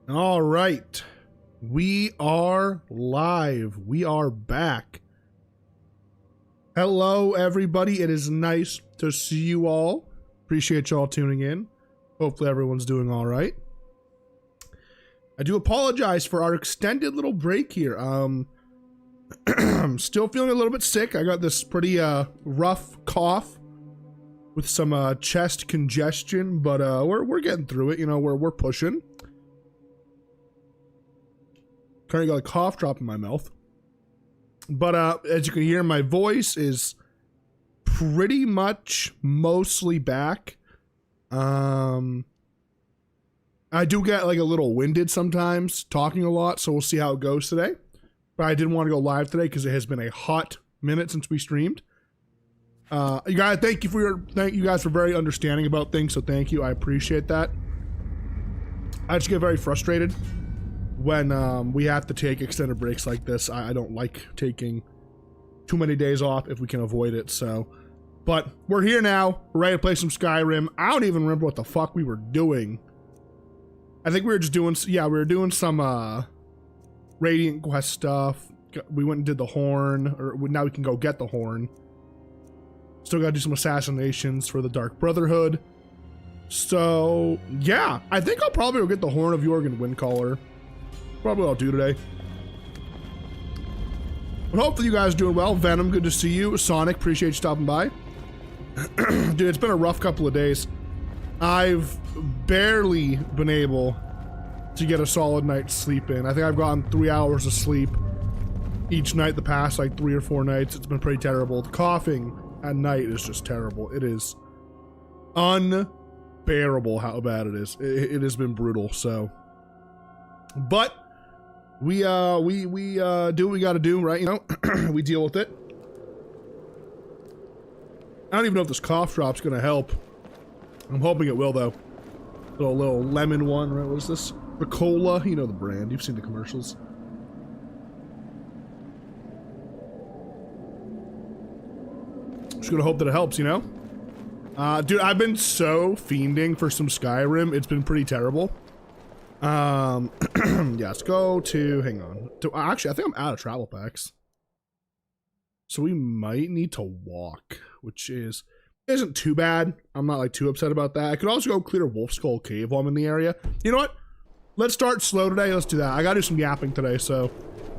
All right. We are live. We are back. Hello, everybody. It is nice to see you all. Appreciate y'all tuning in. Hopefully everyone's doing all right. I do apologize for our extended little break here. I'm still feeling a little bit sick. I got this pretty rough cough with some chest congestion, but we're getting through it. You know, we're pushing. Currently got a cough drop in my mouth. But as you can hear, my voice is pretty much mostly back. I do get like a little winded sometimes, talking a lot, so we'll see how it goes today. But I didn't want to go live today because it has been a hot minute since we streamed. You guys, thank you guys for very understanding about things, so thank you. I appreciate that. I just get very frustrated when we have to take extended breaks like this. I don't like taking too many days off if we can avoid it, so. But we're here now. We're ready to play some Skyrim. I don't even remember what the fuck we were doing. I think we were just doing, yeah, we were doing some Radiant Quest stuff. We went and did the horn, or now we can go get the horn. Still gotta do some assassinations for the Dark Brotherhood. So, yeah, I think I'll probably go get the Horn of Jorgen Windcaller. Probably what I'll do today. But hopefully you guys are doing well. Venom, good to see you. Sonic, appreciate you stopping by. Dude, it's been a rough couple of days. I've barely been able to get a solid night's sleep in. I think I've gotten 3 hours of sleep each night the past like 3 or 4 nights. It's been pretty terrible. The coughing at night is just terrible. It is unbearable how bad it is. It has been brutal, so. But we do what we gotta do, right? You know, we deal with it. I don't even know if this cough drop's gonna help. I'm hoping it will, though. Little lemon one, right? What is this? Ricola, you know the brand. You've seen the commercials. Just gonna hope that it helps, you know? Dude, I've been so fiending for some Skyrim. It's been pretty terrible. Yeah, let's go to, hang on. Actually, I think I'm out of travel packs. So we might need to walk, which isn't too bad. I'm not like too upset about that. I could also go clear Wolf Skull Cave while I'm in the area. You know what? Let's start slow today. Let's do that. I gotta do some yapping today, so.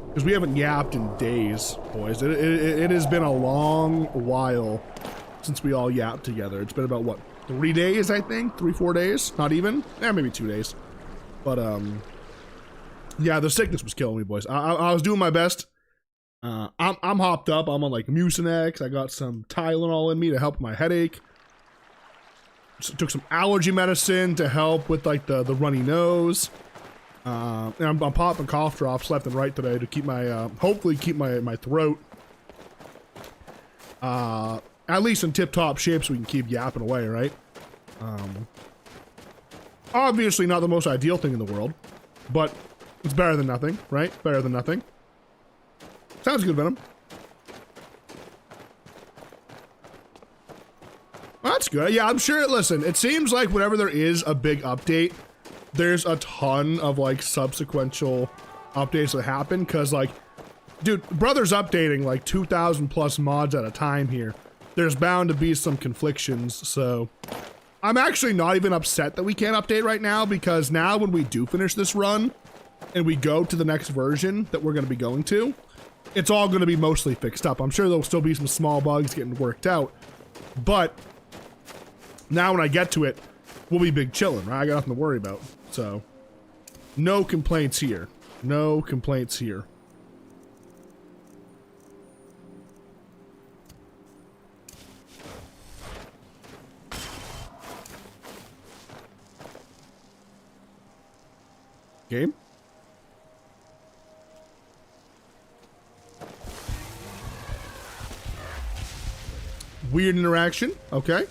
Because we haven't yapped in days, boys. It has been a long while since we all yapped together. It's been about, what, 3 days, I think? 3-4 days? Not even? Eh, maybe 2 days. But, yeah, the sickness was killing me, boys. I was doing my best. I'm hopped up. I'm on, like, Mucinex. I got some Tylenol in me to help with my headache. Took some allergy medicine to help with, like, the runny nose. And I'm popping cough drops left and right today to keep my, hopefully keep my throat, at least in tip-top shape so we can keep yapping away, right? Obviously not the most ideal thing in the world, but it's better than nothing, right? Better than nothing. Sounds good, Venom. Well, that's good. Yeah, I'm sure, listen, it seems like whenever there is a big update, there's a ton of like subsequential updates that happen because like, dude, Brother's updating like 2,000 plus mods at a time here. There's bound to be some conflictions, so I'm actually not even upset that we can't update right now because now when we do finish this run and we go to the next version that we're going to be going to, it's all going to be mostly fixed up. I'm sure there'll still be some small bugs getting worked out, but now when I get to it, we'll be big chillin', right? I got nothing to worry about. So, no complaints here. No complaints here. Game? Weird interaction. Okay.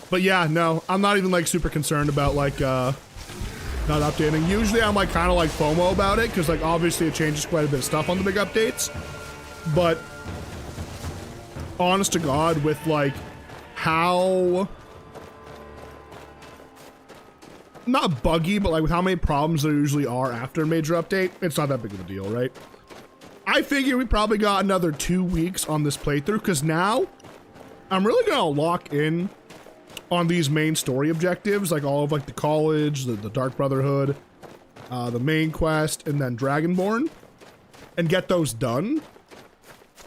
But yeah, no, I'm not even like super concerned about like not updating. Usually I'm like kind of like FOMO about it because like obviously it changes quite a bit of stuff on the big updates. But honest to God, with like how not buggy, but like with how many problems there usually are after a major update, it's not that big of a deal, right? I figure we probably got another 2 weeks on this playthrough, because now I'm really gonna lock in on these main story objectives, like all of like the college, the Dark Brotherhood, the main quest, and then Dragonborn, and get those done.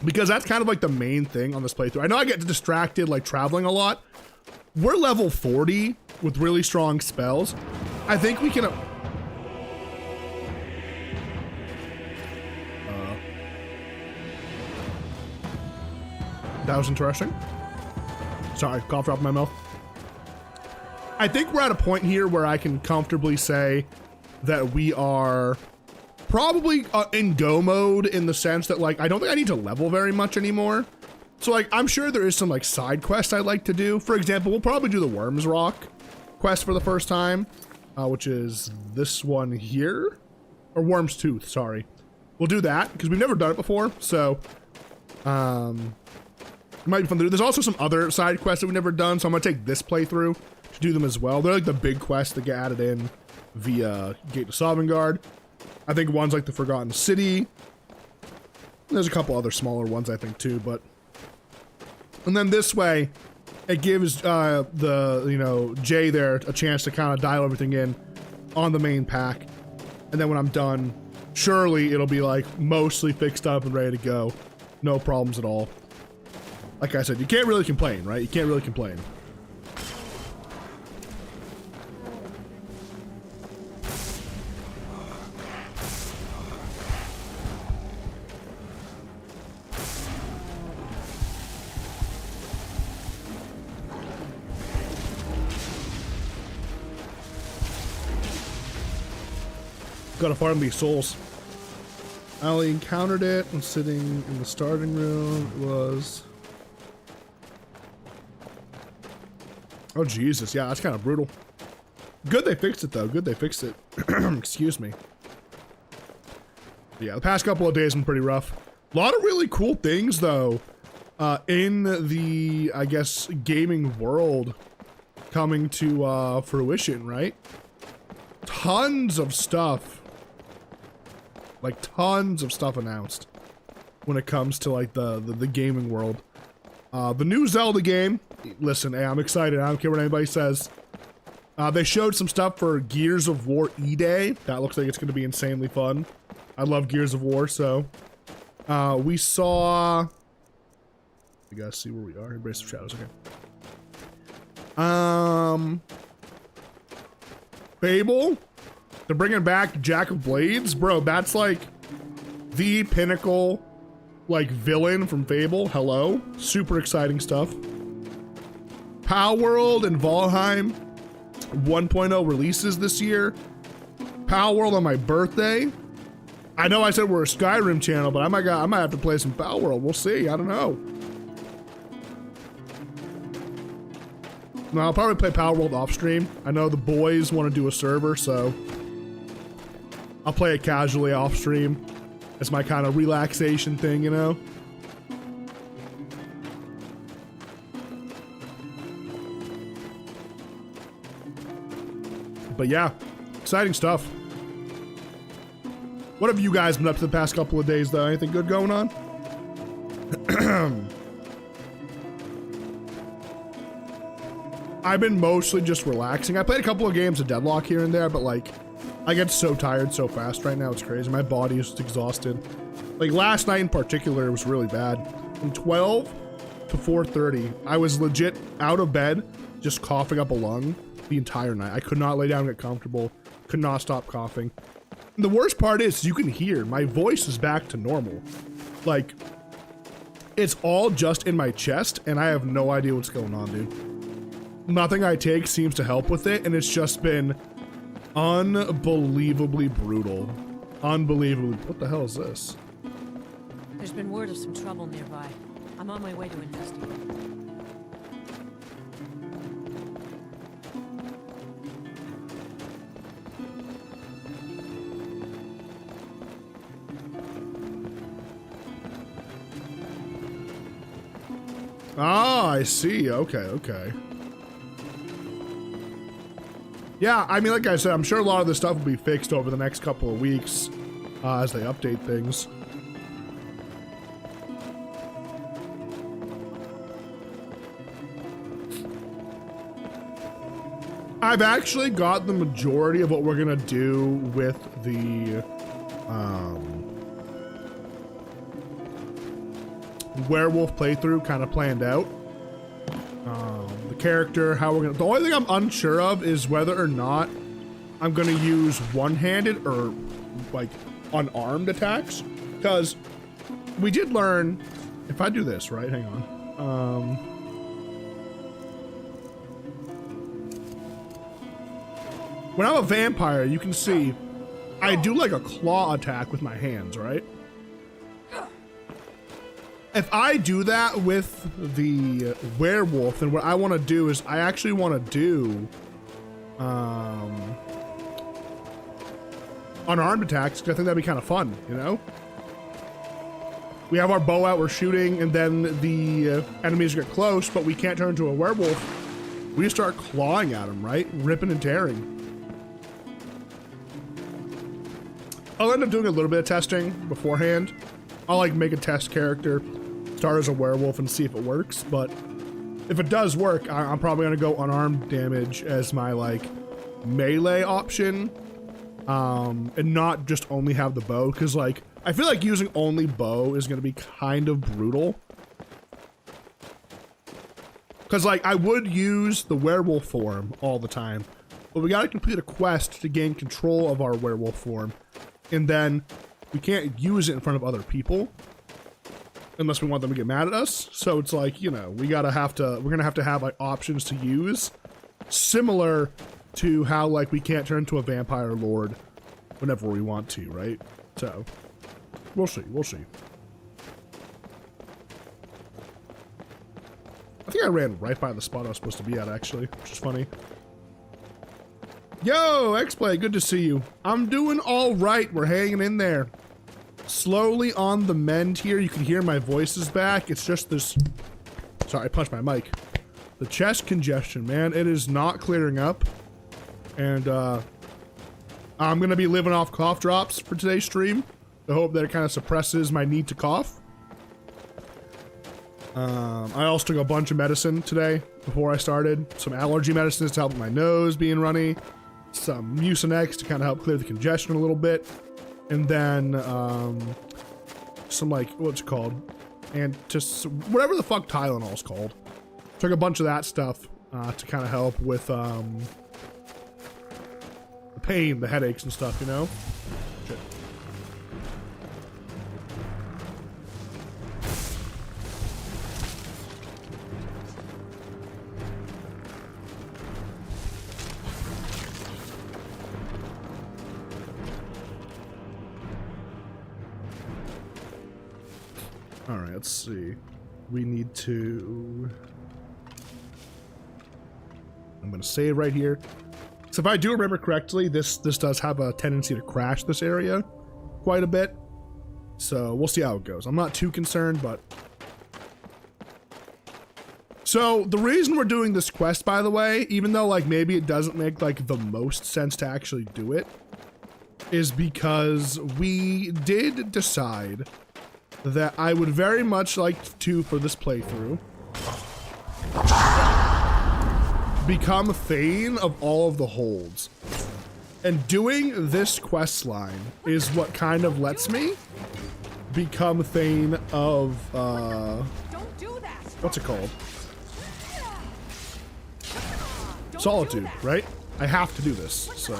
Because that's kind of like the main thing on this playthrough. I know I get distracted like traveling a lot. We're level 40 with really strong spells. I think we can... that was interesting. Sorry, cough drop in my mouth. I think we're at a point here where I can comfortably say that we are probably in go mode, in the sense that like I don't think I need to level very much anymore. So like I'm sure there is some like side quests I'd like to do. For example, we'll probably do the Worms Rock quest for the first time, which is this one here, or Worm's Tooth, sorry. We'll do that because we've never done it before, so it might be fun to do. There's also some other side quests that we've never done, so I'm gonna take this playthrough to do them as well. They're like the big quests that get added in via Gate to Sovngarde. I think one's like the Forgotten City. There's a couple other smaller ones I think too, but... And then this way, it gives Jay there a chance to kind of dial everything in on the main pack. And then when I'm done, surely it'll be like mostly fixed up and ready to go. No problems at all. Like I said, you can't really complain, right? You can't really complain. Gotta farm these souls. I only encountered it when sitting in the starting room. It was... Oh, Jesus. Yeah, that's kind of brutal. Good they fixed it, though. Good they fixed it. Excuse me. Yeah, the past couple of days have been pretty rough. A lot of really cool things, though, in the, I guess, gaming world coming to fruition, right? Tons of stuff. Like, tons of stuff announced when it comes to, like, the gaming world. The new Zelda game, listen, hey, I'm excited. I don't care what anybody says. They showed some stuff for Gears of War E-Day. That looks like it's going to be insanely fun. I love Gears of War, so... we saw... You guys see where we are? Embrace of Shadows, okay. Fable? They're bringing back Jack of Blades? Bro, that's like the pinnacle, like, villain from Fable. Hello. Super exciting stuff. Palworld and Valheim 1.0 releases this year. Palworld on my birthday. I know I said we're a Skyrim channel, but I might have to play some Palworld. We'll see. I don't know. No, I'll probably play Palworld off stream. I know the boys want to do a server, so I'll play it casually off stream. It's my kind of relaxation thing, you know? But yeah, exciting stuff. What have you guys been up to the past couple of days, though? Anything good going on? I've been mostly just relaxing. I played a couple of games of Deadlock here and there, but like, I get so tired so fast right now, it's crazy. My body is just exhausted. Like last night in particular, was really bad. From 12 to 4:30, I was legit out of bed, just coughing up a lung the entire night. I could not lay down and get comfortable, could not stop coughing. And the worst part is, you can hear, my voice is back to normal. Like, it's all just in my chest, and I have no idea what's going on, dude. Nothing I take seems to help with it, and it's just been unbelievably brutal. Unbelievably. What the hell is this? There's been word of some trouble nearby. I'm on my way to investigate. Ah, I see. Okay, okay. Yeah, I mean, like I said, I'm sure a lot of this stuff will be fixed over the next couple of weeks as they update things. I've actually got the majority of what we're gonna do with the werewolf playthrough kind of planned out. The character, how we're gonna. The only thing I'm unsure of is whether or not I'm gonna use one-handed or like unarmed attacks, because we did learn. If I do this right, hang on. When I'm a vampire, you can see I do like a claw attack with my hands, right? If I do that with the werewolf, then what I want to do is I actually want to do unarmed attacks, because I think that'd be kind of fun, you know? We have our bow out, we're shooting, and then the enemies get close, but we can't turn into a werewolf. We just start clawing at them, right? Ripping and tearing. I'll end up doing a little bit of testing beforehand. I'll like make a test character, start as a werewolf and see if it works, but if it does work, I'm probably gonna go unarmed damage as my like melee option, and not just only have the bow, because like I feel like using only bow is gonna be kind of brutal. Because like I would use the werewolf form all the time, but we gotta complete a quest to gain control of our werewolf form. And then we can't use it in front of other people unless we want them to get mad at us. So it's like, you know, we're gonna have to have like options to use, similar to how like we can't turn into a vampire lord whenever we want to, right? So we'll see. I think I ran right by the spot I was supposed to be at, actually, which is funny. Yo, X-Play, good to see you. I'm doing all right. We're hanging in there. Slowly on the mend here. You can hear my voice is back. It's just this... Sorry, I punched my mic. The chest congestion, man. It is not clearing up. And, I'm gonna be living off cough drops for today's stream. I hope that it kind of suppresses my need to cough. I also took a bunch of medicine today before I started. Some allergy medicines to help with my nose being runny. Some Mucinex to kind of help clear the congestion a little bit. And then, some like, what's it called? And just whatever the fuck Tylenol's called. Took a bunch of that stuff, to kind of help with, the pain, the headaches and stuff, you know? Shit. All right, let's see. We need to... I'm gonna save right here. So if I do remember correctly, this does have a tendency to crash this area quite a bit. So we'll see how it goes. I'm not too concerned, but... So the reason we're doing this quest, by the way, even though like maybe it doesn't make like the most sense to actually do it, is because we did decide that I would very much like to, for this playthrough, become Thane of all of the holds. And doing this quest line is what kind of lets me become Thane of, what's it called? Solitude, right? I have to do this, so...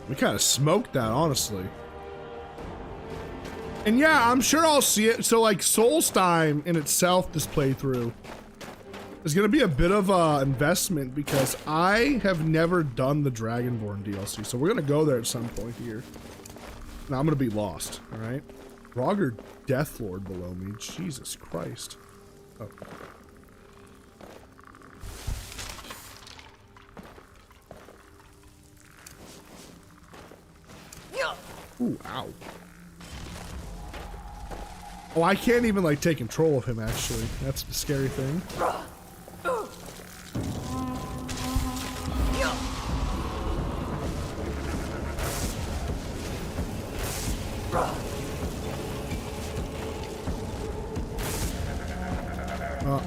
We kind of smoked that, honestly. And yeah, I'm sure I'll see it. So like Soulstime in itself, this playthrough is gonna be a bit of a investment because I have never done the Dragonborn DLC. So we're gonna go there at some point here. Now I'm gonna be lost, all right? Roger Deathlord below me, Jesus Christ. Oh. Ooh, ow. Oh, I can't even like take control of him actually. That's the scary thing.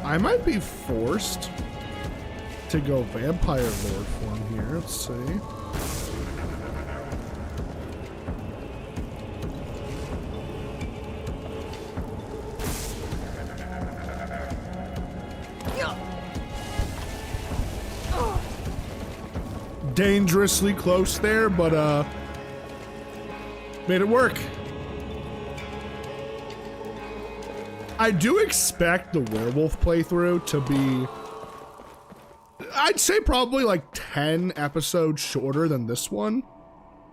I might be forced to go Vampire Lord form here. Let's see. Dangerously close there, but made it work. I do expect the werewolf playthrough to be, I'd say probably like 10 episodes shorter than this one,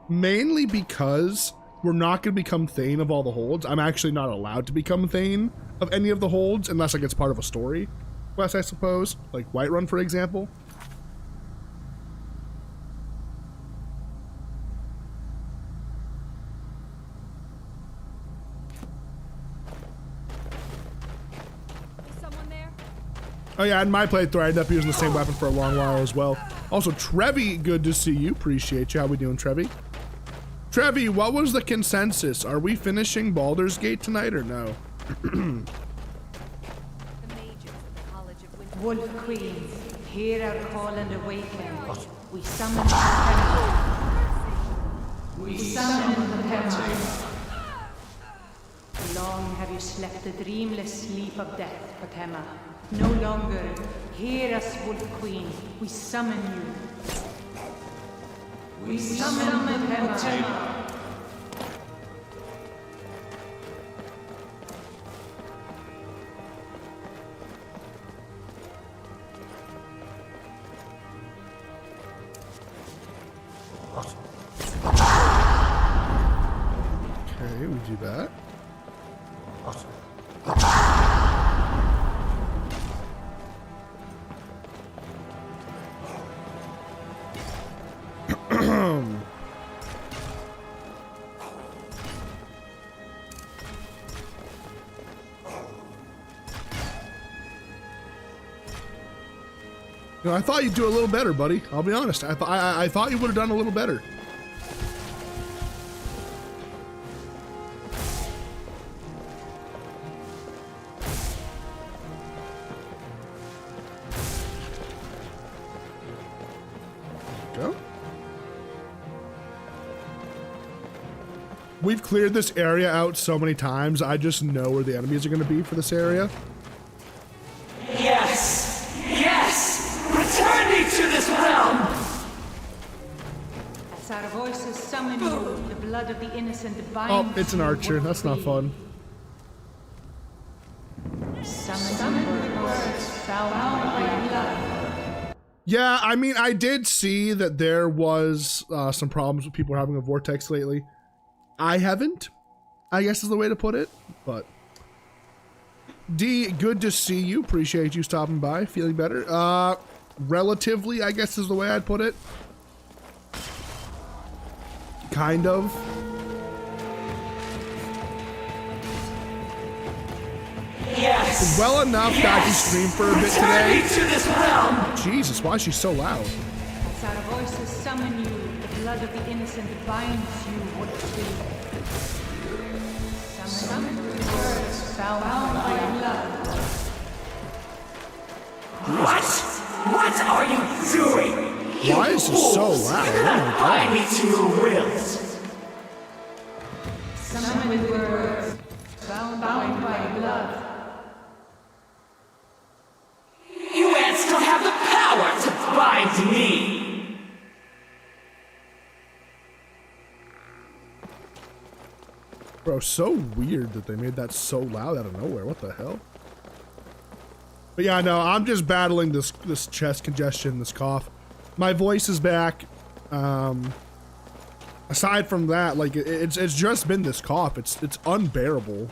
mainly because we're not going to become Thane of all the holds. I'm actually not allowed to become Thane of any of the holds unless like it's part of a story quest, I suppose, like Whiterun, for example. Oh yeah, in my playthrough, I ended up using the same weapon for a long while as well. Also, Trevi, good to see you. Appreciate you. How we doing, Trevi? Trevi, what was the consensus? Are we finishing Baldur's Gate tonight or no? Wolf Queens, hear our call and awaken. We summon the temple. We summon the temple. Long have you slept the dreamless sleep of death, Fatima. No longer. Hear us, Wolf Queen. We summon you. We summon the temple. Okay, we do that. You know, I thought you'd do a little better, buddy. I'll be honest. I thought you would have done a little better. Go. We've cleared this area out so many times. I just know where the enemies are going to be for this area. Yes! Yes! Return me to this realm! As our voices summon you, the blood of the innocent binds. Oh, it's an archer. That's not fun. Summon the words bound by blood. Yeah, I mean, I did see that there was some problems with people having a vortex lately. I haven't, I guess is the way to put it, but D, good to see you. Appreciate you stopping by. Feeling better? Relatively, I guess is the way I'd put it. Kind of. Yes! Well enough that I can stream for a bit Return today. me to this realm! Jesus, why is she so loud? As our voices summon you, the blood of the innocent binds you, Wolf. Summon the words bound by blood. What? What are you doing? Why is it so loud? Oh my Bind God. me to your wills! Summon the words bound by blood. You ants don't have the power to bind me! Bro, so weird that they made that so loud out of nowhere. What the hell? But yeah, no, I'm just battling this chest congestion, this cough. My voice is back. Aside from that, like it's just been this cough. It's unbearable.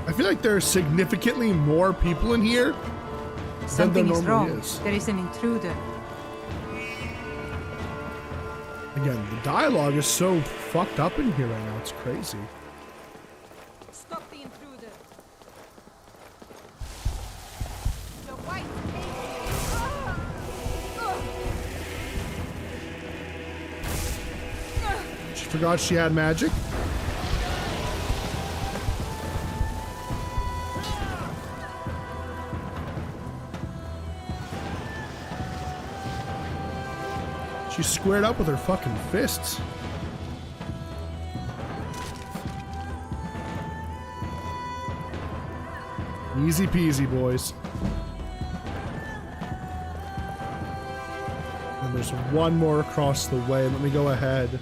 I feel like there are significantly more people in here than there Something is normally wrong. is. There is an intruder. Again, the dialogue is so fucked up in here right now. It's crazy. Stop the intruder. The white She forgot she had magic. She squared up with her fucking fists. Easy peasy, boys. And there's one more across the way. Let me go ahead.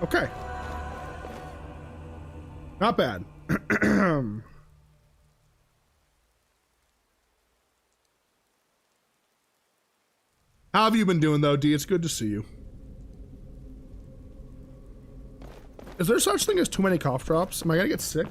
Okay. Not bad. How have you been doing though, D? It's good to see you. Is there such thing as too many cough drops? Am I gonna get sick?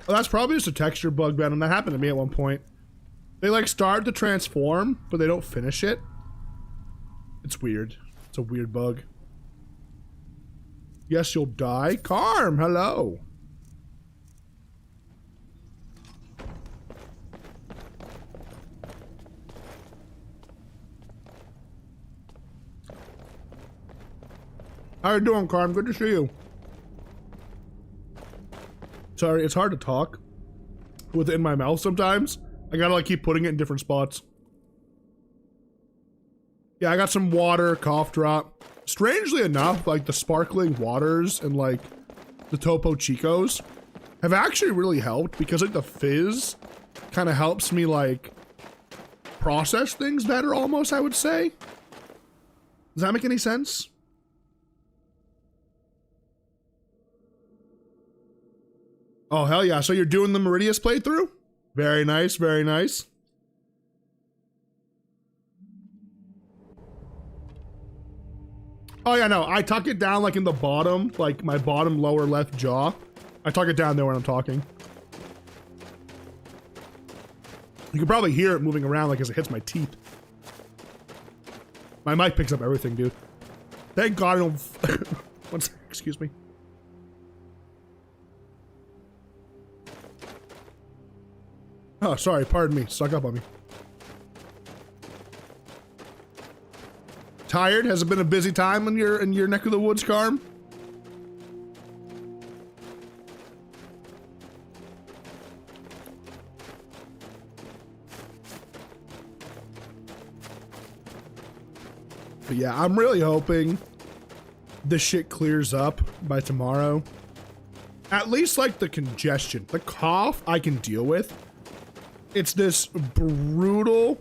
Well, that's probably just a texture bug, Venom. That happened to me at one point. They like start to transform, but they don't finish it. It's weird. It's a weird bug. Yes, you'll die. Carm, hello. How you doing, Carm? Good to see you. Sorry, it's hard to talk with it in my mouth sometimes. I gotta like keep putting it in different spots. Yeah, I got some water, cough drop. Strangely enough, like the sparkling waters and like the Topo Chicos have actually really helped because like the fizz kind of helps me like process things better almost, I would say. Does that make any sense? Oh, hell yeah. So you're doing the Meridius playthrough? Very nice, very nice. Oh yeah, no, I tuck it down like in the bottom, like my bottom lower left jaw. I tuck it down there when I'm talking. You can probably hear it moving around like as it hits my teeth. My mic picks up everything, dude. Thank God I don't... One sec, excuse me. Oh, sorry, pardon me. Suck up on me. Tired? Has it been a busy time in your neck of the woods, Carm? But yeah, I'm really hoping this shit clears up by tomorrow. At least like the congestion. The cough I can deal with. It's this brutal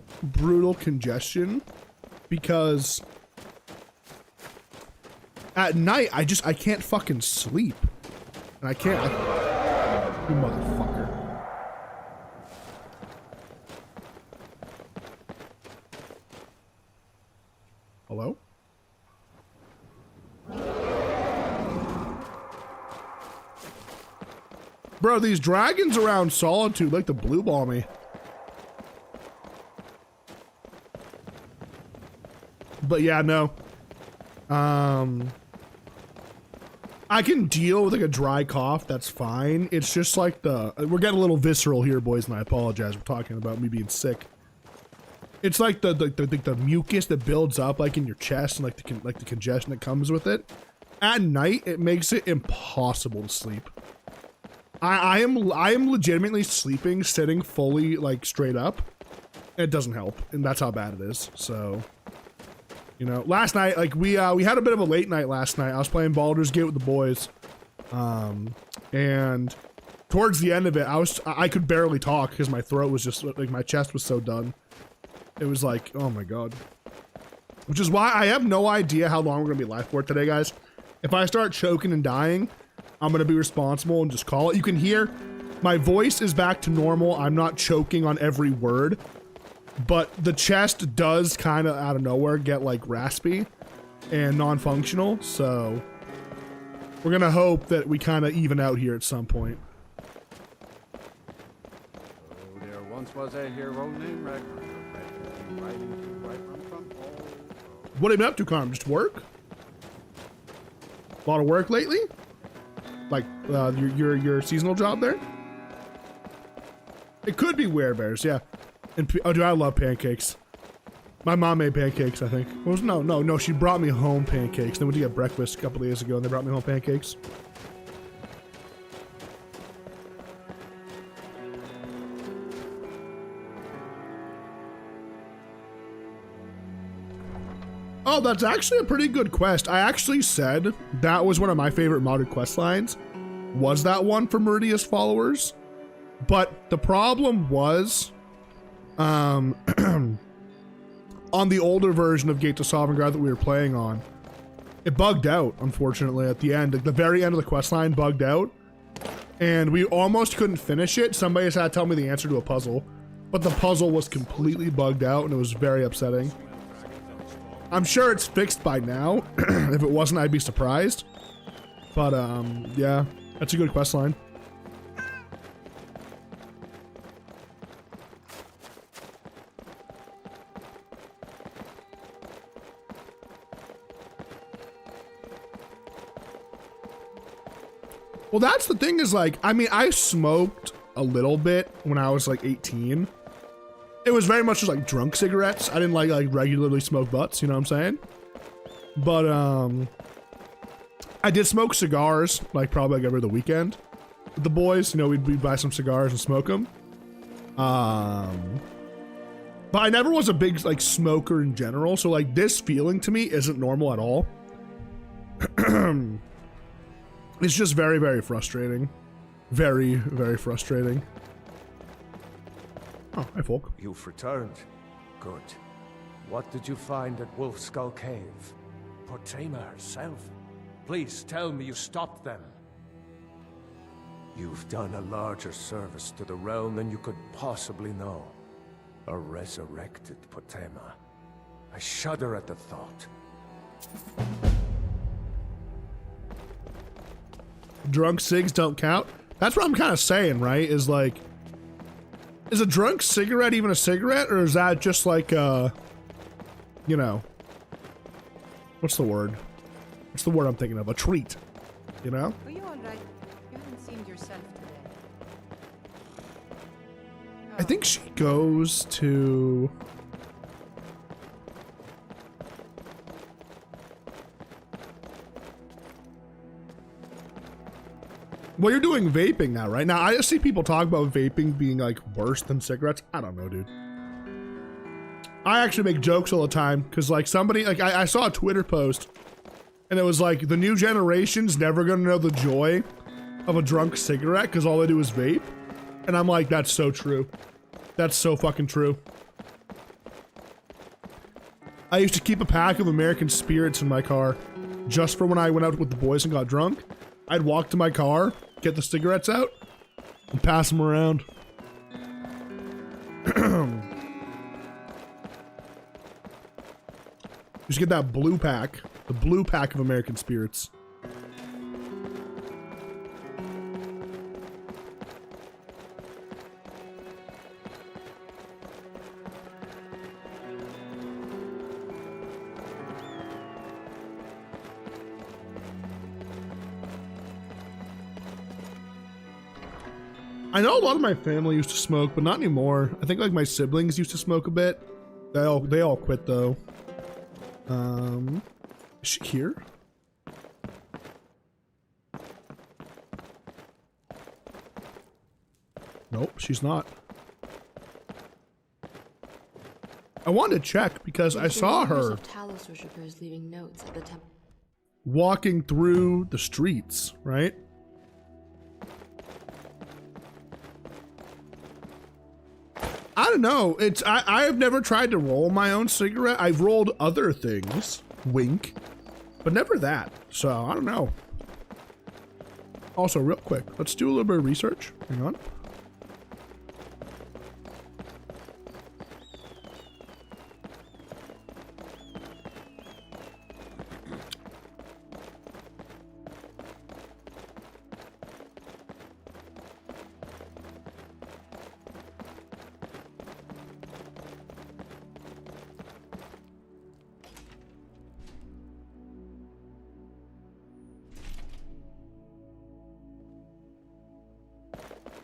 congestion because at night I can't fucking sleep. And I can't, you motherfucker. Hello? Bro, these dragons around Solitude like to blue ball me. But yeah, no. I can deal with like a dry cough, that's fine. It's just like we're getting a little visceral here, boys, and I apologize. We're talking about me being sick. It's like the mucus that builds up like in your chest and like the congestion that comes with it. At night, it makes it impossible to sleep. I am legitimately sleeping, sitting fully like straight up. It doesn't help, and that's how bad it is. So, you know, last night, like we had a bit of a late night last night. I was playing Baldur's Gate with the boys, and towards the end of it, I could barely talk because my throat was just like my chest was so done. It was like, oh my god. Which is why I have no idea how long we're gonna be live for today, guys. If I start choking and dying, I'm gonna be responsible and just call it. You can hear my voice is back to normal. I'm not choking on every word, but the chest does kind of out of nowhere get like raspy and non-functional. So we're gonna hope that we kind of even out here at some point. Oh, there once was a hero named Ragnar. What have you been up to, Carm? Just work? A lot of work lately? Like your seasonal job there? It could be werebears, yeah. And oh, dude, I love pancakes. My mom made pancakes, I think. No. She brought me home pancakes. Then we did get breakfast a couple days ago, and they brought me home pancakes. Oh, that's actually a pretty good quest. I actually said that was one of my favorite modded quest lines. Was that one for Meridia's followers? But the problem was, on the older version of Gate to Sovngarde that we were playing on, it bugged out, unfortunately, at the end. Like the very end of the quest line bugged out, and we almost couldn't finish it. Somebody just had to tell me the answer to a puzzle, but the puzzle was completely bugged out, and it was very upsetting. I'm sure it's fixed by now. If it wasn't, I'd be surprised. But, yeah, that's a good quest line. Well, that's the thing is like, I mean, I smoked a little bit when I was like 18. It was very much just like drunk cigarettes. I didn't like regularly smoke butts, you know what I'm saying? But I did smoke cigars like probably like every other weekend with the boys. You know, we'd buy some cigars and smoke them. But I never was a big like smoker in general. So like this feeling to me isn't normal at all. It's just very, very frustrating. Very, very frustrating. Oh, hi, folk. You've returned. Good. What did you find at Wolf Skull Cave? Potema herself? Please tell me you stopped them. You've done a larger service to the realm than you could possibly know. A resurrected Potema. I shudder at the thought. Drunk cigs don't count? That's what I'm kind of saying, right? Is like, is a drunk cigarette even a cigarette, or is that just like you know, what's the word? What's the word I'm thinking of? A treat, you know? Are you all right? You haven't seemed yourself today. I think she goes to... Well, you're doing vaping now, right? Now, I just see people talk about vaping being, like, worse than cigarettes. I don't know, dude. I actually make jokes all the time, because, like, somebody, like, I saw a Twitter post, and it was like, the new generation's never gonna know the joy of a drunk cigarette, because all they do is vape. And I'm like, that's so true. That's so fucking true. I used to keep a pack of American Spirits in my car just for when I went out with the boys and got drunk. I'd walk to my car, get the cigarettes out, and pass them around. Just get that blue pack, the blue pack of American Spirits. I know a lot of my family used to smoke, but not anymore. I think like my siblings used to smoke a bit. They all quit though. Is she here? Nope, she's not. I wanted to check because I saw her Talos worshippers leaving notes at the temple. walking through the streets, right? I don't know. I have never tried to roll my own cigarette. I've rolled other things, wink, but never that. So I don't know. Also, real quick, let's do a little bit of research. Hang on.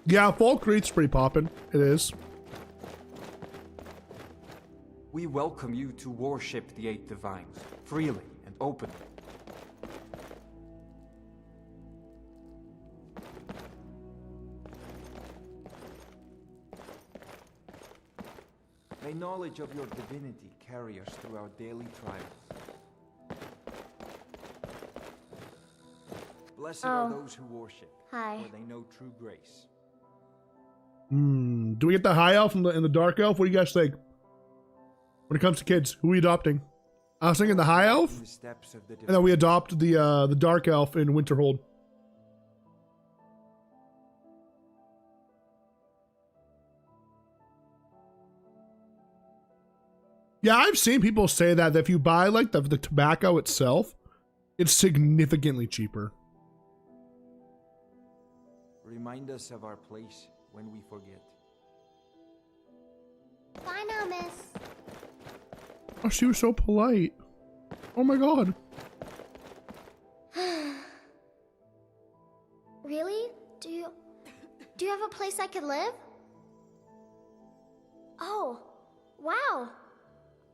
Yeah, Falkreath's pretty poppin'. It is. We welcome you to worship the Eight Divines, freely and openly. May knowledge of your divinity carry us through our daily trials. Blessed are those who worship, Hi. for they know true grace. Do we get the high elf and the dark elf? What do you guys think? When it comes to kids, who are we adopting? I was thinking the high elf, In the steps of the and then we adopt the dark elf in Winterhold. Yeah, I've seen people say that if you buy like the tobacco itself, it's significantly cheaper. Remind us of our place when we forget. Bye now, miss. Oh, she was so polite. Oh my god. Really? Do you have a place I could live? Oh, wow.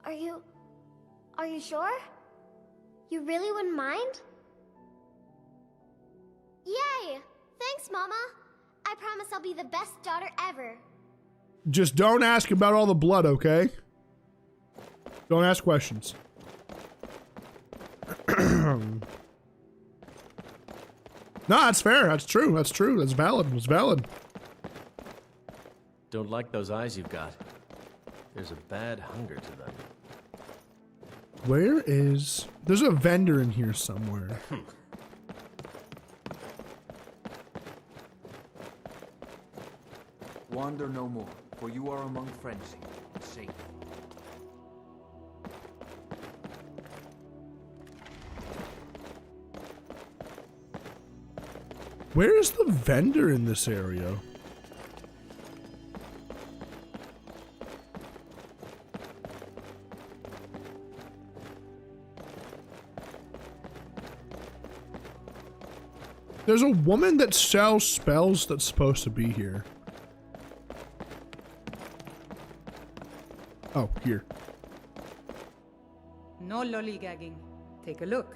Are you sure? You really wouldn't mind? Yay! Thanks, Mama. I promise I'll be the best daughter ever. Just don't ask about all the blood, okay? Don't ask questions. No, that's fair. That's true. That's true. That's valid. It's valid. Don't like those eyes you've got. There's a bad hunger to them. Where is... There's a vendor in here somewhere. Wander no more, for you are among friends here, safe. Where is the vendor in this area? There's a woman that sells spells that's supposed to be here. Oh, here. No lollygagging. Take a look.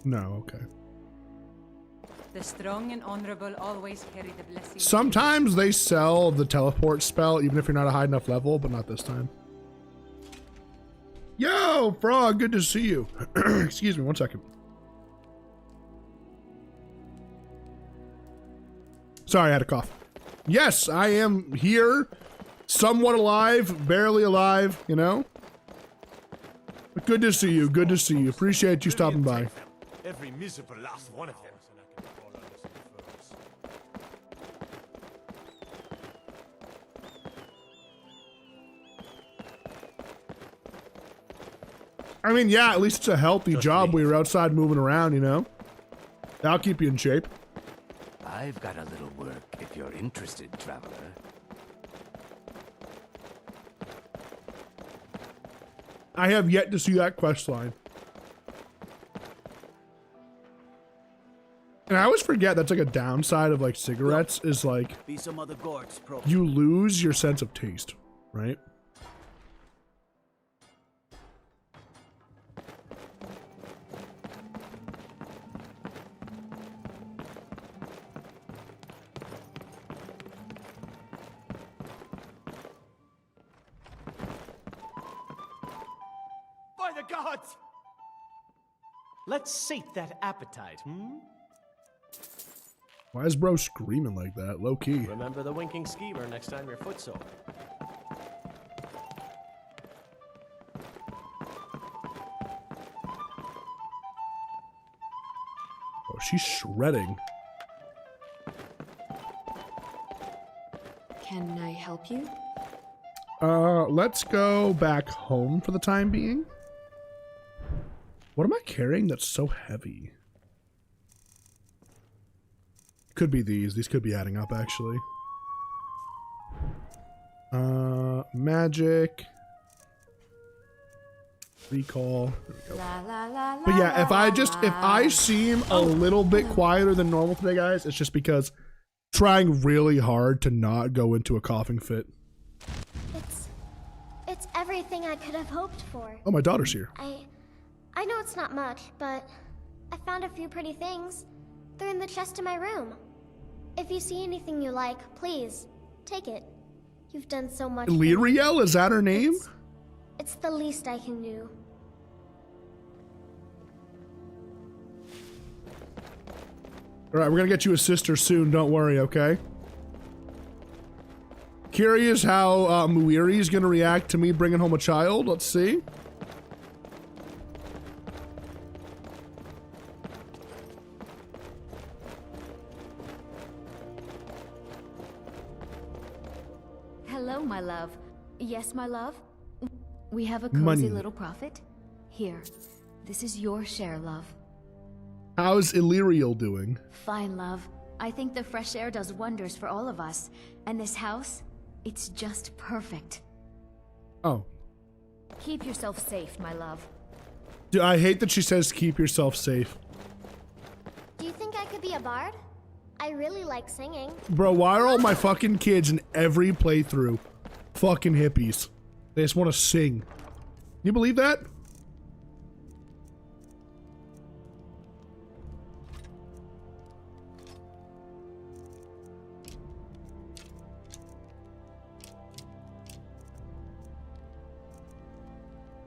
No, okay. The strong and honorable always carry the blessing. Sometimes they sell the teleport spell even if you're not a high enough level, but not this time. Yo, Yo, Frog, good to see you. Excuse me, 1 second. Sorry, I had a cough. Yes, I am here, somewhat alive, barely alive, you know? But good to see you, good to see you. Appreciate you stopping by. Every miserable last one of them. I mean, yeah, at least it's a healthy job. We were outside moving around, you know? That'll keep you in shape. I've got a little work if you're interested, traveler. I have yet to see that quest line. And I always forget that's like a downside of like cigarettes is like Be some other gourds, pro. you lose your sense of taste, right? By the gods! Let's sate that appetite, hmm? Why is bro screaming like that? Low key. Remember the winking schemer next time your foot's sore. Oh, she's shredding. Can I help you? Let's go back home for the time being. What am I carrying that's so heavy? Could be these. These could be adding up, actually. Magic. Recall. There we go. But yeah, if I seem a little bit quieter than normal today, guys, it's just because trying really hard to not go into a coughing fit. It's everything I could have hoped for. Oh, my daughter's here. I know it's not much, but I found a few pretty things. They're in the chest in my room. If you see anything you like, please, take it. You've done so much. Lyriel, is that her name? It's the least I can do. Alright, we're gonna get you a sister soon, don't worry, okay? Curious how Muiri is gonna react to me bringing home a child. Let's see. Hello, my love. Yes, my love? We have a cozy Money. little profit. Here, this is your share, love. How's Illyriel doing? Fine, love. I think the fresh air does wonders for all of us. And this house, it's just perfect. Oh. Keep yourself safe, my love. Dude, I hate that she says keep yourself safe. Do you think I could be a bard? I really like singing. Bro, why are all my fucking kids in every playthrough fucking hippies? They just want to sing. You believe that?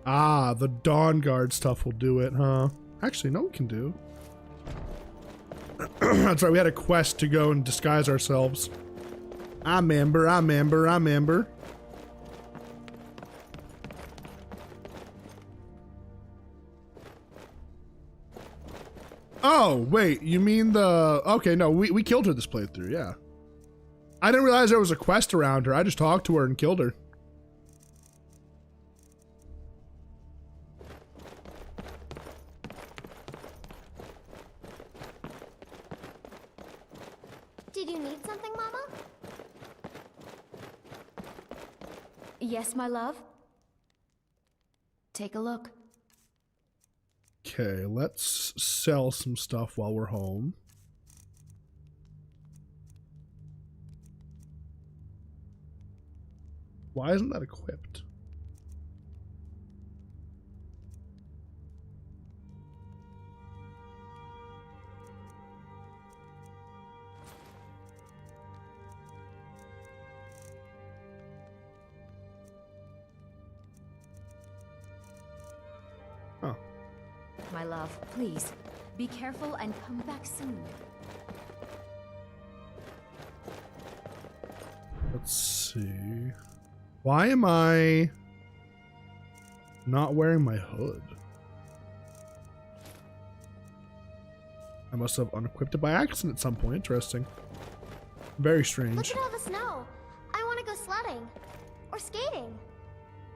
Ah, the Dawn Guard stuff will do it, huh? Actually, no, we can do. That's right, we had a quest to go and disguise ourselves. I'm Amber, I'm Amber, I'm Amber. Oh, wait, you mean the... Okay, no, we killed her this playthrough, yeah. I didn't realize there was a quest around her. I just talked to her and killed her. Did you need something, Mama? Yes, my love? Take a look. Okay, let's sell some stuff while we're home. Why isn't that equipped? my love. Please, be careful and come back soon. Let's see. Why am I not wearing my hood? I must have unequipped it by accident at some point. Interesting. Very strange. Look at all the snow. I want to go sledding. Or skating.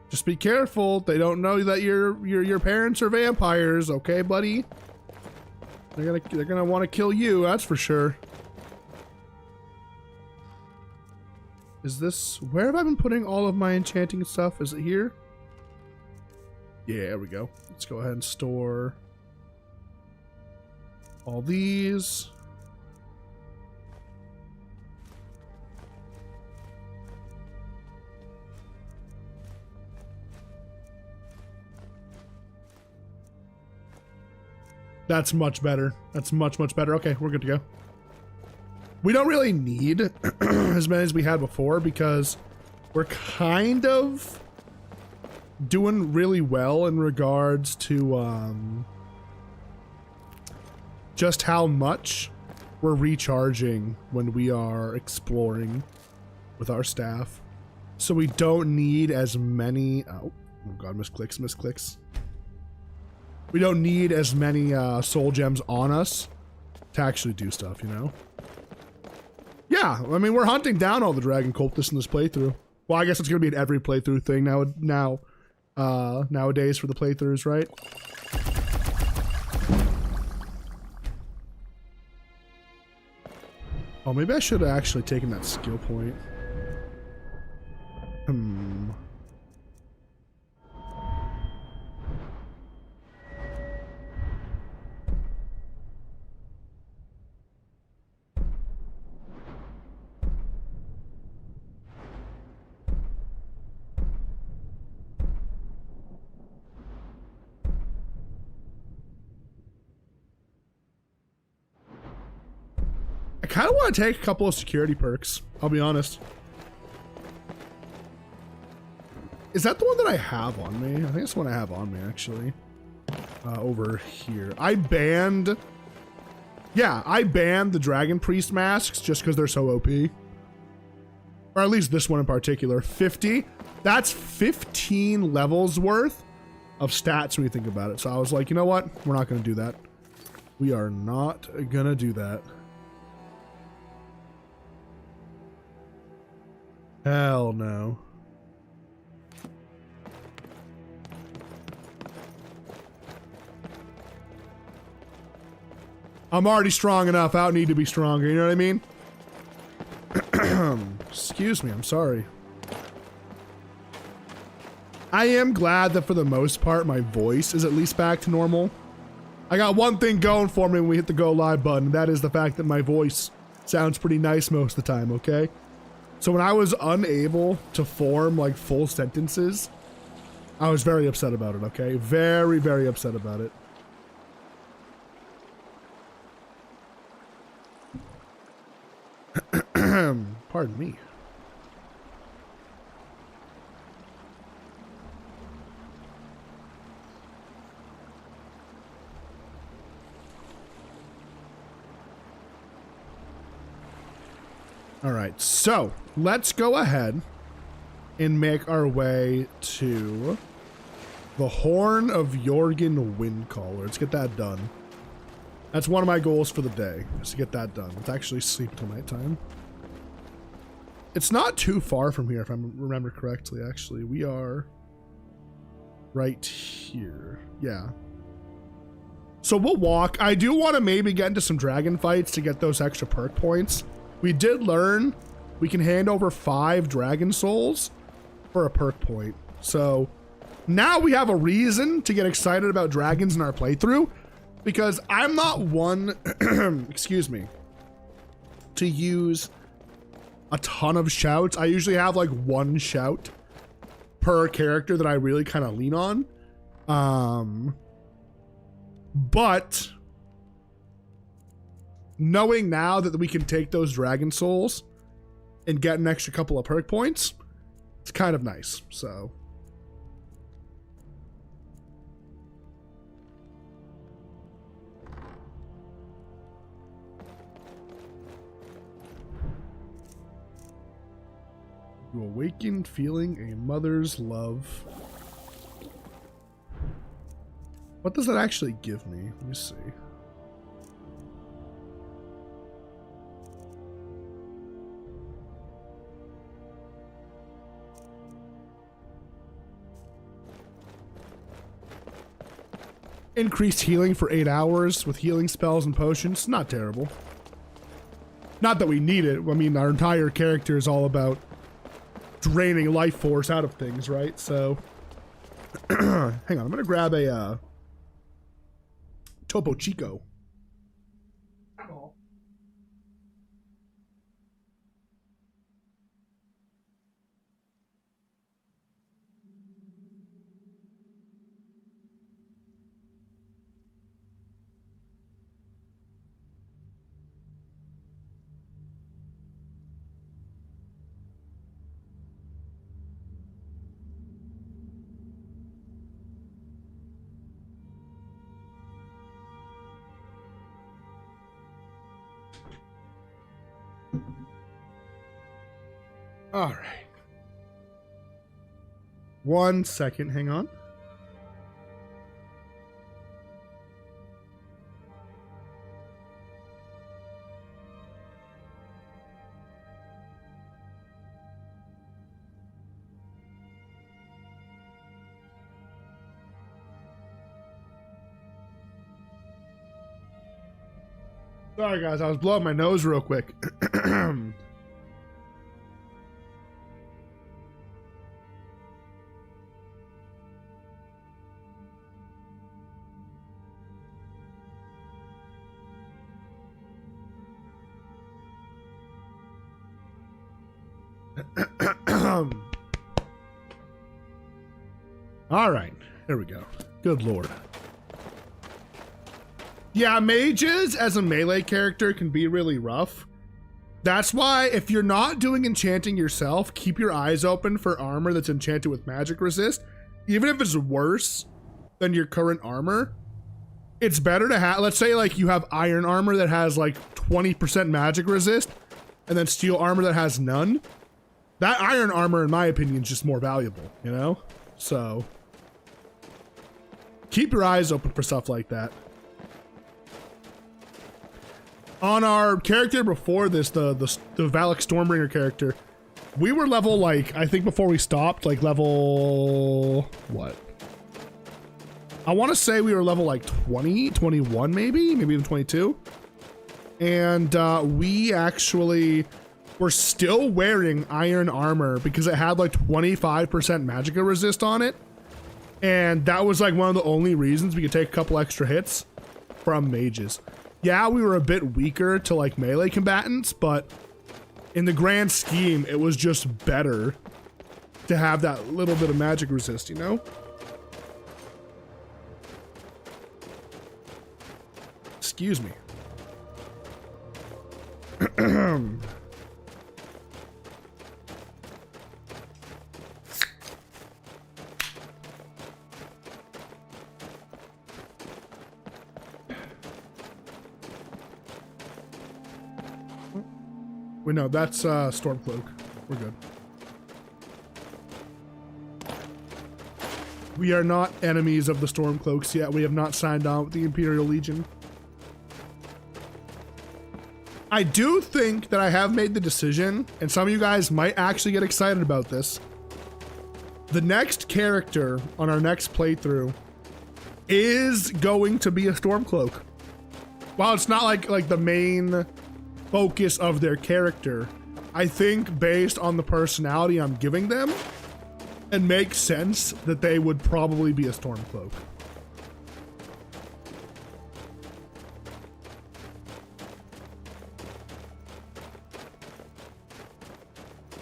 Just be careful. They don't know that your parents are vampires, okay, buddy? They're gonna want to kill you, that's for sure. Is this... Where have I been putting all of my enchanting stuff? Is it here? Yeah, there we go. Let's go ahead and store all these. That's much better. That's much, much better. Okay, we're good to go. We don't really need as many as we had before because we're kind of doing really well in regards to just how much we're recharging when we are exploring with our staff. So we don't need as many... Oh god, misclicks. We don't need as many soul gems on us to actually do stuff, you know? Yeah, I mean, we're hunting down all the dragon cultists in this playthrough. Well, I guess it's going to be an every playthrough thing nowadays for the playthroughs, right? Oh, maybe I should have actually taken that skill point. I kind of want to take a couple of security perks, I'll be honest. Is that the one that I have on me? I think it's the one I have on me, actually. Over here. I banned the Dragon Priest masks just because they're so OP. Or at least this one in particular. 50. That's 15 levels worth of stats when you think about it. So I was like, you know what? We're not going to do that. We are not going to do that. Hell no. I'm already strong enough. I don't need to be stronger. You know what I mean? Excuse me. I'm sorry. I am glad that for the most part, my voice is at least back to normal. I got one thing going for me when we hit the go live button. That is the fact that my voice sounds pretty nice most of the time. Okay. So when I was unable to form like full sentences, I was very upset about it, okay? Very, very upset about it. Pardon me. All right, so let's go ahead and make our way to the Horn of Jorgen Windcaller. Let's get that done. That's one of my goals for the day, is to get that done. Let's actually sleep till nighttime. It's not too far from here, if I remember correctly, actually. We are right here. Yeah. So we'll walk. I do want to maybe get into some dragon fights to get those extra perk points. We did learn we can hand over 5 dragon souls for a perk point. So now we have a reason to get excited about dragons in our playthrough, because I'm not one, excuse me, to use a ton of shouts. I usually have like 1 shout per character that I really kind of lean on. But knowing now that we can take those dragon souls and get an extra couple of perk points, it's kind of nice. So You awaken feeling a mother's love. What does that actually give me? Let me see. Increased healing for 8 hours with healing spells and potions. Not terrible. Not that we need it. I mean, our entire character is all about draining life force out of things, right? So, hang on. I'm going to grab a Topo Chico. All right. 1 second, hang on. Sorry guys, I was blowing my nose real quick. All right, here we go. Good lord. Yeah, mages as a melee character can be really rough. That's why if you're not doing enchanting yourself, keep your eyes open for armor that's enchanted with magic resist. Even if it's worse than your current armor, it's better to have, let's say like you have iron armor that has like 20% magic resist and then steel armor that has none. That iron armor, in my opinion, is just more valuable, you know? So keep your eyes open for stuff like that. On our character before this, the Valak Stormbringer character, we were level, like, I think before we stopped, like level, what? I want to say we were level like 20, 21 maybe even 22. And we actually were still wearing iron armor because it had like 25% magicka resist on it. And that was like one of the only reasons we could take a couple extra hits from mages. Yeah, we were a bit weaker to like melee combatants, but in the grand scheme, it was just better to have that little bit of magic resist, you know? Excuse me. Wait, no, that's Stormcloak. We're good. We are not enemies of the Stormcloaks yet. We have not signed on with the Imperial Legion. I do think that I have made the decision, and some of you guys might actually get excited about this. The next character on our next playthrough is going to be a Stormcloak. While it's not like the main focus of their character, I think based on the personality I'm giving them, it makes sense that they would probably be a Stormcloak.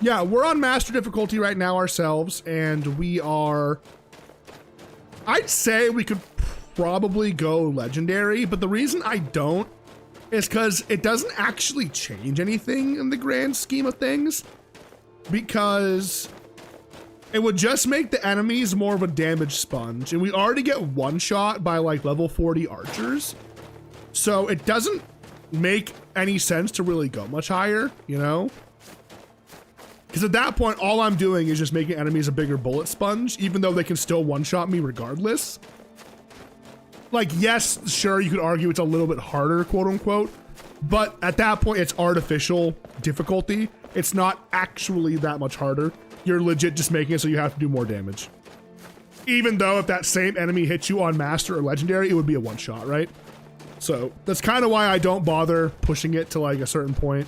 Yeah, we're on master difficulty right now ourselves, and we are, I'd say we could probably go legendary, but the reason I don't is because it doesn't actually change anything in the grand scheme of things, because it would just make the enemies more of a damage sponge, and we already get one shot by like level 40 archers, so it doesn't make any sense to really go much higher, you know? Because at that point, all I'm doing is just making enemies a bigger bullet sponge, even though they can still one-shot me regardless. Like, yes, sure, you could argue it's a little bit harder, quote unquote, but at that point, it's artificial difficulty. It's not actually that much harder. You're legit just making it so you have to do more damage. Even though if that same enemy hits you on Master or Legendary, it would be a one-shot, right? So that's kind of why I don't bother pushing it to like a certain point.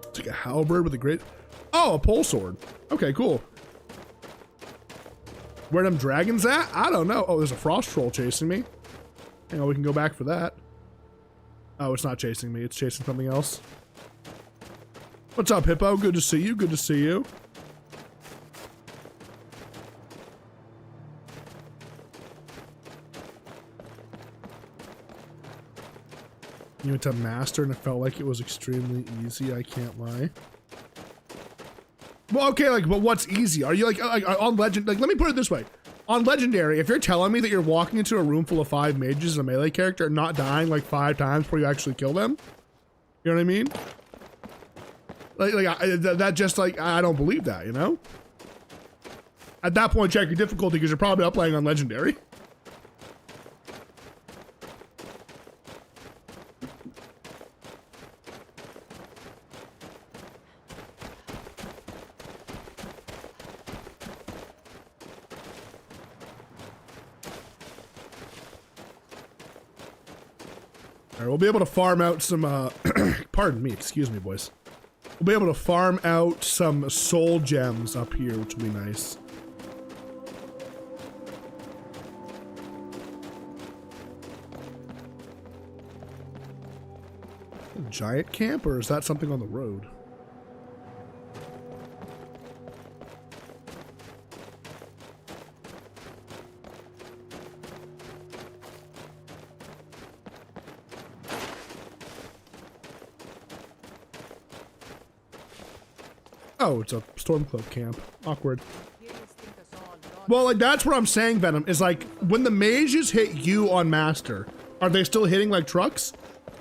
It's like a halberd with a great... Oh, a pole sword. Okay, cool. Where them dragons at? I don't know. Oh, there's a frost troll chasing me. Hang on, we can go back for that. Oh, it's not chasing me. It's chasing something else. What's up, Hippo? Good to see you. Good to see you. You went to Master and it felt like it was extremely easy. I can't lie. Well, okay, like, but what's easy? Are you like on Legend? Like, let me put it this way. On Legendary, if you're telling me that you're walking into a room full of 5 mages and a melee character and not dying like 5 times before you actually kill them, you know what I mean? That just like, I don't believe that, you know? At that point, check your difficulty because you're probably up playing on Legendary. All right, we'll be able to farm out some, pardon me, excuse me, boys. We'll be able to farm out some soul gems up here, which will be nice. A giant camp, or is that something on the road? Oh, it's a Stormcloak camp. Awkward. Well, like, that's what I'm saying, Venom, is like, when the mages hit you on Master, are they still hitting like trucks?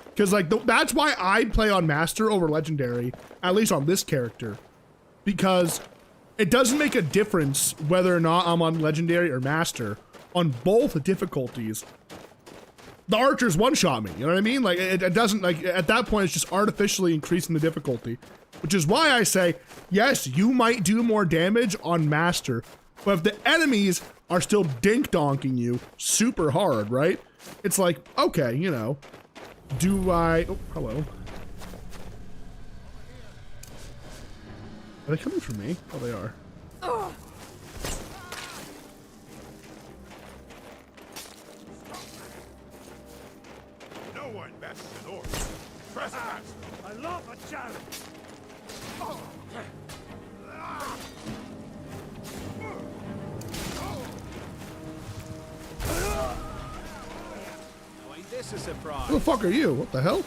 Because like, that's why I play on Master over Legendary, at least on this character. Because it doesn't make a difference whether or not I'm on Legendary or Master. On both difficulties, the archers one-shot me, you know what I mean? Like, it doesn't, like, at that point, it's just artificially increasing the difficulty. Which is why I say, yes, you might do more damage on Master, but if the enemies are still dink-donking you super hard, right? It's like, okay, you know, do I... Oh, hello. Are they coming for me? Oh, they are. No one bests an order. Trespass! I love a challenge! This is a surprise. Who the fuck are you? What the hell?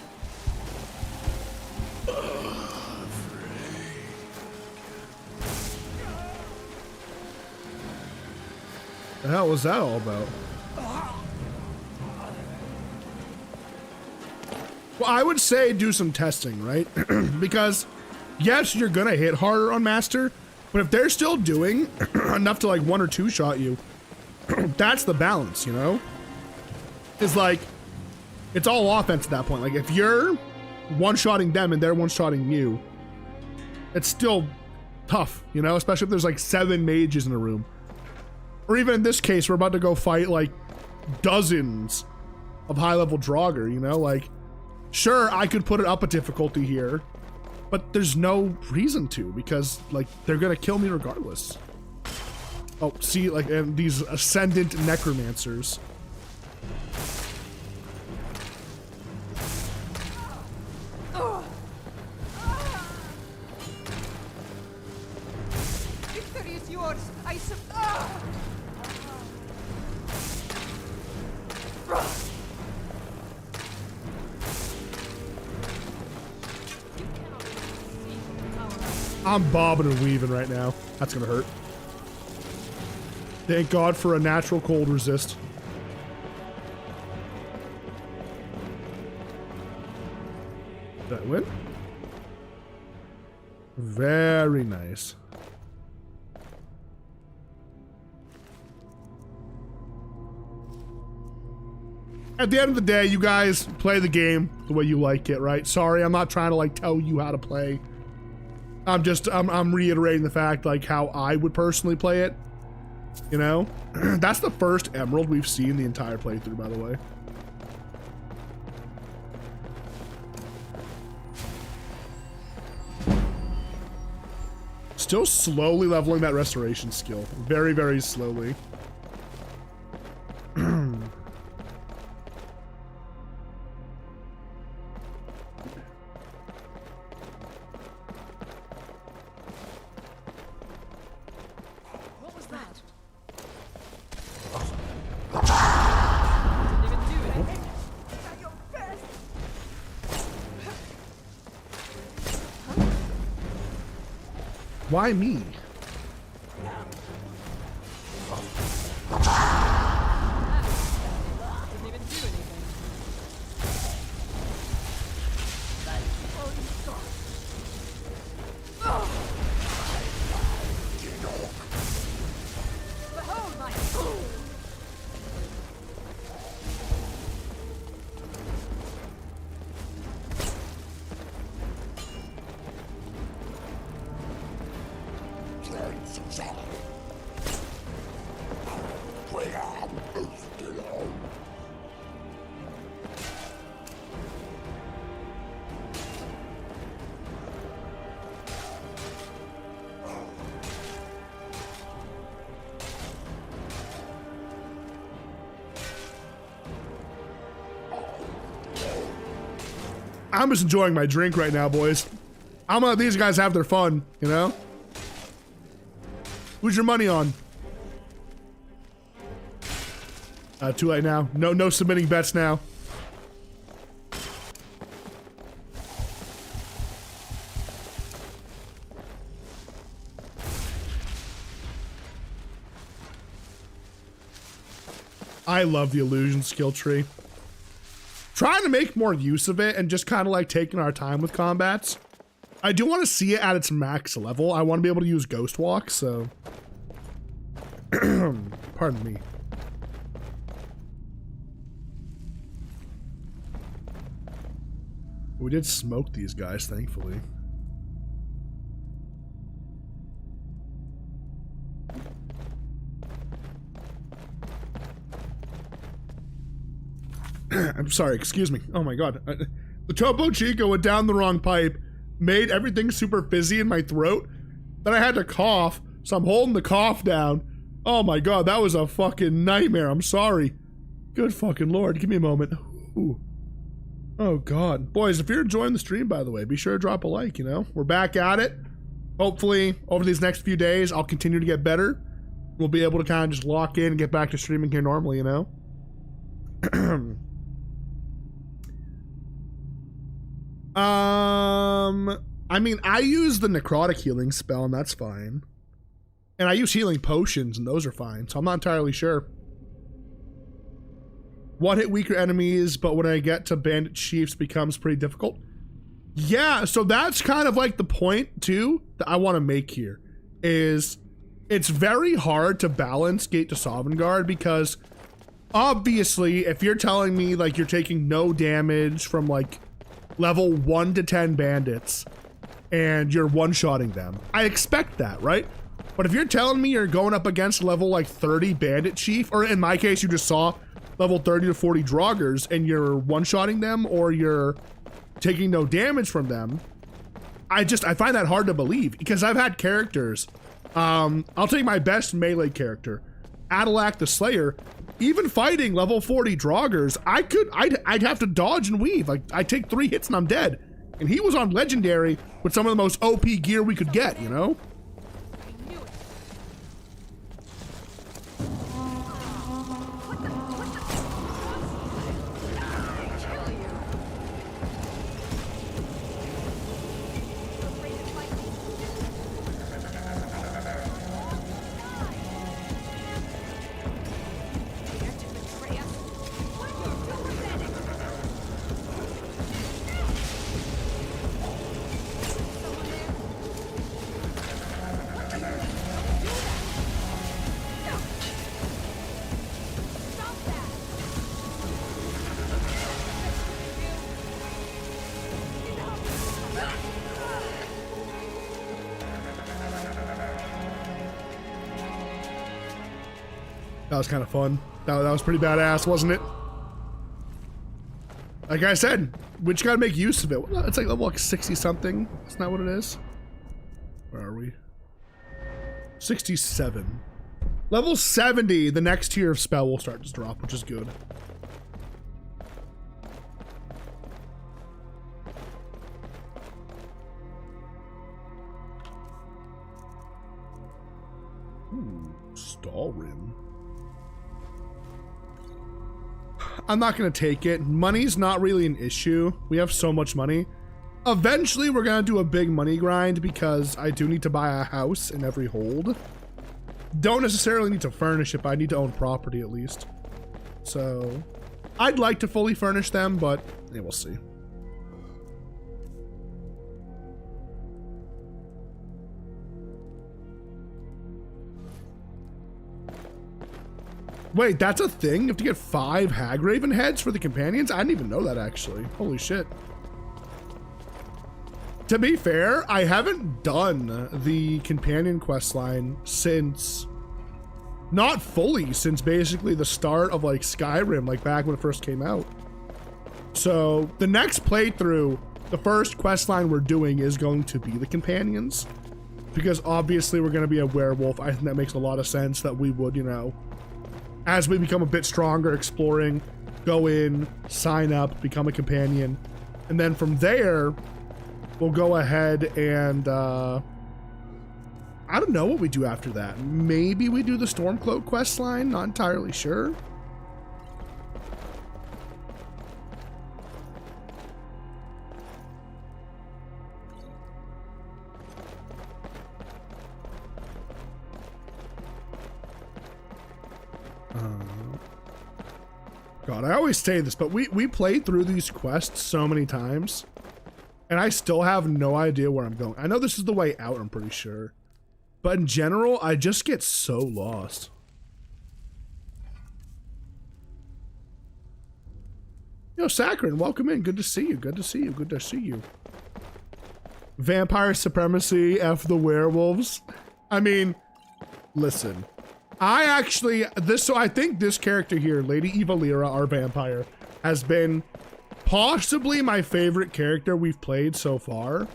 The hell was that all about? Well, I would say do some testing, right? Because yes, you're gonna hit harder on Master, but if they're still doing enough to like 1 or 2 shot you, that's the balance, you know? It's like, it's all offense at that point. Like, if you're one-shotting them and they're one-shotting you, it's still tough, you know? Especially if there's like 7 mages in a room. Or even in this case, we're about to go fight like dozens of high-level Draugr, you know? Like, sure, I could put it up a difficulty here, but there's no reason to, because like, they're gonna kill me regardless. Oh, see, like, and these Ascendant Necromancers. Victory is yours. I'm bobbing and weaving right now. That's gonna hurt. Thank God for a natural cold resist. Did I win? Very nice. At the end of the day, you guys play the game the way you like it, right? Sorry, I'm not trying to like tell you how to play. I'm reiterating the fact like how I would personally play it. You know? That's the first emerald we've seen the entire playthrough, by the way. Still slowly leveling that restoration skill. Very, very slowly. What was that? Didn't even do anything. Why me? Didn't even do anything. Behold my soul! I'm just enjoying my drink right now, boys. I'm gonna let these guys have their fun, you know? Who's your money on? Too late now. No submitting bets now. I love the illusion skill tree. Trying to make more use of it and just kind of like taking our time with combats. I do want to see it at its max level. I want to be able to use Ghost Walk, so... Pardon me. We did smoke these guys, thankfully. I'm sorry, excuse me. Oh my god. The Topo Chico went down the wrong pipe, made everything super fizzy in my throat. Then I had to cough, so I'm holding the cough down. Oh my god, that was a fucking nightmare. I'm sorry. Good fucking lord, give me a moment. Ooh. Oh god. Boys, if you're enjoying the stream, by the way, be sure to drop a like, you know? We're back at it. Hopefully, over these next few days, I'll continue to get better. We'll be able to kind of just lock in and get back to streaming here normally, you know? I mean, I use the necrotic healing spell, and that's fine. And I use healing potions, and those are fine, so I'm not entirely sure. One hit weaker enemies, but when I get to bandit chiefs becomes pretty difficult. Yeah, so that's kind of like the point, too, that I want to make here, is it's very hard to balance Gate to Sovngarde, because obviously, if you're telling me, like, you're taking no damage from, like, level 1 to 10 bandits, and you're one-shotting them, I expect that, right? But if you're telling me you're going up against level, like, 30 bandit chief, or in my case, you just saw level 30 to 40 draugrs, and you're one-shotting them, or you're taking no damage from them, I find that hard to believe, because I've had characters, I'll take my best melee character, Adalak the Slayer. Even fighting level 40 draugrs, I'd have to dodge and weave. Like, I take 3 hits and I'm dead. And he was on legendary with some of the most OP gear we could get, you know? That was kind of fun. That was pretty badass, wasn't it? Like I said, we just gotta make use of it. It's like level 60 something. Isn't that what it is? Where are we? 67. Level 70, the next tier of spell will start to drop, which is good. Stalrim. I'm not gonna take it. Money's not really an issue. We have so much money. Eventually, we're gonna do a big money grind because I do need to buy a house in every hold. Don't necessarily need to furnish it, but I need to own property at least. So, I'd like to fully furnish them, but yeah, we'll see. Wait, that's a thing? You have to get 5 Hagraven heads for the companions? I didn't even know that, actually. Holy shit. To be fair, I haven't done the companion quest line since... Not fully, since basically the start of, like, Skyrim, like, back when it first came out. So, the next playthrough, the first quest line we're doing is going to be the companions. Because, obviously, we're going to be a werewolf. I think that makes a lot of sense that we would, you know... As we become a bit stronger exploring, go in, sign up, become a companion. And then from there, we'll go ahead and, I don't know what we do after that. Maybe we do the Stormcloak quest line, not entirely sure. God, I always say this, but we played through these quests so many times, and I still have no idea where I'm going. I know this is the way out, I'm pretty sure. But in general, I just get so lost. Yo, Saccharin, welcome in. Good to see you. Good to see you. Good to see you. Vampire supremacy, F the werewolves. I mean, listen. I think this character here, Lady Evalira, our vampire, has been possibly my favorite character we've played so far.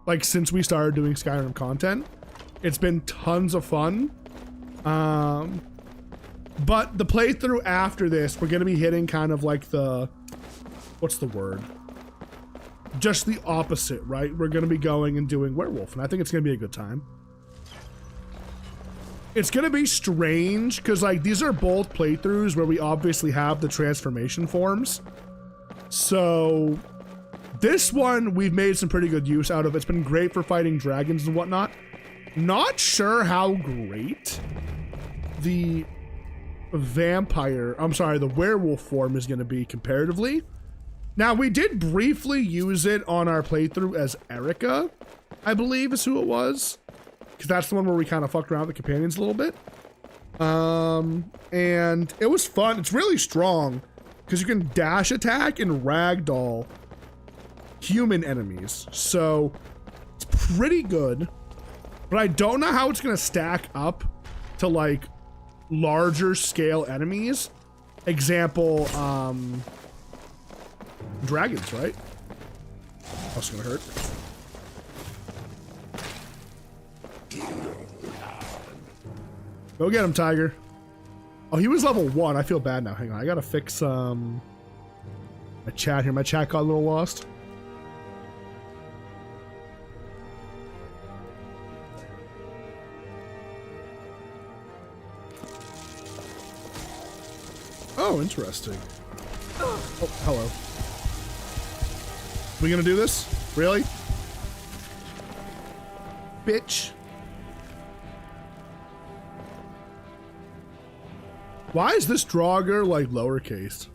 Like, since we started doing Skyrim content. It's been tons of fun. But the playthrough after this, we're going to be hitting kind of like the... What's the word? Just the opposite, right? We're going to be going and doing werewolf, and I think it's going to be a good time. It's going to be strange, because like these are both playthroughs where we obviously have the transformation forms. So this one we've made some pretty good use out of. It's been great for fighting dragons and whatnot. Not sure how great the the werewolf form is going to be comparatively. Now, we did briefly use it on our playthrough as Erica, I believe is who it was. Because that's the one where we kind of fucked around with the companions a little bit. And it was fun. It's really strong because you can dash attack and ragdoll human enemies. So it's pretty good. But I don't know how it's going to stack up to like larger scale enemies. Example, dragons, right? That's going to hurt. Go get him, Tiger. Oh, he was level 1. I feel bad now. Hang on. I gotta fix my chat here. My chat got a little lost. Oh, interesting. Oh, hello. We gonna do this? Really? Bitch. Why is this Draugr like lowercase?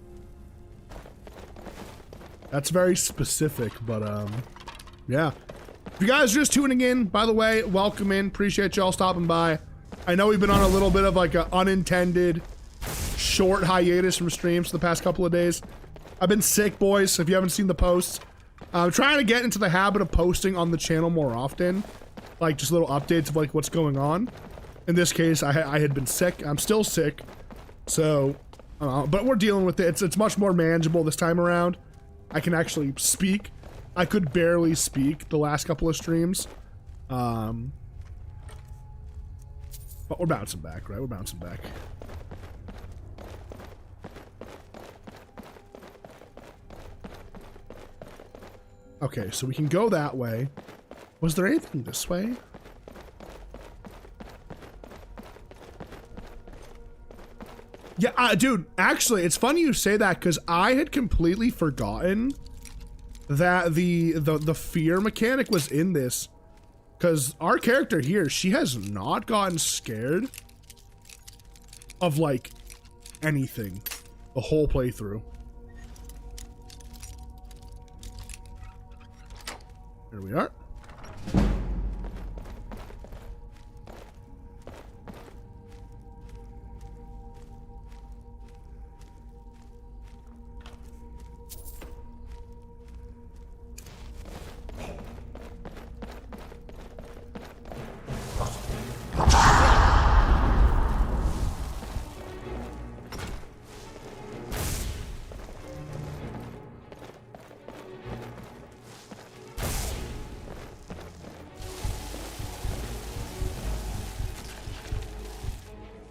That's very specific, but yeah. If you guys are just tuning in, by the way, welcome in. Appreciate y'all stopping by. I know we've been on a little bit of like an unintended short hiatus from streams for the past couple of days. I've been sick, boys, so if you haven't seen the posts. I'm trying to get into the habit of posting on the channel more often. Like just little updates of like what's going on. In this case, I had been sick. I'm still sick. So, but we're dealing with it. It's much more manageable this time around. I can actually speak. I could barely speak the last couple of streams. But we're bouncing back, right? We're bouncing back. Okay, so we can go that way. Was there anything this way? Yeah, dude, actually, it's funny you say that because I had completely forgotten that the fear mechanic was in this. Because our character here, she has not gotten scared of, like, anything the whole playthrough. Here we are.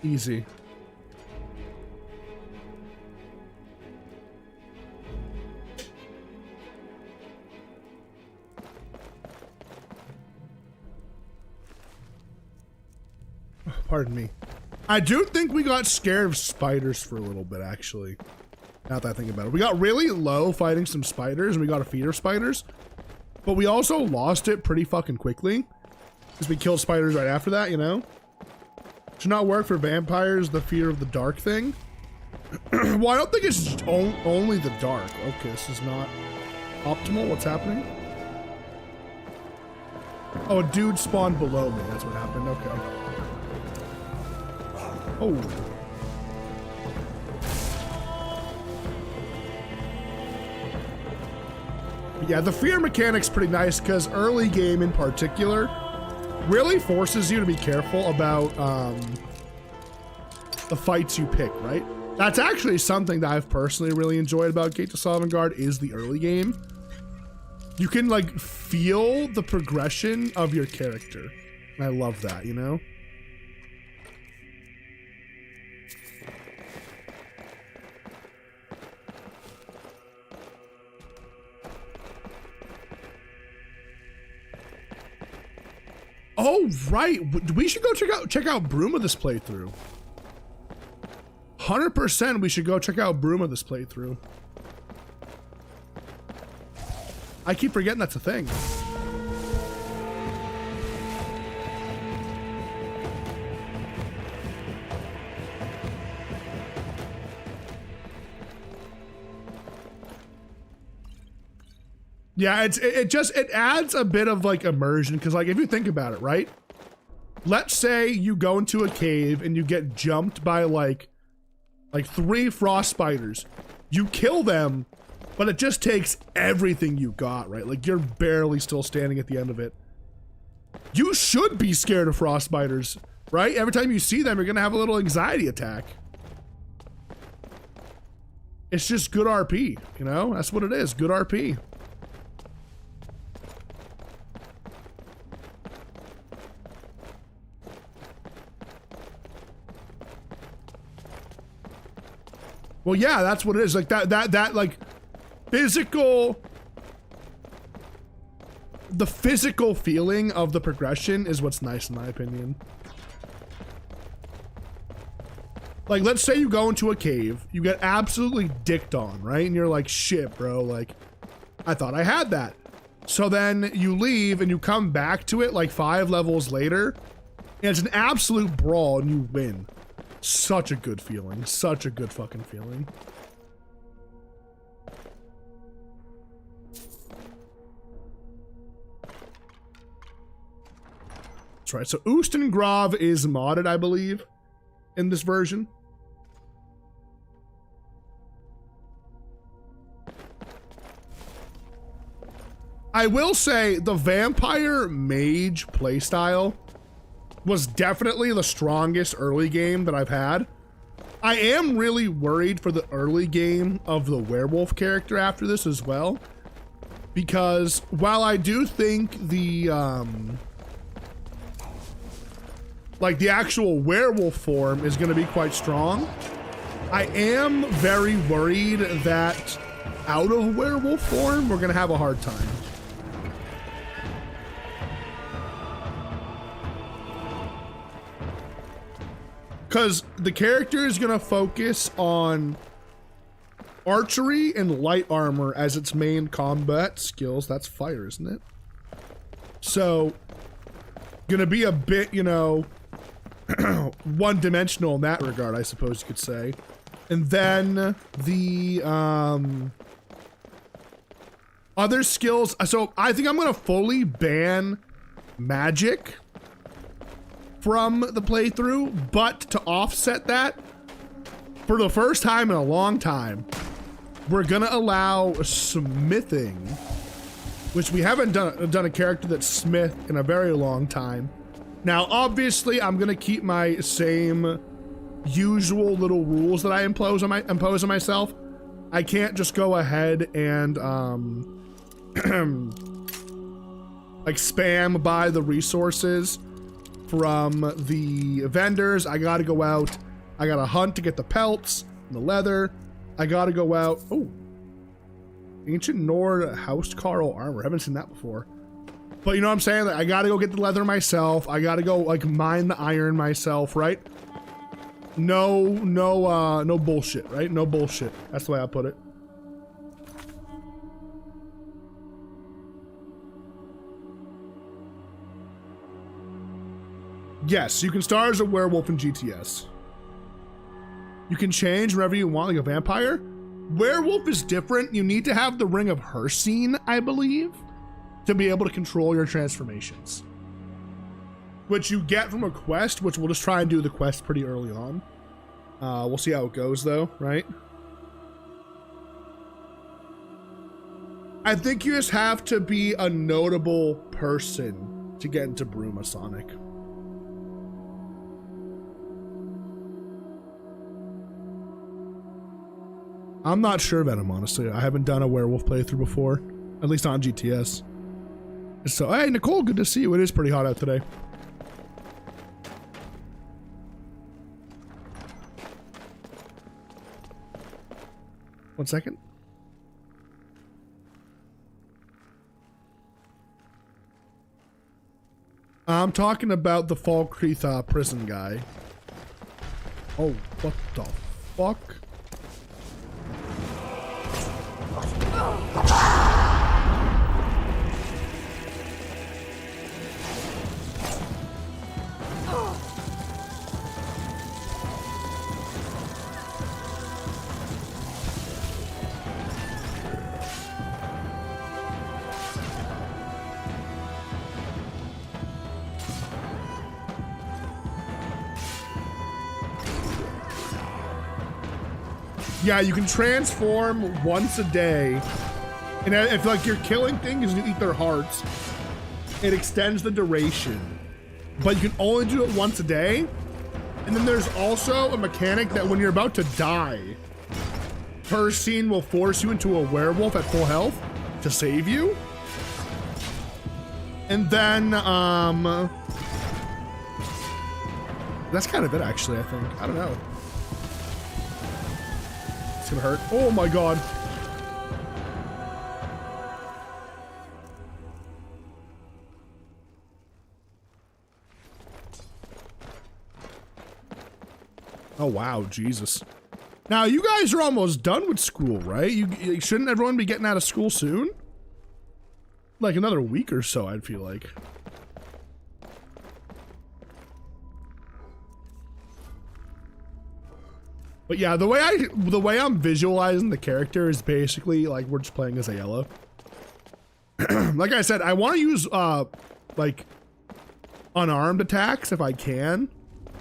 Easy. Pardon me. I do think we got scared of spiders for a little bit, actually. Not that I think about it. We got really low fighting some spiders, and we got a fear of spiders. But we also lost it pretty fucking quickly. Because we killed spiders right after that, you know? Should not work for vampires, the fear of the dark thing. Well, I don't think it's only the dark. Okay, this is not optimal. What's happening? Oh, a dude spawned below me. That's what happened. Okay. Oh. Yeah, the fear mechanic's pretty nice because early game in particular really forces you to be careful about the fights you pick, right? That's actually something that I've personally really enjoyed about Gate to Sovngarde is the early game. You can like feel the progression of your character. And I love that, you know? Oh, right. We should go check out Bruma this playthrough. 100% we should go check out Bruma this playthrough. I keep forgetting that's a thing. Yeah, it adds a bit of like immersion because like if you think about it, right? Let's say you go into a cave and you get jumped by like 3 frost spiders. You kill them, but it just takes everything you got, right? Like you're barely still standing at the end of it. You should be scared of frost spiders, right? Every time you see them, you're gonna have a little anxiety attack. It's just good RP, you know? That's what it is, good RP. Well, yeah, that's what it is. Like that like physical, the physical feeling of the progression is what's nice in my opinion. Like, let's say you go into a cave, you get absolutely dicked on, right? And you're like, shit, bro, like, I thought I had that. So then you leave and you come back to it like 5 levels later, and it's an absolute brawl and you win. Such a good feeling. Such a good fucking feeling. That's right. So Oostengrav is modded, I believe, in this version. I will say the vampire mage playstyle was definitely the strongest early game that I've had. I am really worried for the early game of the werewolf character after this as well. Because while I do think the like the actual werewolf form is going to be quite strong, I am very worried that out of werewolf form, we're going to have a hard time. Because the character is going to focus on archery and light armor as its main combat skills. That's fire, isn't it? So, going to be a bit, you know, one-dimensional in that regard, I suppose you could say. And then the other skills. So I think I'm going to fully ban magic from the playthrough, but to offset that, for the first time in a long time, we're gonna allow smithing, which we haven't done a character that's smith in a very long time. Now, obviously, I'm gonna keep my same usual little rules that I impose on myself. I can't just go ahead and like spam buy the resources from the vendors. I gotta go out. I gotta hunt to get the pelts, the leather. I gotta go out. Oh, ancient Nord housecarl armor. I haven't seen that before. But you know what I'm saying? Like, I gotta go get the leather myself. I gotta go like mine the iron myself, right? No bullshit, right? No bullshit. That's the way I put it. Yes, you can start as a werewolf in GTS. You can change whenever you want, like a vampire. Werewolf is different. You need to have the Ring of Hersine, I believe, to be able to control your transformations. Which you get from a quest, which we'll just try and do the quest pretty early on. We'll see how it goes though, right? I think you just have to be a notable person to get into Brumasonic. I'm not sure about him, honestly. I haven't done a werewolf playthrough before, at least on GTS. So, hey, Nicole, good to see you. It is pretty hot out today. One second. I'm talking about the Falkreath prison guy. Oh, what the fuck? Yeah, you can transform once a day. And if like you're killing things and you eat their hearts, it extends the duration. But you can only do it once a day. And then there's also a mechanic that when you're about to die, Hersine will force you into a werewolf at full health to save you. And then, that's kind of it actually, I think. I don't know. It's gonna hurt. Oh my god. Oh wow, Jesus. Now you guys are almost done with school, right? You shouldn't everyone be getting out of school soon? Like another week or so, I'd feel like. But yeah, the way I'm visualizing the character is basically like we're just playing as a yellow. Like I said, I want to use like unarmed attacks if I can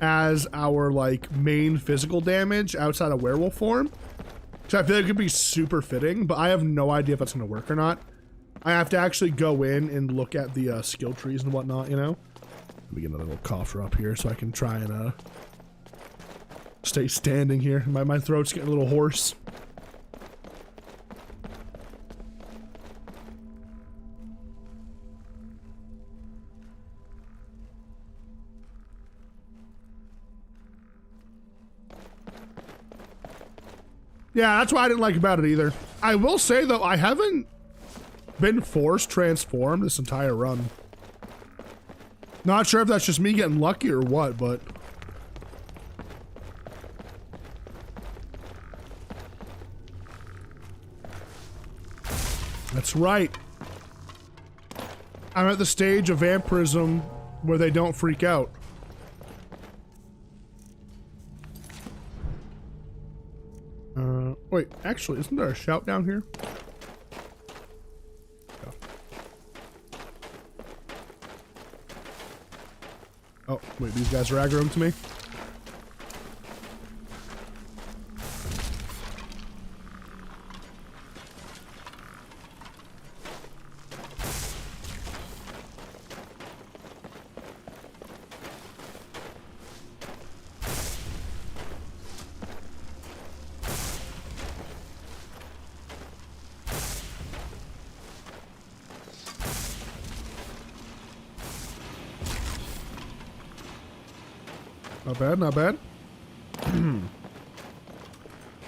as our like main physical damage outside of werewolf form. So I feel like it could be super fitting, but I have no idea if that's gonna work or not. I have to actually go in and look at the skill trees and whatnot, you know? Let me get another little cough drop here so I can try and Stay standing here. My throat's getting a little hoarse. Yeah, that's what I didn't like about it either. I will say though, I haven't been force transformed this entire run. Not sure if that's just me getting lucky or what, but that's right. I'm at the stage of vampirism where they don't freak out. Wait, actually, isn't there a shout down here? Oh. Oh, wait, these guys are aggroing to me? Not bad, not bad.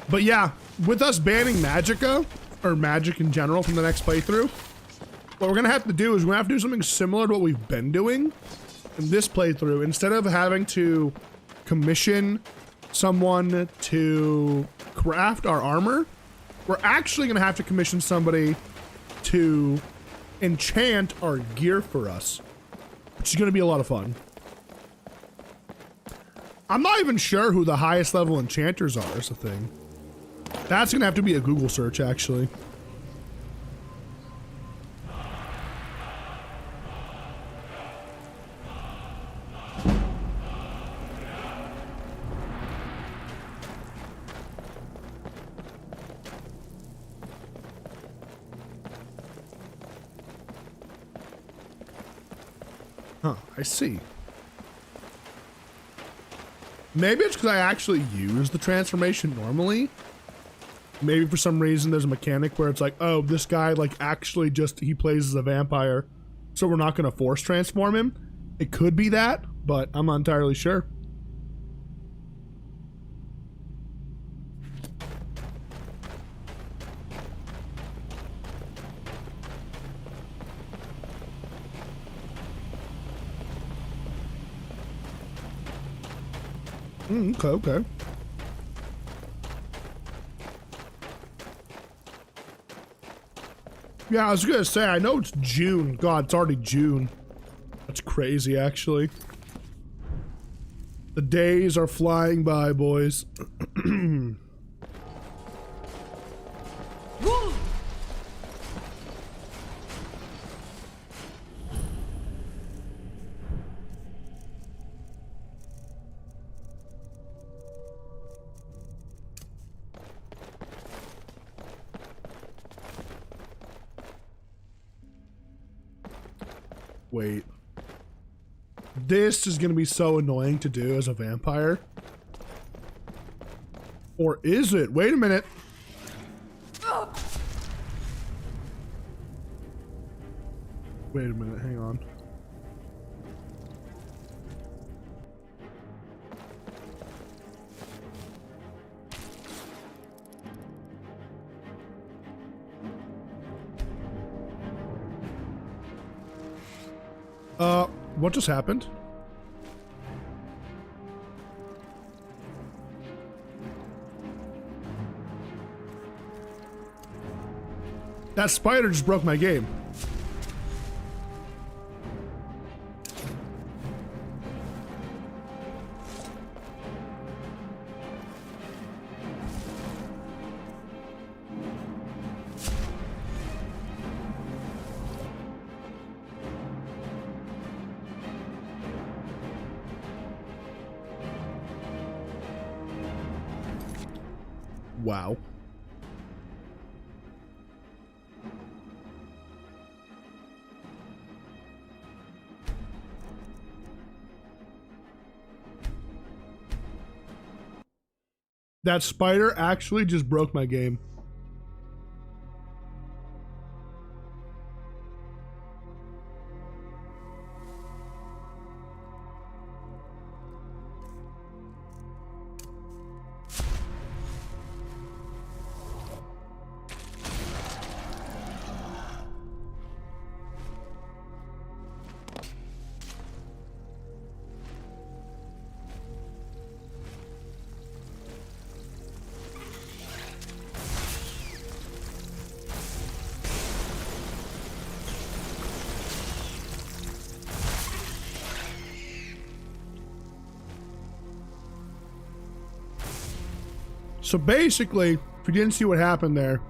But yeah, with us banning Magicka, or magic in general from the next playthrough, what we're gonna have to do is we're gonna have to do something similar to what we've been doing in this playthrough. Instead of having to commission someone to craft our armor, we're actually gonna have to commission somebody to enchant our gear for us, which is gonna be a lot of fun. I'm not even sure who the highest level enchanters are is the thing. That's gonna have to be a Google search, actually. Huh, I see. Maybe it's because I actually use the transformation normally. Maybe for some reason there's a mechanic where it's like, oh, this guy like actually just, he plays as a vampire, so we're not going to force transform him. It could be that, but I'm not entirely sure. Okay, okay. Yeah, I was gonna say, I know it's June. God, it's already June. That's crazy, actually. The days are flying by, boys. Wait. This is gonna be so annoying to do as a vampire. Or is it? Wait a minute. Wait a minute, hang on. What just happened? That spider just broke my game. Wow. That spider actually just broke my game. So basically, if you didn't see what happened there,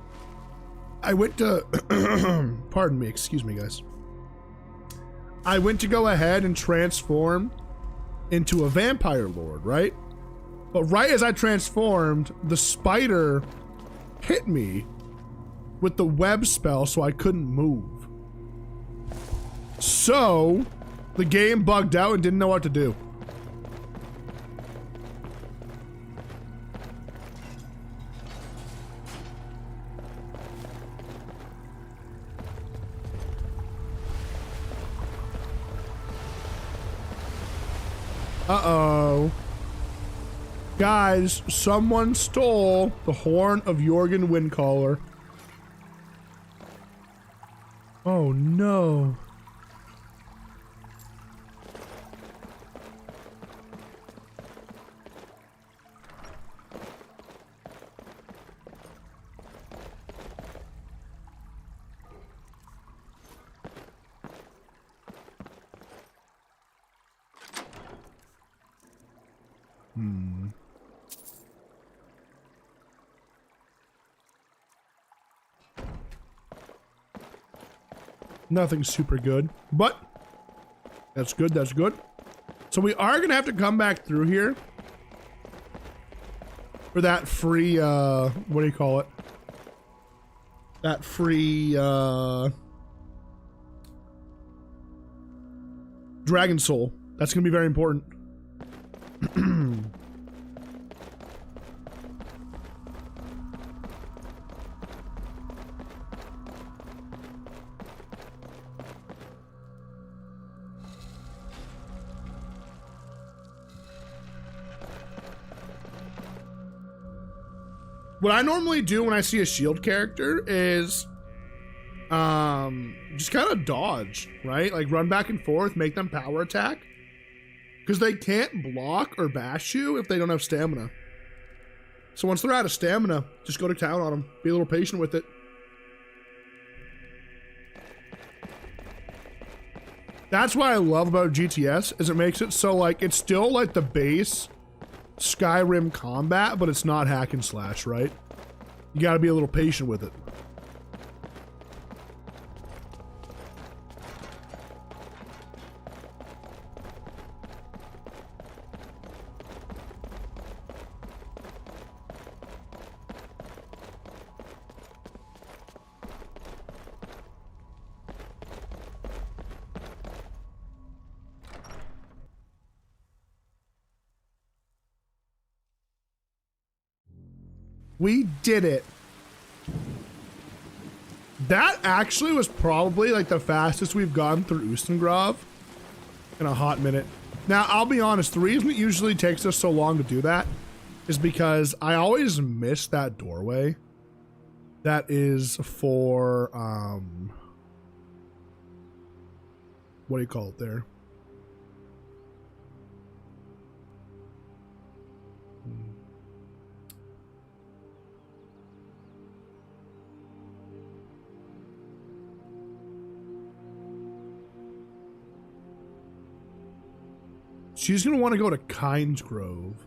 I went to, pardon me, excuse me, guys. I went to go ahead and transform into a vampire lord, right? But right as I transformed, the spider hit me with the web spell, so I couldn't move. So the game bugged out and didn't know what to do. Uh-oh. Guys, someone stole the horn of Jorgen Windcaller. Oh no. Nothing super good, but that's good, that's good. So we are gonna have to come back through here for that free, what do you call it? That free, Dragon Soul. That's gonna be very important. What I normally do when I see a shield character is just kind of dodge, right? Like run back and forth, make them power attack. Because they can't block or bash you if they don't have stamina. So once they're out of stamina, just go to town on them. Be a little patient with it. That's what I love about GTS, is it makes it so like, it's still like the base Skyrim combat, but it's not hack and slash, right? You gotta be a little patient with it. We did it. That actually was probably like the fastest we've gone through Sovngarde in a hot minute. Now, I'll be honest, the reason it usually takes us so long to do that is because I always miss that doorway. That is for, what do you call it there? She's going to want to go to Kynes Grove.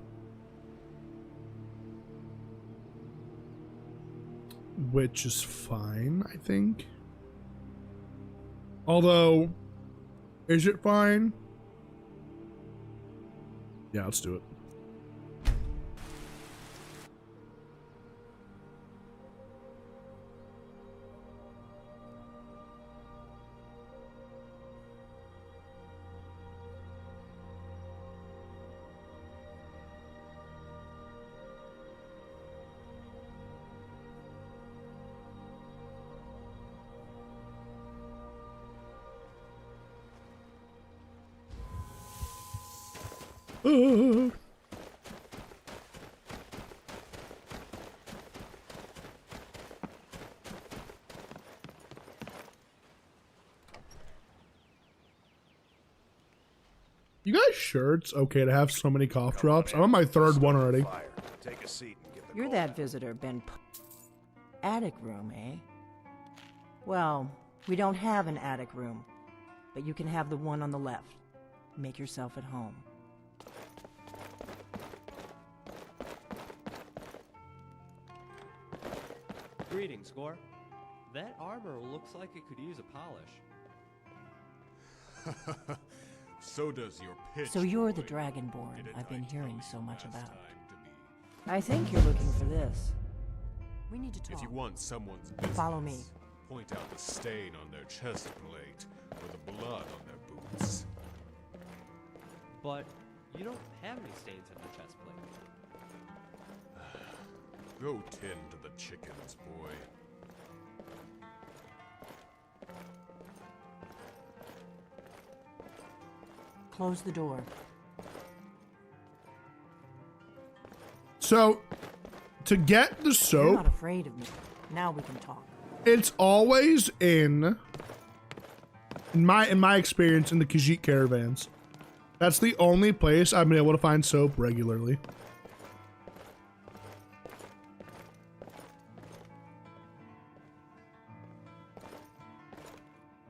Which is fine, I think. Although, is it fine? Yeah, let's do it. You guys sure it's okay to have so many cough drops? I'm on my third one already. Take a seat and get the You're that visitor, attic room, eh? Well, we don't have an attic room, but you can have the one on the left. Make yourself at home. Greetings, Score. That armor looks like it could use a polish. So does your pitch. So you're the Dragonborn I've been hearing so much about. I think you're looking for this. We need to talk. If you want someone's business, Follow me. Point out the stain on their chest plate or the blood on their boots. But you don't have any stains on your chest plate. Go tend to the chickens, boy. Close the door. So, to get the You're soap, not afraid of me. Now we can talk. it's always in my experience in the Khajiit caravans. That's the only place I've been able to find soap regularly.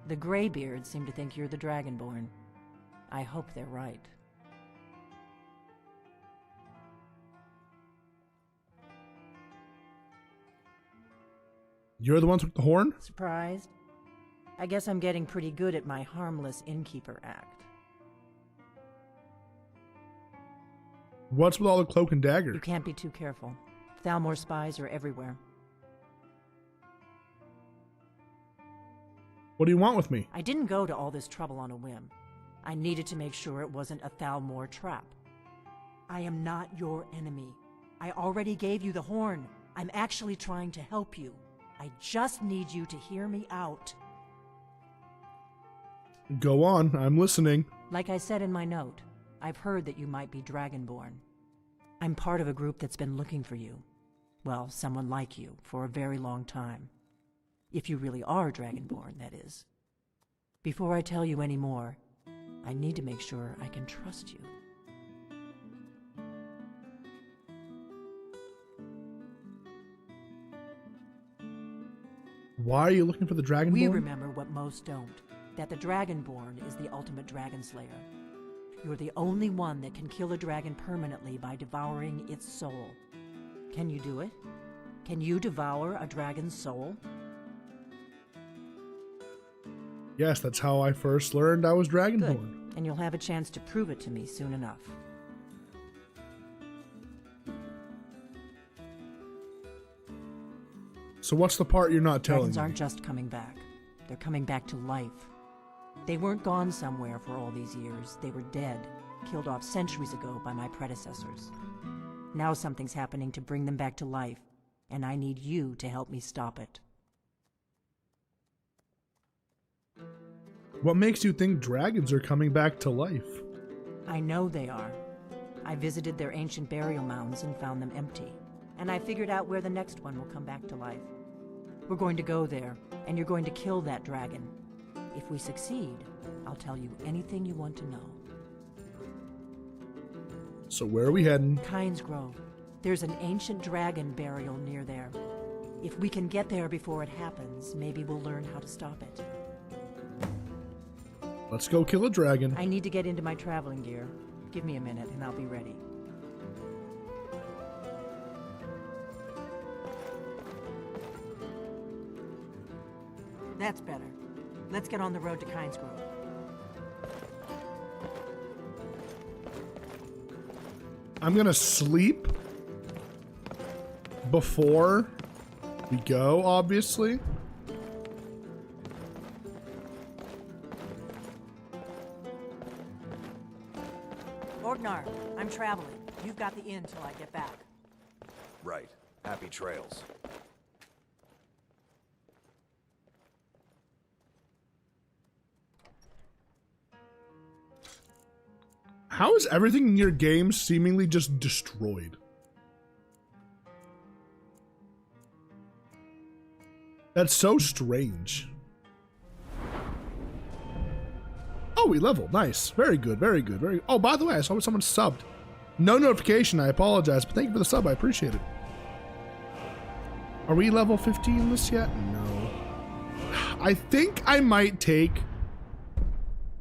The Greybeards seem to think you're the Dragonborn. I hope they're right. You're the one who took the horn? Surprised? I guess I'm getting pretty good at my harmless innkeeper act. What's with all the cloak and dagger? You can't be too careful. Thalmor spies are everywhere. What do you want with me? I didn't go to all this trouble on a whim. I needed to make sure it wasn't a Thalmor trap. I am not your enemy. I already gave you the horn. I'm actually trying to help you. I just need you to hear me out. Go on, I'm listening. Like I said in my note, I've heard that you might be Dragonborn. I'm part of a group that's been looking for you. Well, someone like you, for a very long time. If you really are Dragonborn, that is. Before I tell you any more, I need to make sure I can trust you. Why are you looking for the Dragonborn? We remember what most don't, that the Dragonborn is the ultimate dragon slayer. You're the only one that can kill a dragon permanently by devouring its soul. Can you do it? Can you devour a dragon's soul? Yes, that's how I first learned I was Dragonborn. Good, and you'll have a chance to prove it to me soon enough. So what's the part you're not telling Dragons me? aren't just coming back. They're coming back to life. They weren't gone somewhere for all these years. They were dead, killed off centuries ago by my predecessors. Now something's happening to bring them back to life, and I need you to help me stop it. What makes you think dragons are coming back to life? I know they are. I visited their ancient burial mounds and found them empty. And I figured out where the next one will come back to life. We're going to go there, and you're going to kill that dragon. If we succeed, I'll tell you anything you want to know. So where are we heading? Kynes Grove. There's an ancient dragon burial near there. If we can get there before it happens, maybe we'll learn how to stop it. Let's go kill a dragon. I need to get into my traveling gear. Give me a minute and I'll be ready. That's better. Let's get on the road to Kynes Grove. I'm gonna sleep before we go, obviously. Orgnar, I'm traveling. You've got the inn till I get back. Right. Happy trails. How is everything in your game seemingly just destroyed? That's so strange. Oh, we leveled. Nice. Very good. Very good. Very. Oh, by the way, I saw someone subbed. No notification. I apologize, but thank you for the sub. I appreciate it. Are we level 15 this yet? No. I think I might take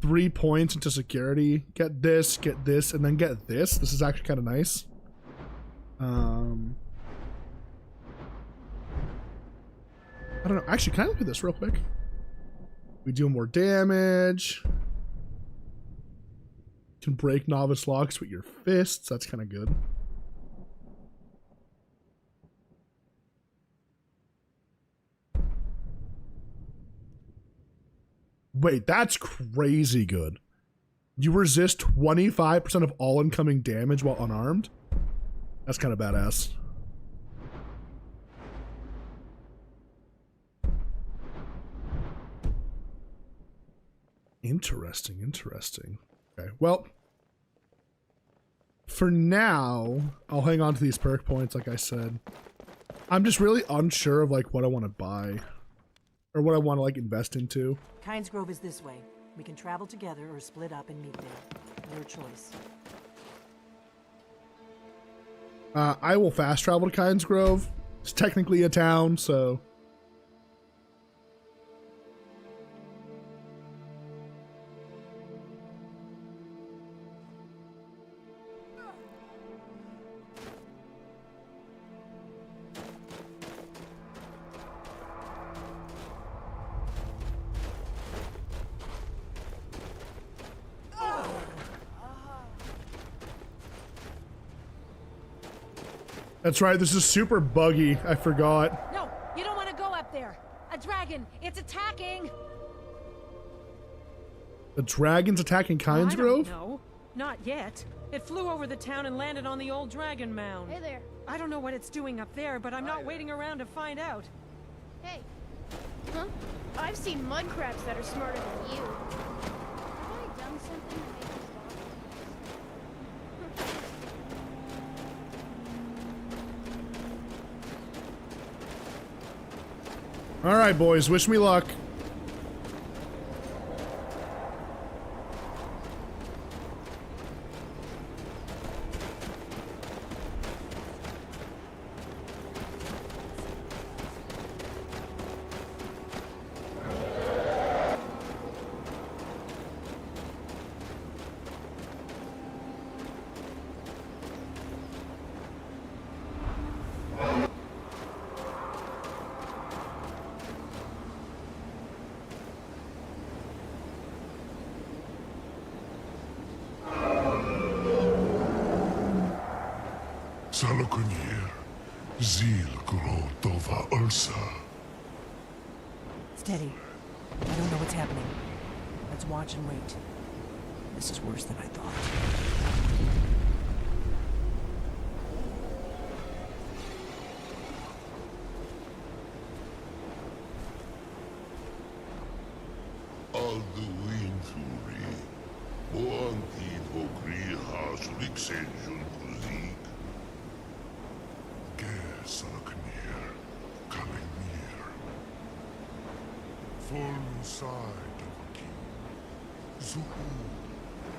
3 points into security. Get this, and then get this. This is actually kind of nice. I don't know. Actually, can I look at this real quick? We deal more damage. Can break novice locks with your fists. That's kind of good. Wait, that's crazy good. You resist 25% of all incoming damage while unarmed? That's kind of badass. Interesting, interesting. Okay, well, for now, I'll hang on to these perk points, like I said. I'm just really unsure of like what I want to buy or what I want to like invest into. Kynes Grove is this way. We can travel together or split up and meet there. Your choice. I will fast travel to Kynes Grove. It's technically a town, so... That's right, this is super buggy. I forgot. No, you don't want to go up there. A dragon, it's attacking. The dragon's attacking Kynes Grove? No, not yet. It flew over the town and landed on the old dragon mound. Hey there. I don't know what it's doing up there, but I'm not waiting around to find out. Hey. Huh? I've seen mud crabs that are smarter than you. Have I done something to make this All right, boys, wish me luck. Salokunir, Zil Gro Dova Ursa. Steady. I don't know what's happening. Let's watch and wait. This is worse than I thought. Alduinturi, Boanti Vogriha Surixenjun Kuzik. Ger Salokunir, Kalimir. Full side of a king. Zuhu,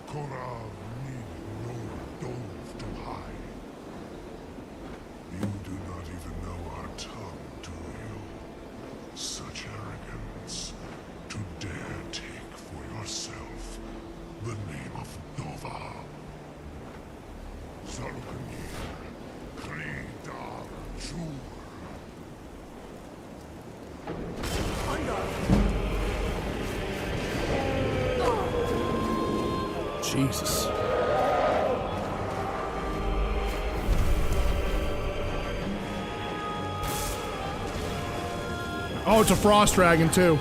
Korav Ni no Dove to high. You do not even know our tongue, do you? Such arrogance. To dare take for yourself the name of Nova. Salokunir, Kridar Jur. Jesus. Oh, it's a frost dragon too.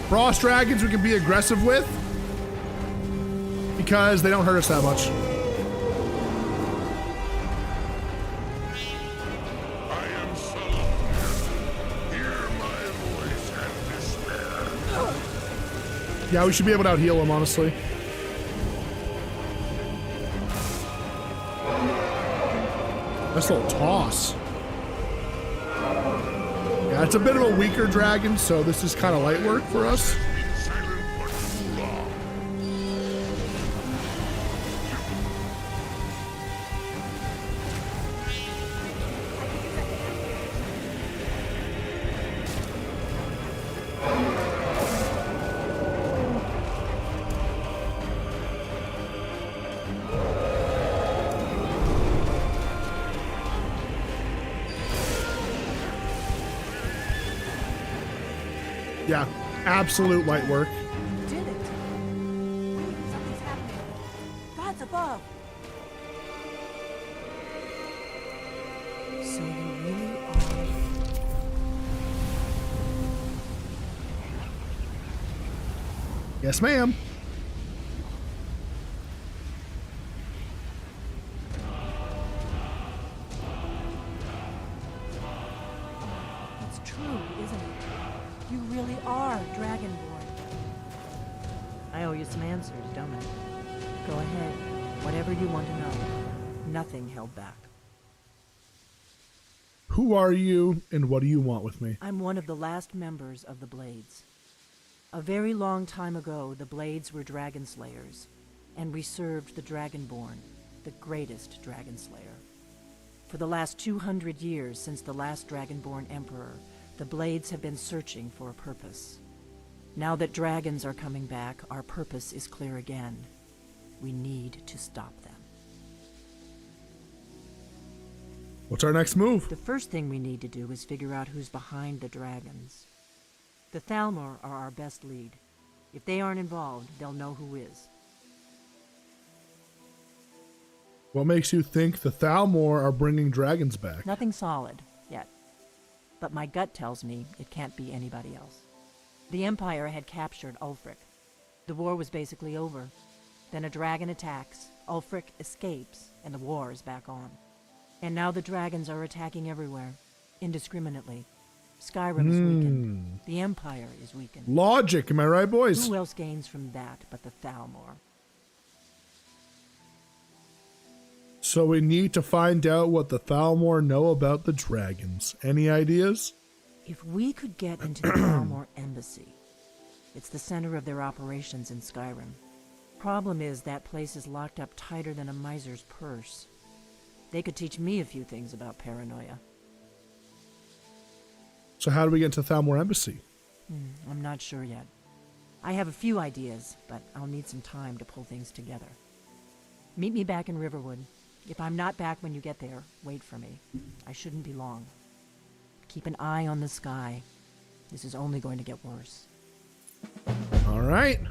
Frost dragons we can be aggressive with because they don't hurt us that much. I am Salokunir. Hear my voice and despair. Yeah, we should be able to out-heal him, honestly. Nice little toss. Yeah, it's a bit of a weaker dragon, so this is kind of light work for us. Yeah, absolute light work. You did it. Wait, something's happening. God's above. So you really are. Yes, ma'am. It's true, isn't it? You really are Dragonborn. I owe you some answers, don't I? Go ahead. Whatever you want to know. Nothing held back. Who are you, and what do you want with me? I'm one of the last members of the Blades. A very long time ago, the Blades were dragon slayers, and we served the Dragonborn, the greatest dragon slayer. For the last 200 years since the last Dragonborn Emperor, the Blades have been searching for a purpose. Now that dragons are coming back, our purpose is clear again. We need to stop them. What's our next move? The first thing we need to do is figure out who's behind the dragons. The Thalmor are our best lead. If they aren't involved, they'll know who is. What makes you think the Thalmor are bringing dragons back? Nothing solid, yet. But my gut tells me it can't be anybody else. The Empire had captured Ulfric. The war was basically over. Then a dragon attacks, Ulfric escapes, and the war is back on. And now the dragons are attacking everywhere, indiscriminately. Skyrim is weakened. The Empire is weakened. Logic, am I right, boys? Who else gains from that but the Thalmor? So we need to find out what the Thalmor know about the dragons. Any ideas? If we could get into the Thalmor embassy, it's the center of their operations in Skyrim. Problem is that place is locked up tighter than a miser's purse. They could teach me a few things about paranoia. So how do we get to the Thalmor embassy? I'm not sure yet. I have a few ideas, but I'll need some time to pull things together. Meet me back in Riverwood. If I'm not back when you get there, wait for me. I shouldn't be long. Keep an eye on the sky. This is only going to get worse. All right.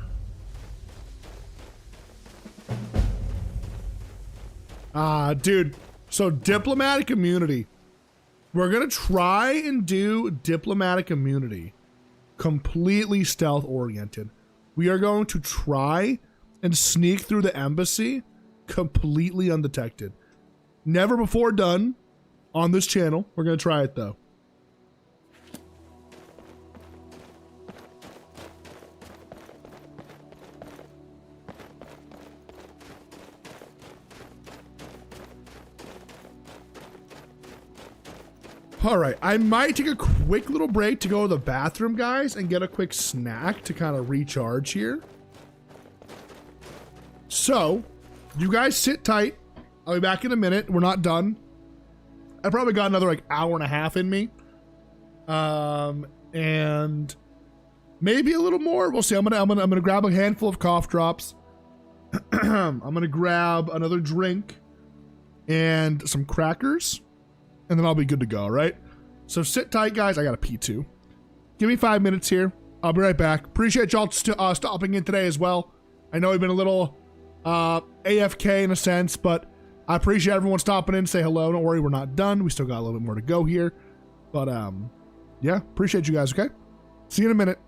Dude. So diplomatic immunity. We're going to try and do diplomatic immunity. Completely stealth oriented. We are going to try and sneak through the embassy completely undetected. Never before done on this channel. We're going to try it though. All right, I might take a quick little break to go to the bathroom, guys, and get a quick snack to kind of recharge here. So, you guys sit tight. I'll be back in a minute. We're not done. I probably got another like hour and a half in me. And maybe a little more. We'll see. I'm gonna grab a handful of cough drops. I'm gonna grab another drink and some crackers. And then I'll be good to go, right? So sit tight, guys. I got to pee too. Give me 5 minutes here. I'll be right back. Appreciate y'all stopping in today as well. I know we've been a little AFK in a sense, but I appreciate everyone stopping in. Say hello. Don't worry, we're not done. We still got a little bit more to go here. But yeah, appreciate you guys, okay? See you in a minute.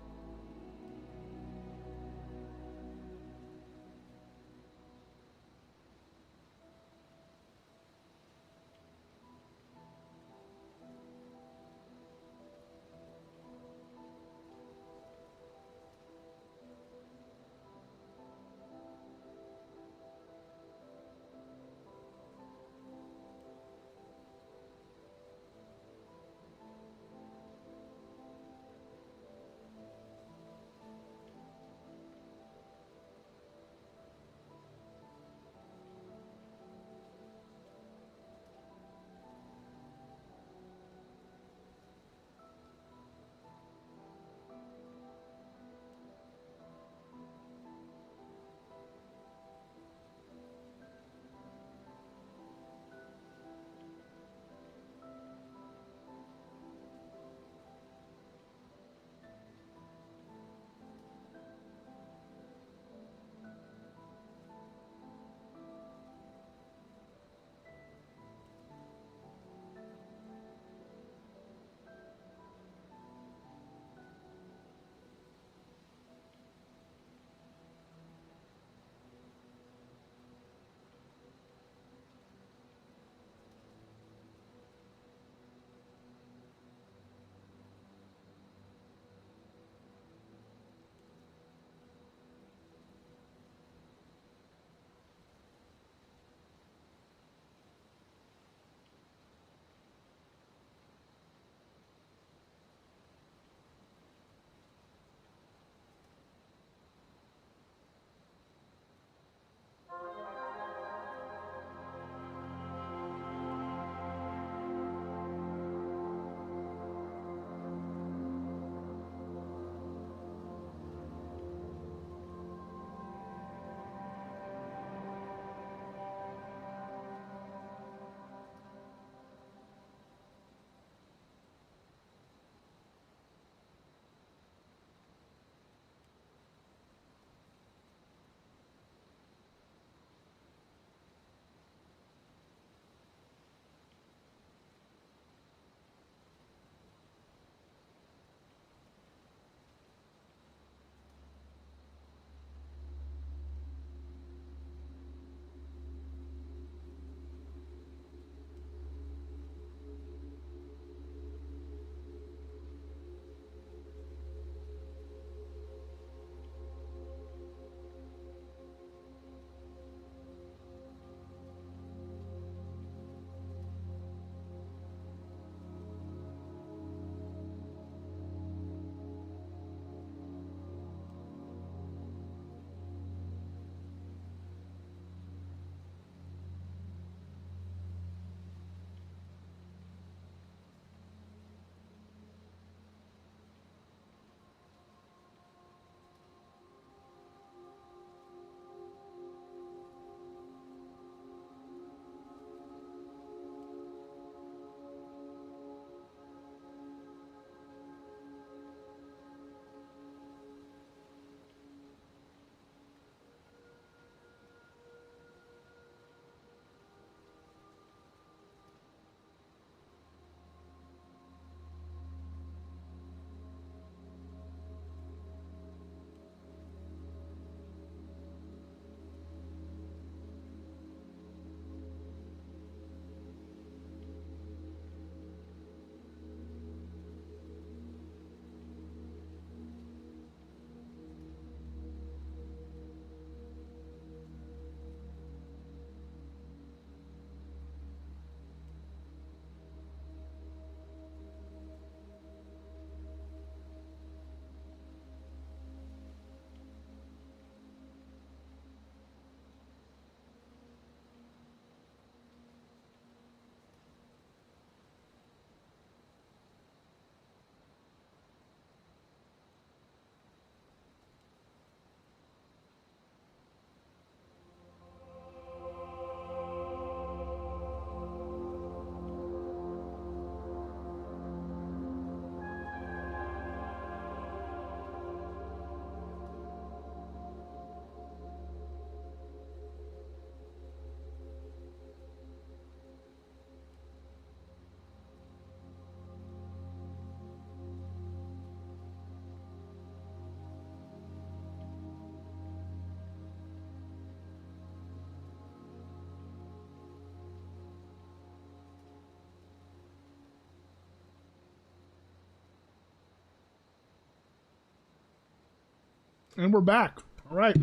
And we're back. All right.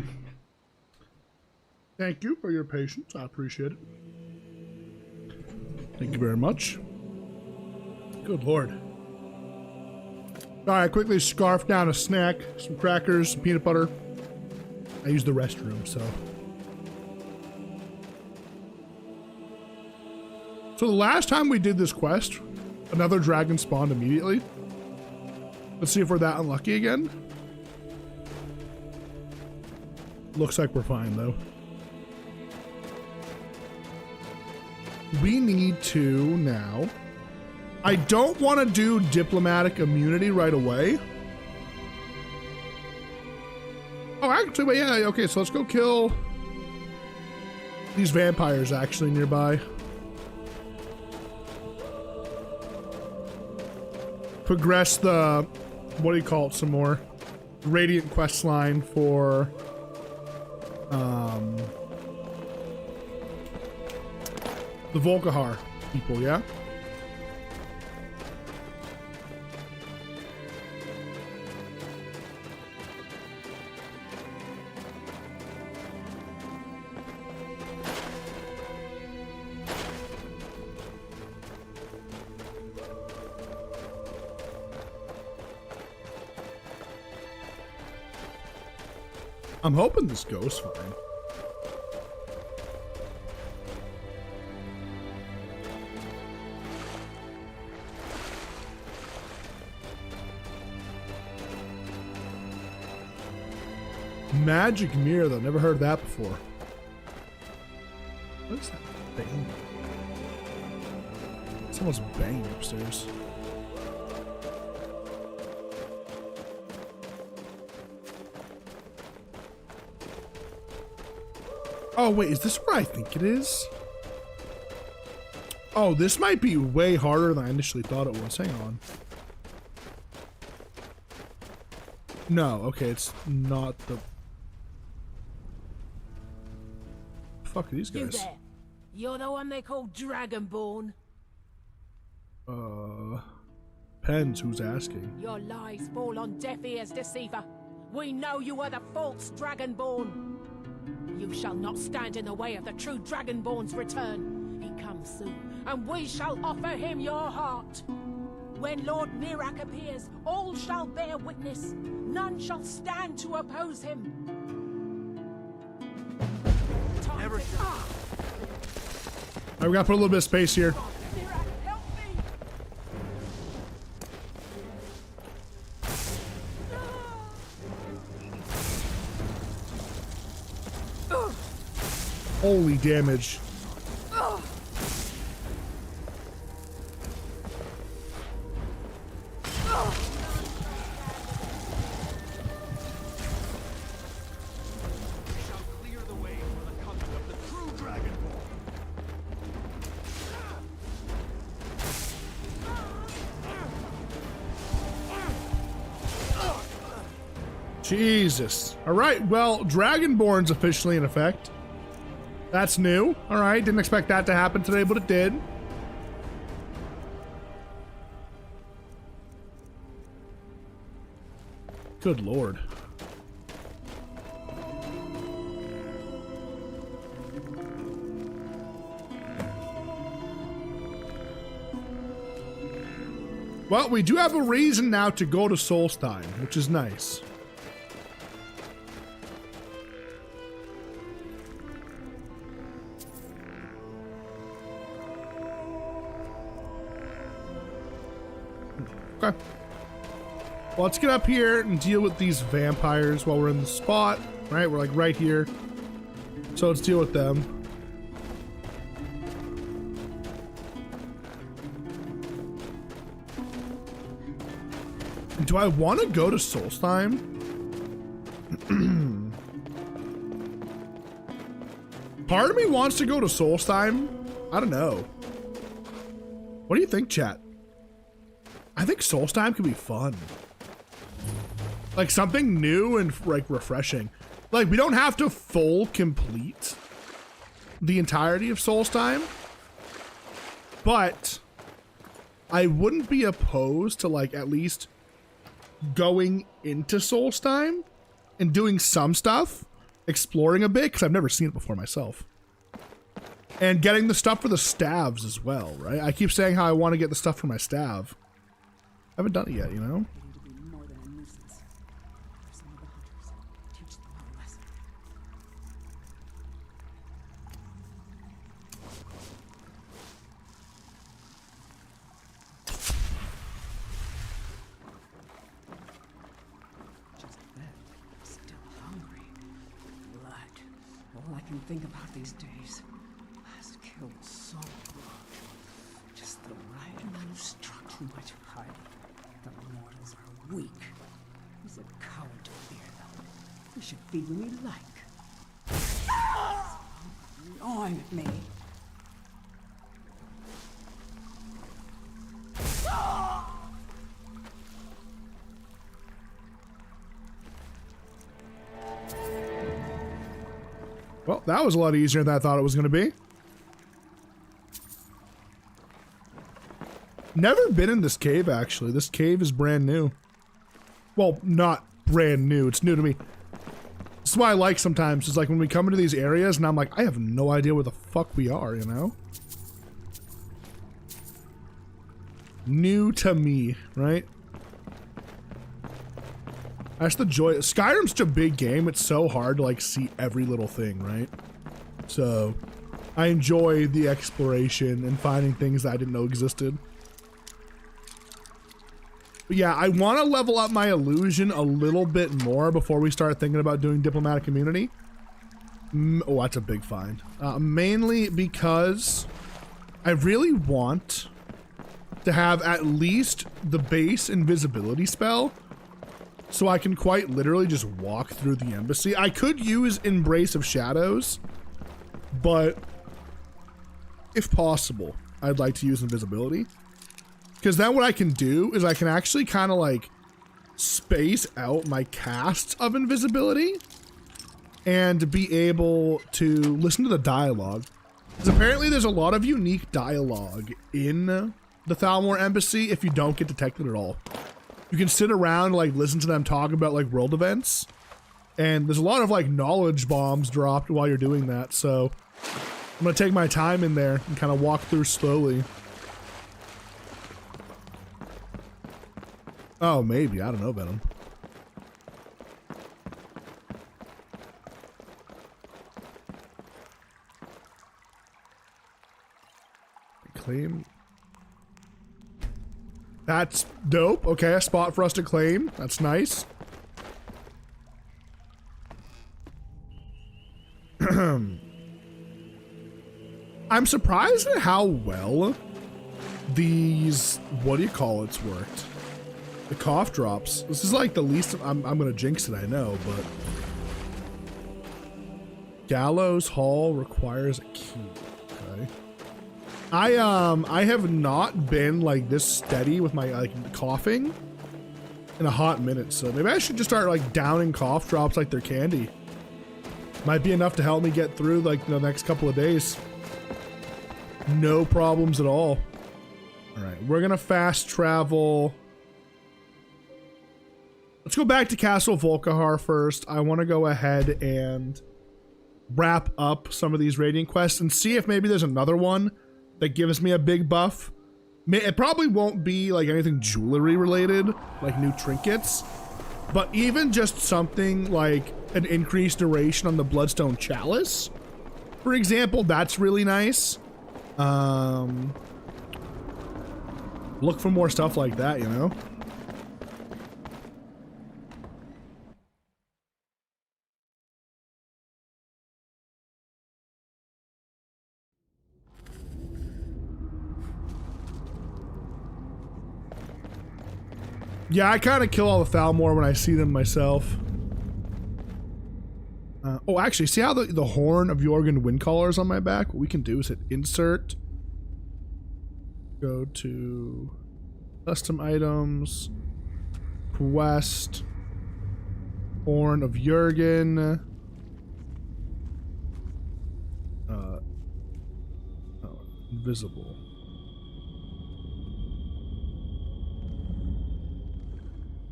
Thank you for your patience. I appreciate it. Thank you very much. Good Lord. All right, quickly scarf down a snack, some crackers, some peanut butter. I use the restroom, so. So the last time we did this quest, another dragon spawned immediately. Let's see if we're that unlucky again. Looks like we're fine, though. We need to now. I don't want to do diplomatic immunity right away. Oh, actually, but yeah, okay, so let's go kill these vampires actually nearby. Progress the, what do you call it, some more? Radiant quest line for, the Volkihar people, yeah? I'm hoping this goes fine. Magic mirror, though. Never heard of that before. What is that bang? Someone's banging upstairs. Oh, wait, is this where I think it is? Oh, this might be way harder than I initially thought it was. Hang on. No, okay, it's not the... Fuck are these guys? You there. You're the one they call Dragonborn. Depends who's asking. Your lies fall on deaf ears, deceiver. We know you are the false Dragonborn. You shall not stand in the way of the true Dragonborn's return. He comes soon, and we shall offer him your heart. When Lord Mirak appears, all shall bear witness. None shall stand to oppose him. Alright, we gotta put a little bit of space here. Holy damage. Jesus. All right, well, Dragonborn's officially in effect. That's new. All right, didn't expect that to happen today, but it did. Good Lord. Well, we do have a reason now to go to Solstheim, which is nice. Okay. Well, let's get up here and deal with these vampires while we're in the spot, right? We're like right here. So let's deal with them. Do I want to go to Solstheim? Part of me wants to go to Solstheim. I don't know. What do you think, chat? I think Solstheim could be fun. Like something new and like refreshing. Like we don't have to full complete the entirety of Solstheim, but I wouldn't be opposed to like at least going into Solstheim in doing some stuff, exploring a bit, because I've never seen it before myself. And getting the stuff for the staves as well, right? I keep saying how I want to get the stuff for my staff. I haven't done it yet, you know? All I can think about these days. Last kill was so good. Just the right one struck too much high. The mortals are weak. He's a coward to fear them. He should feed when we like. Gnawing at me. Well, that was a lot easier than I thought it was going to be. Never been in this cave, actually. This cave is brand new. Well, not brand new. It's new to me. This is why I like sometimes. It's like when we come into these areas and I'm like, I have no idea where the fuck we are, you know? New to me, right? That's the joy. Skyrim's such a big game. It's so hard to like see every little thing, right? So I enjoy the exploration and finding things that I didn't know existed. But yeah, I want to level up my illusion a little bit more before we start thinking about doing diplomatic immunity. Oh, that's a big find. Mainly because I really want to have at least the base invisibility spell, so I can quite literally just walk through the embassy. I could use Embrace of Shadows, but if possible, I'd like to use invisibility. Because then what I can do is I can actually kind of like space out my casts of invisibility and be able to listen to the dialogue. Because apparently there's a lot of unique dialogue in the Thalmor Embassy if you don't get detected at all. You can sit around and like listen to them talk about like world events, and there's a lot of like knowledge bombs dropped while you're doing that. So I'm gonna take my time in there and kind of walk through slowly. Oh, maybe. I don't know, Venom. Claim. That's dope. Okay, a spot for us to claim. That's nice. I'm surprised at how well these, what do you call it's worked. The cough drops. This is like the least of, I'm gonna jinx it, I know, but Gallows Hall requires a key. Okay. I have not been like this steady with my like coughing in a hot minute, so maybe I should just start like downing cough drops like they're candy. Might be enough to help me get through like the next couple of days. No problems at all. All right, we're gonna fast travel. Let's go back to Castle Volkihar first. I want to go ahead and wrap up some of these raiding quests and see if maybe there's another one that gives me a big buff. It probably won't be like anything jewelry related, like new trinkets, but even just something like an increased duration on the Bloodstone Chalice, for example, that's really nice. Look for more stuff like that, you know? Yeah, I kind of kill all the Thalmor when I see them myself. Oh, actually, see how the horn of Jorgen Windcaller is on my back? What we can do is hit insert. Go to custom items. Quest. Horn of Jorgen. Oh, invisible.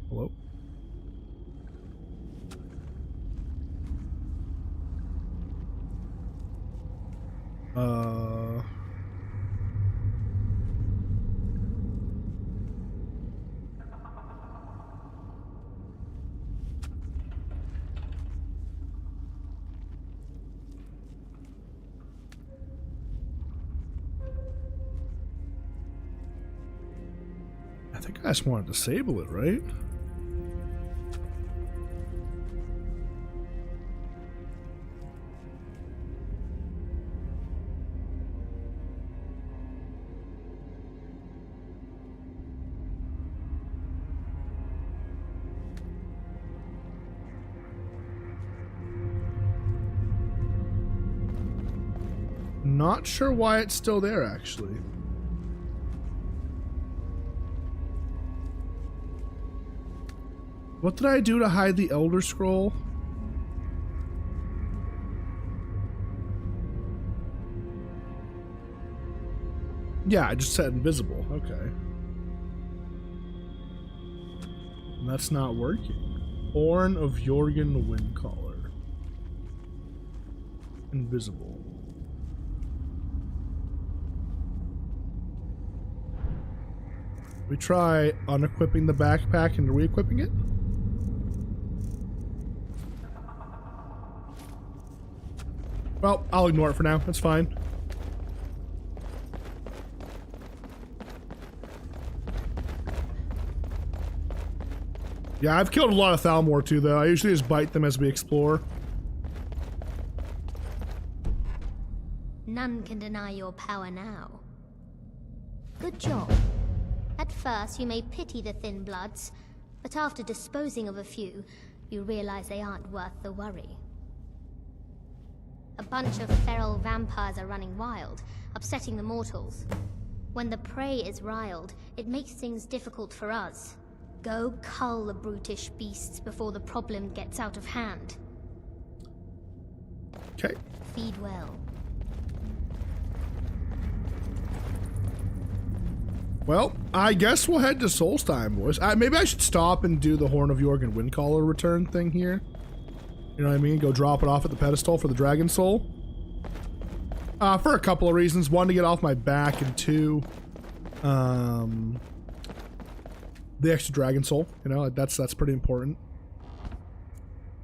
Hello? I think I just want to disable it, right? Not sure why it's still there, actually. What did I do to hide the Elder Scroll? Yeah, I just said invisible. Okay. And that's not working. Horn of Jorgen Windcaller. Invisible. We try unequipping the backpack and re-equipping it. Well, I'll ignore it for now. That's fine. Yeah, I've killed a lot of Thalmor too, though. I usually just bite them as we explore. None can deny your power now. Good job. At first, you may pity the Thin Bloods, but after disposing of a few, you realize they aren't worth the worry. A bunch of feral vampires are running wild, upsetting the mortals. When the prey is riled, it makes things difficult for us. Go cull the brutish beasts before the problem gets out of hand. Okay. Feed well. Well, I guess we'll head to Solstheim, boys. Maybe I should stop and do the Horn of Jorgen Windcaller return thing here. You know what I mean? Go drop it off at the pedestal for the Dragon Soul. For a couple of reasons. One, to get off my back, and two, the extra Dragon Soul. You know, that's pretty important.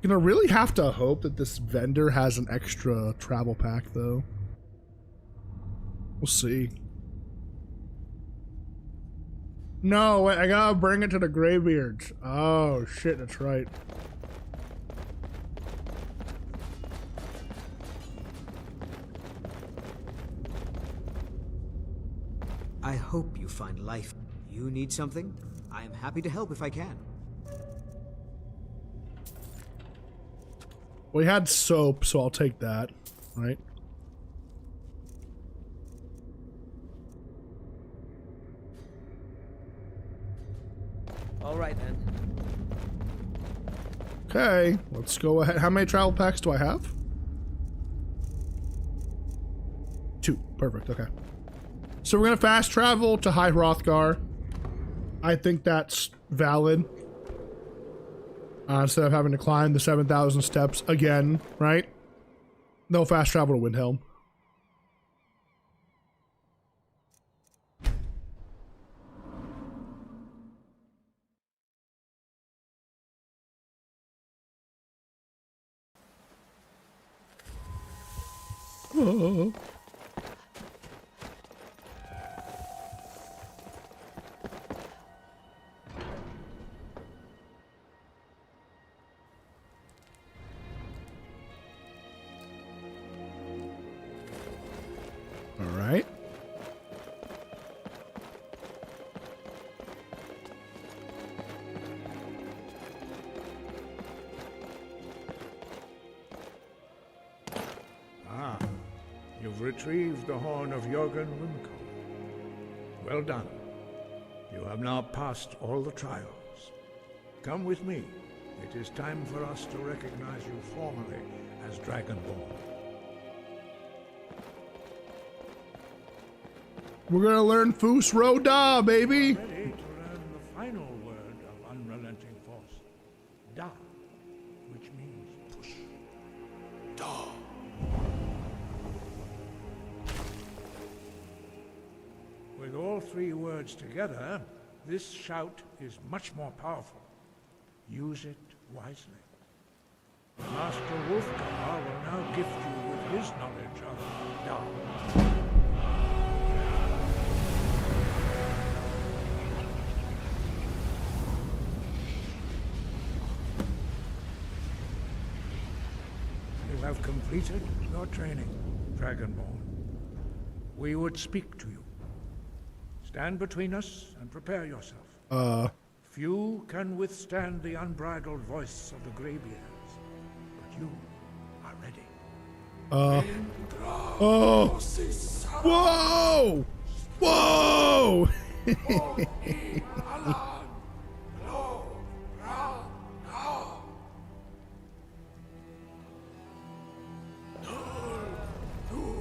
Gonna really have to hope that this vendor has an extra travel pack, though. We'll see. No, wait, I gotta bring it to the Greybeards. Oh, shit, that's right. I hope you find life. You need something? I am happy to help if I can. We had soap, so I'll take that, right? All right then. Okay, let's go ahead. How many travel packs do I have? 2. Perfect, okay. So we're gonna fast travel to High Hrothgar. I think that's valid. Instead of having to climb the 7,000 steps again, right? No fast travel to Windhelm. Oh. All right. Ah, you've retrieved the Horn of Jorgen Windcaller. Well done. You have now passed all the trials. Come with me. It is time for us to recognize you formally as Dragonborn. We're gonna learn Fus Ro Da, baby. Ready to learn the final word of unrelenting force. Da, which means push. Da. three words together, this shout is much more powerful. Use it wisely. Master Wolfgar will now gift you with his knowledge of Dark. You have completed your training, Dragonborn. We would speak to you. Stand between us and prepare yourself. Few can withstand the unbridled voice of the Greybeards, but you are ready. Oh! Whoa! Whoa!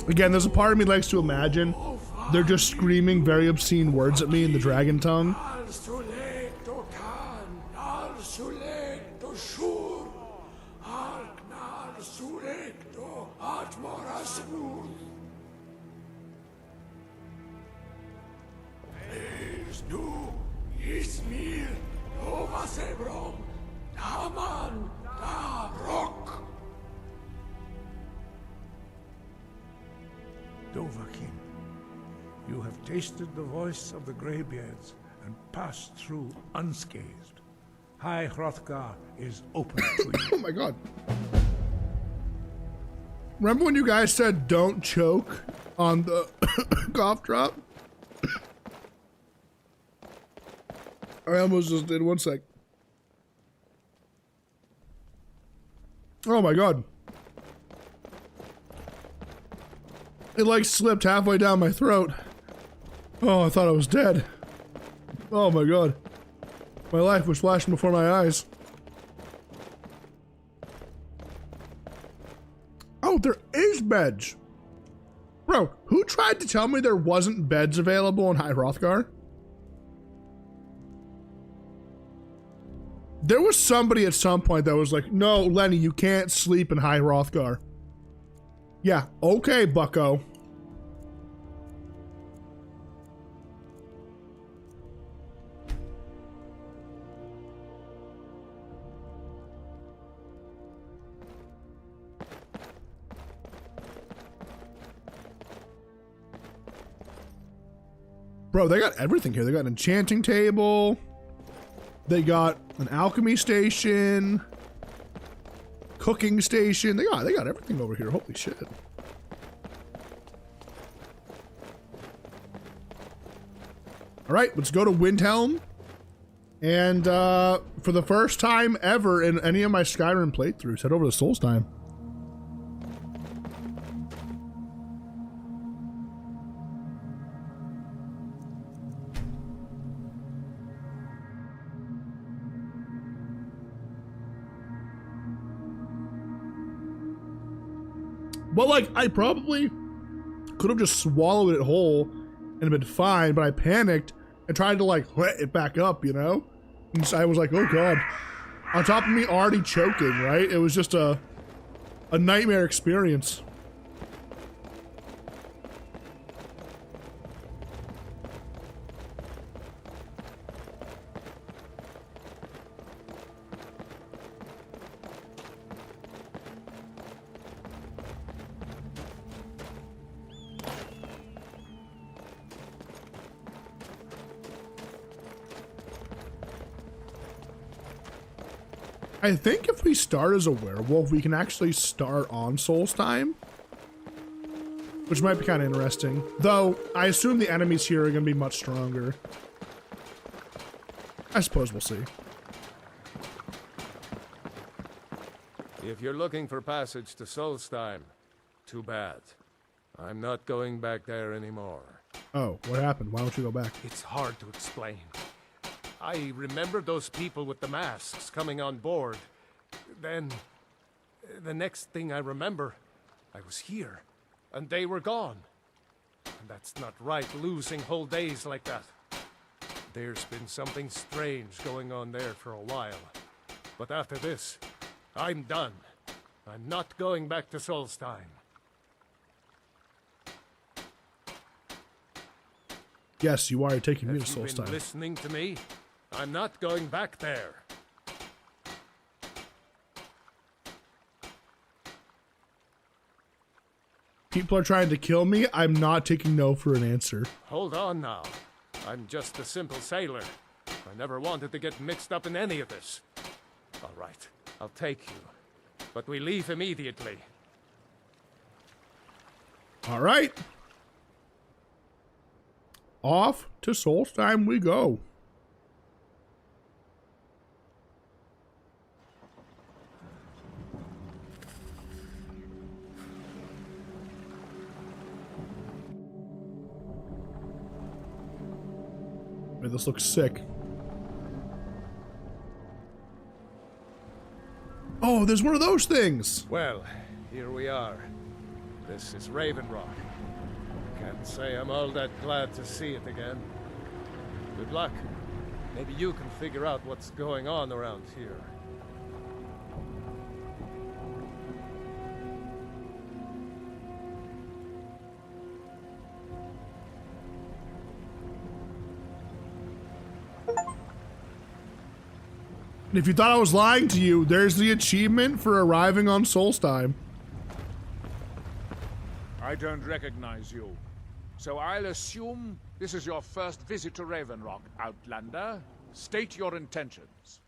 Again, there's a part of me likes to imagine they're just screaming very obscene words at me in the dragon tongue. Dovahkiin, you have tasted the voice of the Greybeards and passed through unscathed. High Hrothgar is open to you. Oh my god. Remember when you guys said don't choke on the cough drop? I almost just did. One sec. Oh my god. It like slipped halfway down my throat. Oh, I thought I was dead. Oh my god. My life was flashing before my eyes. Oh, there is beds. Bro, who tried to tell me there wasn't beds available in High Hrothgar? There was somebody at some point that was like, no, Lenny, you can't sleep in High Hrothgar. Yeah, okay, bucko. Bro, they got everything here. They got an enchanting table. They got an alchemy station. Cooking station. They got everything over here. Holy shit. All right, let's go to Windhelm. And for the first time ever in any of my Skyrim playthroughs, head over to Solstheim. But like, I probably could have just swallowed it whole and been fine, but I panicked and tried to like wet it back up, you know? And so I was like, oh god. On top of me already choking, right? It was just a nightmare experience. I think if we start as a werewolf, we can actually start on Solstheim, which might be kind of interesting. Though, I assume the enemies here are going to be much stronger. I suppose we'll see. If you're looking for passage to Solstheim, too bad. I'm not going back there anymore. Oh, what happened? Why don't you go back? It's hard to explain. I remember those people with the masks coming on board. Then, the next thing I remember, I was here, and they were gone. And that's not right, losing whole days like that. There's been something strange going on there for a while. But after this, I'm done. I'm not going back to Solstheim. Yes, you are taking me to Have you been Solstheim. listening to me? I'm not going back there. People are trying to kill me. I'm not taking no for an answer. Hold on now. I'm just a simple sailor. I never wanted to get mixed up in any of this. All right, I'll take you. But we leave immediately. All right. Off to Solstheim we go. Wait, this looks sick. Oh, there's one of those things. Well, here we are. This is Raven Rock. Can't say I'm all that glad to see it again. Good luck. Maybe you can figure out what's going on around here. And if you thought I was lying to you, there's the achievement for arriving on Solstheim. I don't recognize you. So I'll assume this is your first visit to Raven Rock, Outlander. State your intentions.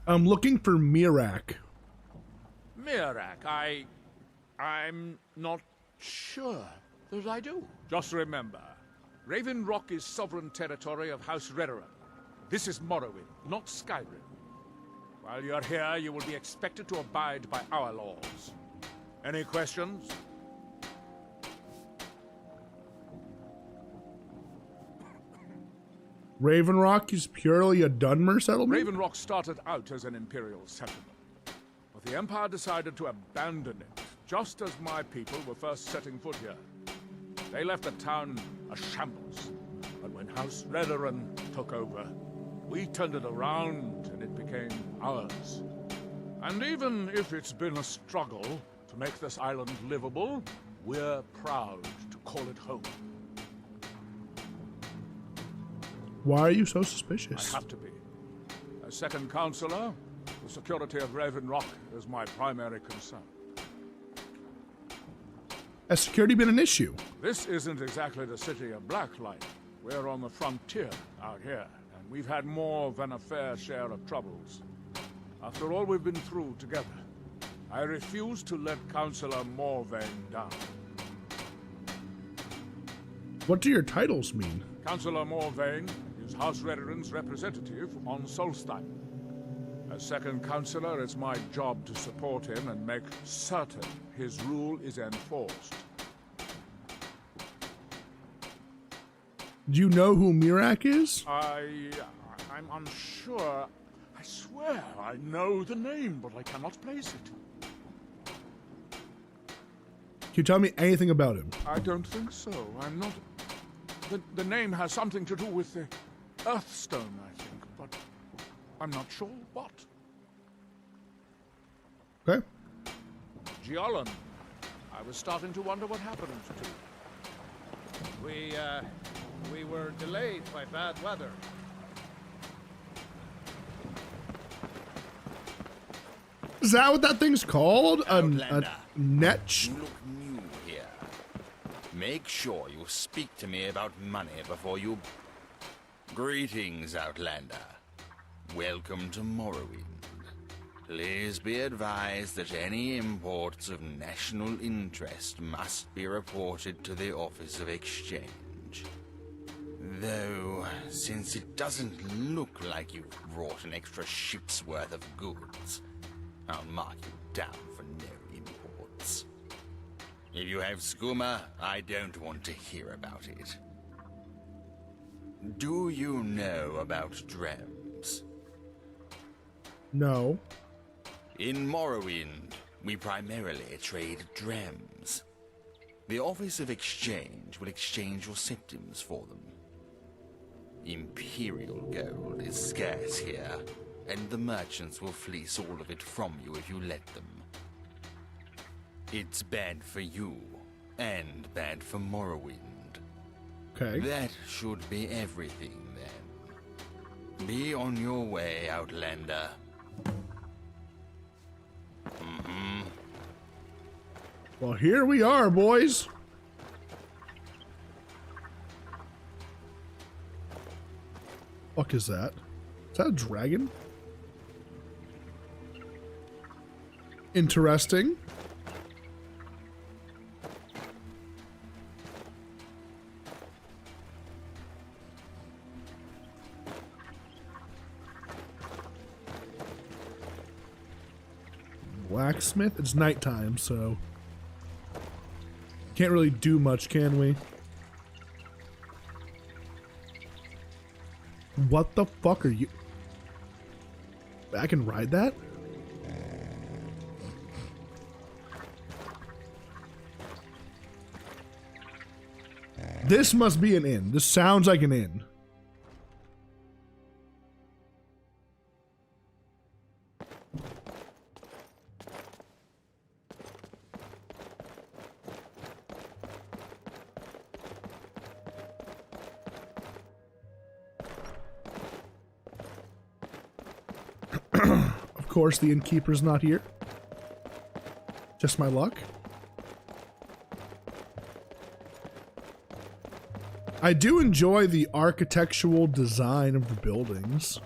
I'm looking for Mirak. Mirak, I'm not sure that I do. Just remember, Raven Rock is sovereign territory of House Redoran. This is Morrowind, not Skyrim. While you're here, you will be expected to abide by our laws. Any questions? Raven Rock is purely a Dunmer settlement? Raven Rock started out as an Imperial settlement, but the Empire decided to abandon it, just as my people were first setting foot here. They left the town a shambles, but when House Redoran took over, we turned it around and it became ours. And even if it's been a struggle to make this island livable, we're proud to call it home. Why are you so suspicious? I have to be. As second counselor, the security of Raven Rock is my primary concern. Has security been an issue? This isn't exactly the city of Blacklight. We're on the frontier out here, and we've had more than a fair share of troubles. After all we've been through together, I refuse to let Councillor Morvain down. What do your titles mean? Councillor Morvain is House Redoran's representative on Solstheim. As second councillor, it's my job to support him and make certain his rule is enforced. Do you know who Mirak is? I'm unsure. I swear I know the name, but I cannot place it. Can you tell me anything about him? I don't think so. I'm not... The name has something to do with the Earthstone, I think, but I'm not sure what. Okay. Giollan. I was starting to wonder what happened to you. We were delayed by bad weather. Is that what that thing's called? A netch? You look new here. Make sure you speak to me about money before you... Greetings, Outlander. Welcome to Morrowind. Please be advised that any imports of national interest must be reported to the Office of Exchange. Though, since it doesn't look like you've brought an extra ship's worth of goods, I'll mark you down for no imports. If you have skooma, I don't want to hear about it. Do you know about dreams? No. In Morrowind, we primarily trade dreams. The Office of Exchange will exchange your symptoms for them. Imperial gold is scarce here, and the merchants will fleece all of it from you if you let them. It's bad for you, and bad for Morrowind. Okay. That should be everything, then. Be on your way, Outlander. Well, here we are, boys. Fuck is that? Is that a dragon? Interesting. Blacksmith? It's nighttime, so can't really do much, can we? What the fuck are you? I can ride that? This must be an inn. This sounds like an inn. Of course, the innkeeper's not here. Just my luck. I do enjoy the architectural design of the buildings.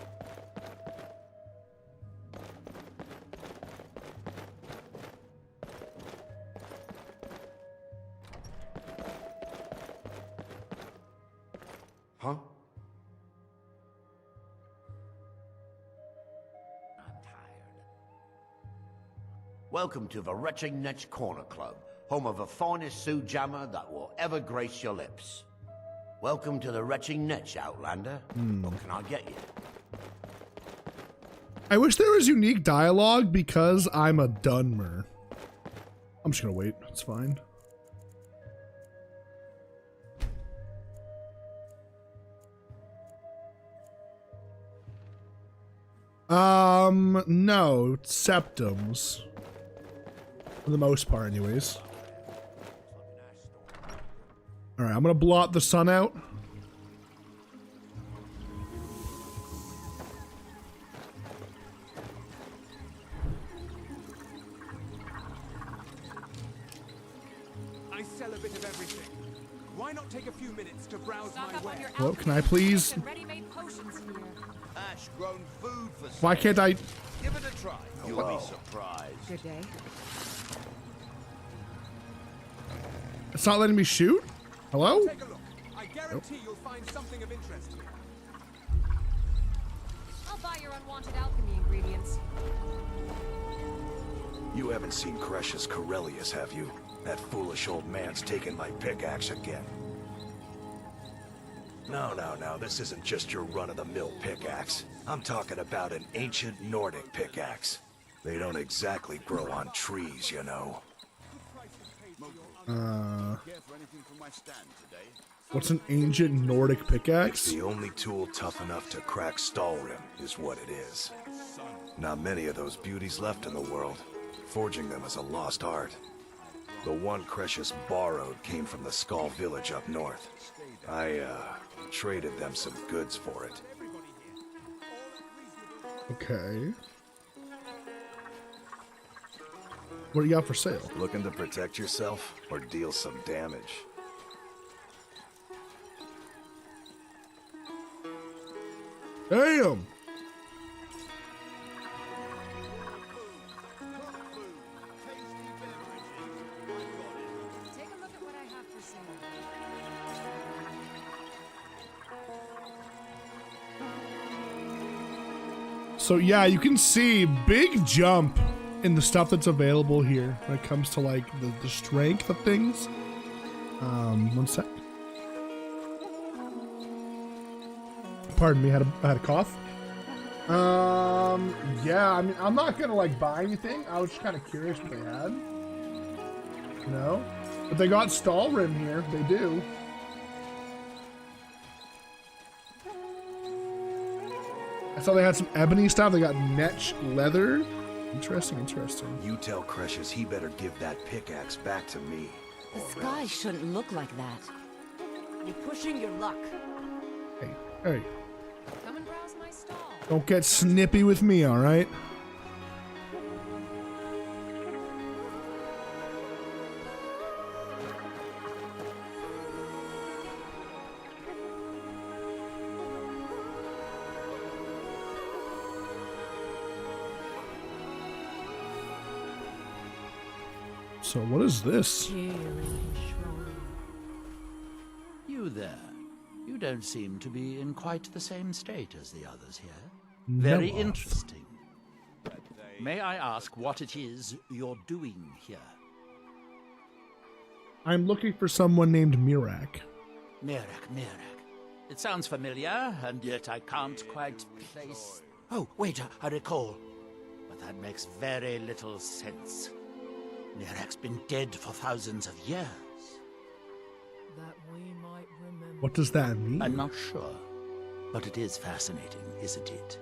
Huh? Welcome to the Retching Netch Corner Club, home of the finest Sue Jammer that will ever grace your lips. Welcome to the Retching Netch, Outlander. What can I get you? I wish there was unique dialogue because I'm a Dunmer. I'm just gonna wait. It's fine. No, septums. For the most part, anyways. Alright, I'm gonna blot the sun out. I sell a bit of everything. Why not take a few minutes to browse my way? Well, can I please? Ash-grown food for Why can't I? Give it a try. You'll be surprised. Good day. It's not letting me shoot? Hello? Take a look. I guarantee you'll find something of interest here. I'll buy your unwanted alchemy ingredients. You haven't seen Crucius Corellius, have you? That foolish old man's taken my pickaxe again. No, this isn't just your run-of-the-mill pickaxe. I'm talking about an ancient Nordic pickaxe. They don't exactly grow on trees, you know. What's an ancient Nordic pickaxe? It's the only tool tough enough to crack Stalrim, is what it is. Not many of those beauties left in the world. Forging them is a lost art. The one Crucius borrowed came from the Skull village up north. I, traded them some goods for it. Okay. What do you got for sale? Looking to protect yourself or deal some damage? Damn! Take a look at what I have for sale. So yeah, you can see big jump in the stuff that's available here when it comes to like the strength of things. One sec. Pardon me, I had a cough. Yeah, I mean, I'm not gonna like buy anything. I was just kind of curious what they had. You know? But they got Stalrim here. They do. I saw they had some ebony stuff. They got Netch leather, Interesting, interesting. You tell Cresius he better give that pickaxe back to me. The sky shouldn't look like that. You're pushing your luck. Hey, hey. Come and browse my stall. Don't get snippy with me, all right? So what is this? You there. You don't seem to be in quite the same state as the others here. No. Very interesting. May I ask what it is you're doing here? I'm looking for someone named Mirak. Mirak. It sounds familiar, and yet I can't quite place... Oh, wait, I recall. But that makes very little sense. Mirak's been dead for thousands of years. That we might remember. What does that mean? I'm not sure, but it is fascinating, isn't it?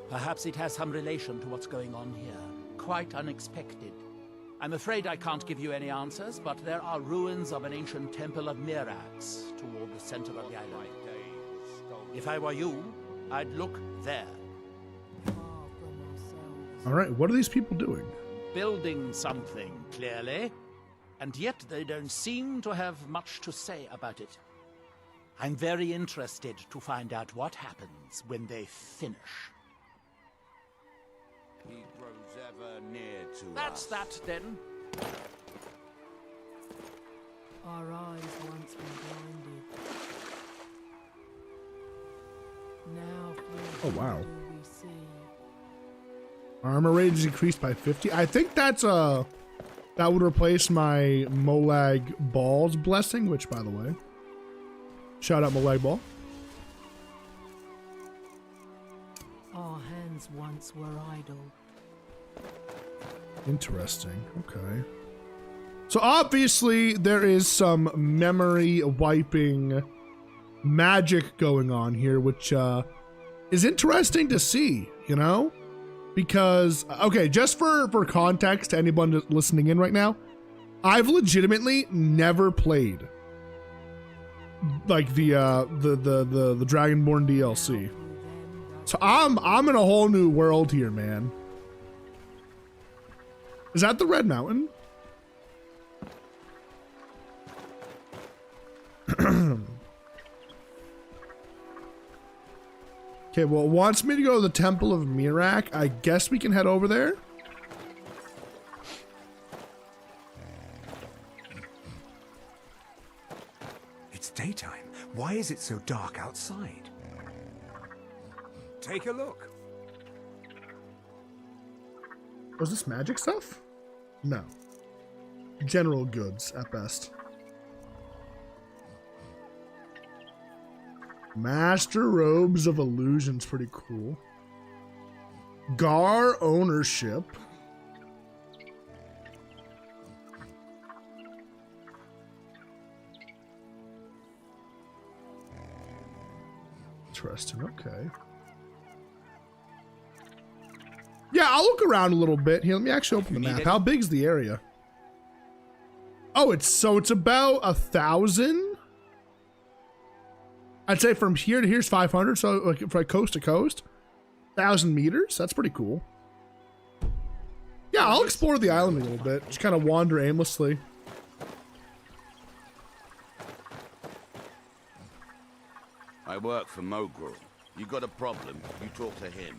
Perhaps it has some relation to what's going on here. Quite unexpected. I'm afraid I can't give you any answers, but there are ruins of an ancient temple of Mirax toward the center of the island. If I were you, I'd look there. All right, what are these people doing? Building something, clearly, and yet they don't seem to have much to say about it. I'm very interested to find out what happens when they finish. He grows ever near to That's us. that, then. Our eyes once were blinded. Now, Oh, wow. do we see? Armor rate is increased by 50. I think that's that would replace my Molag Ball's blessing, which, by the way, shout out Molag Ball. Our hands once were idle. Interesting. Okay. So obviously there is some memory wiping magic going on here, which is interesting to see, you know? Because, okay, just for context to anyone listening in right now, I've legitimately never played like the Dragonborn DLC. So I'm in a whole new world here, man. Is that the Red Mountain? Okay, well, it wants me to go to the Temple of Mirak. I guess we can head over there. It's daytime. Why is it so dark outside? Take a look. Was this magic stuff? No. General goods at best. Master Robes of Illusion's pretty cool. Gar ownership. Interesting, okay. Yeah, I'll look around a little bit. Here, let me actually open the map. How big's the area? Oh, it's about 1,000? I'd say from here to here's 500, so like from coast to coast, 1,000 meters. That's pretty cool. Yeah, I'll explore the island a little bit. Just kind of wander aimlessly. I work for Mogul. You got a problem, you talk to him.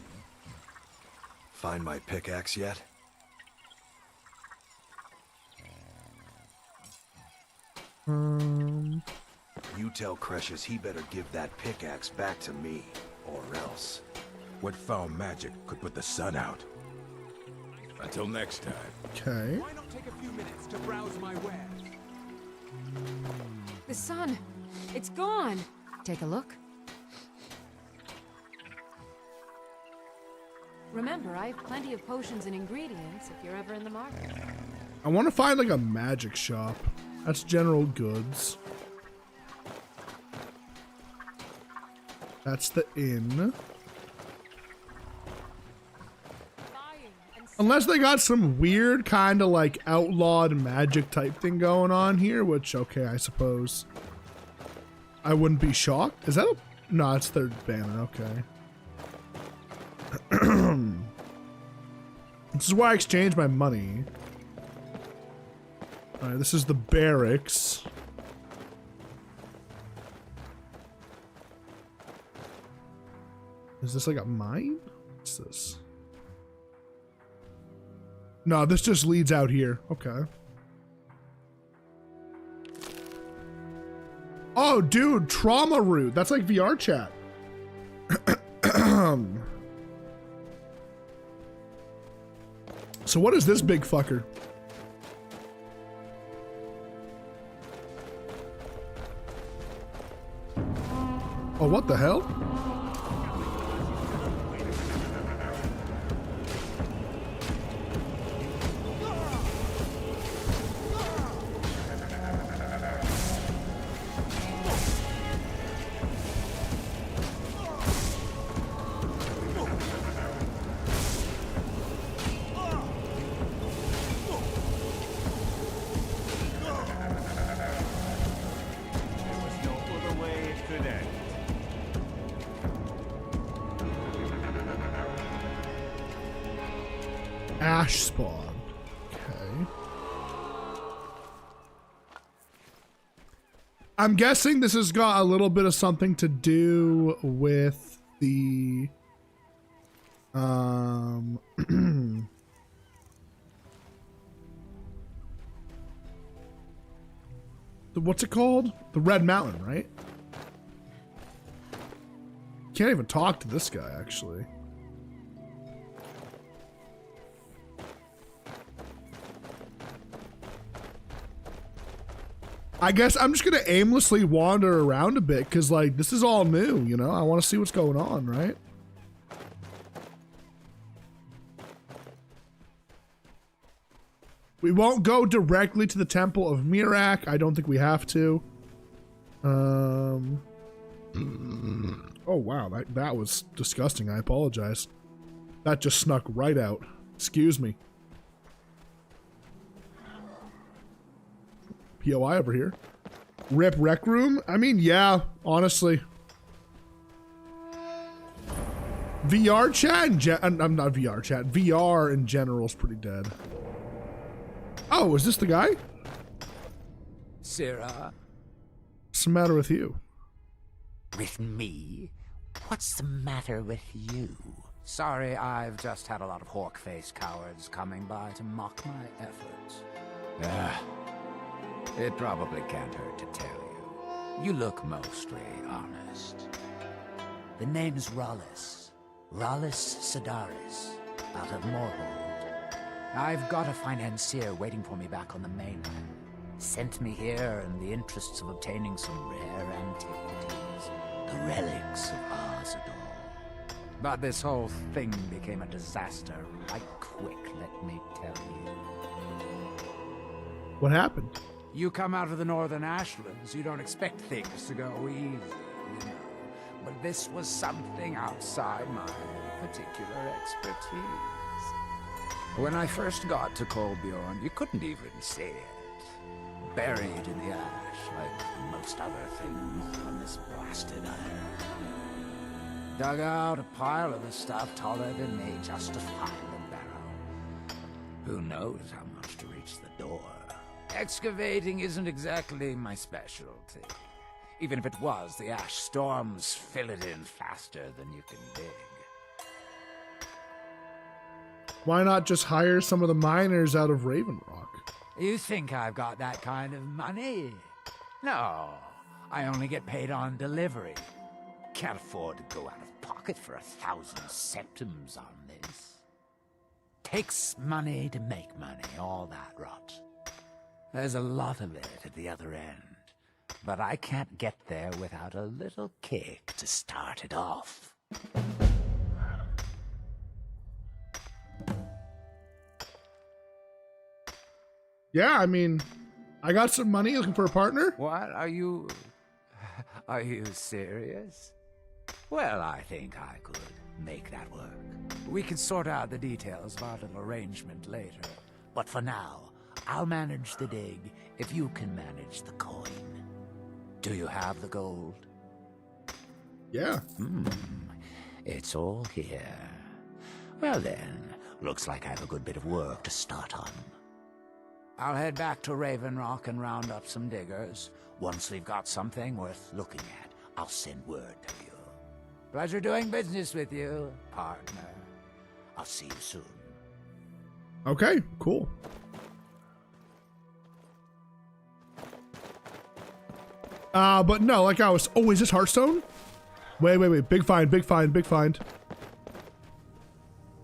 Find my pickaxe yet? You tell Cresius he better give that pickaxe back to me, or else. What foul magic could put the sun out? Until next time. Okay. Why not take a few minutes to browse my wares? The sun, it's gone. Take a look. Remember, I have plenty of potions and ingredients if you're ever in the market. I want to find like a magic shop. That's general goods. That's the inn. Unless they got some weird kind of like outlawed magic type thing going on here, which, okay, I suppose I wouldn't be shocked. Is that a... No, it's third banner, okay. This is why I exchanged my money. Alright, this is the barracks. Is this like a mine? What's this? No, this just leads out here. Okay. Oh, dude, trauma root. That's like VR chat. So what is this big fucker? Oh, what the hell? Ash spawn. Okay. I'm guessing this has got a little bit of something to do with the what's it called? The Red Mountain, right? Can't even talk to this guy, actually. I guess I'm just gonna aimlessly wander around a bit because, like, this is all new, you know? I want to see what's going on, right? We won't go directly to the Temple of Mirak. I don't think we have to. Oh, wow. That was disgusting. I apologize. That just snuck right out. Excuse me. POI over here. Rip Rec Room? I mean, yeah, honestly. VR chat I'm not VR chat. VR in general is pretty dead. Oh, is this the guy? Sirrah? What's the matter with you? With me? What's the matter with you? Sorry, I've just had a lot of hawk-faced cowards coming by to mock my efforts. It probably can't hurt to tell you. You look mostly honest. The name's Rollis. Rollis Sedaris, out of Morhold. I've got a financier waiting for me back on the mainland. Sent me here in the interests of obtaining some rare antiquities, the relics of Arzador. But this whole thing became a disaster right quick, let me tell you. What happened? You come out of the northern ashlands, you don't expect things to go easy, you know. But this was something outside my particular expertise. When I first got to Kolbjorn, you couldn't even see it. Buried in the ash, like most other things on this blasted island. Dug out a pile of the stuff taller than me just to find the barrow. Who knows how much to reach the door. Excavating isn't exactly my specialty. Even if it was, the ash storms fill it in faster than you can dig. Why not just hire some of the miners out of Raven Rock? You think I've got that kind of money? No, I only get paid on delivery. Can't afford to go out of pocket for 1,000 septims on this. Takes money to make money, all that rot. There's a lot of it at the other end, but I can't get there without a little kick to start it off. Yeah, I mean, I got some money looking for a partner. What? Are you serious? Well, I think I could make that work. We can sort out the details of our little arrangement later. But for now, I'll manage the dig if you can manage the coin. Do you have the gold? Yeah. It's all here. Well then, looks like I have a good bit of work to start on. I'll head back to Raven Rock and round up some diggers. Once we've got something worth looking at, I'll send word to you. Pleasure doing business with you, partner. I'll see you soon. Okay, cool. But no, like I was... Oh, is this Hearthstone? Wait. Big find.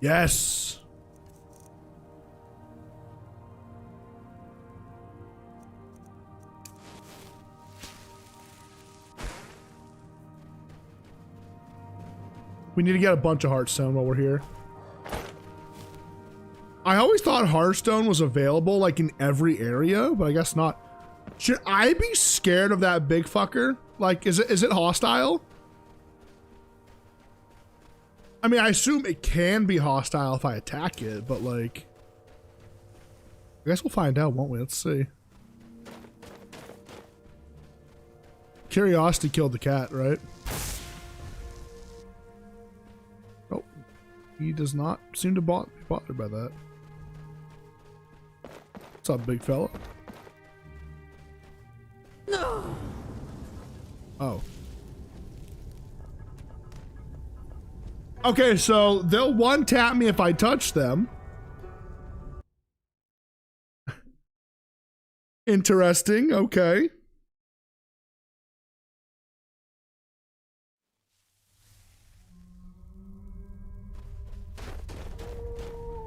Yes. We need to get a bunch of Hearthstone while we're here. I always thought Hearthstone was available like in every area, but I guess not. Should I be scared of that big fucker? Like, is it hostile? I mean, I assume it can be hostile if I attack it, but like... I guess we'll find out, won't we? Let's see. Curiosity killed the cat, right? Oh. He does not seem to be bothered by that. What's up, big fella? No. Oh. Okay, so they'll one-tap me if I touch them. Interesting, okay.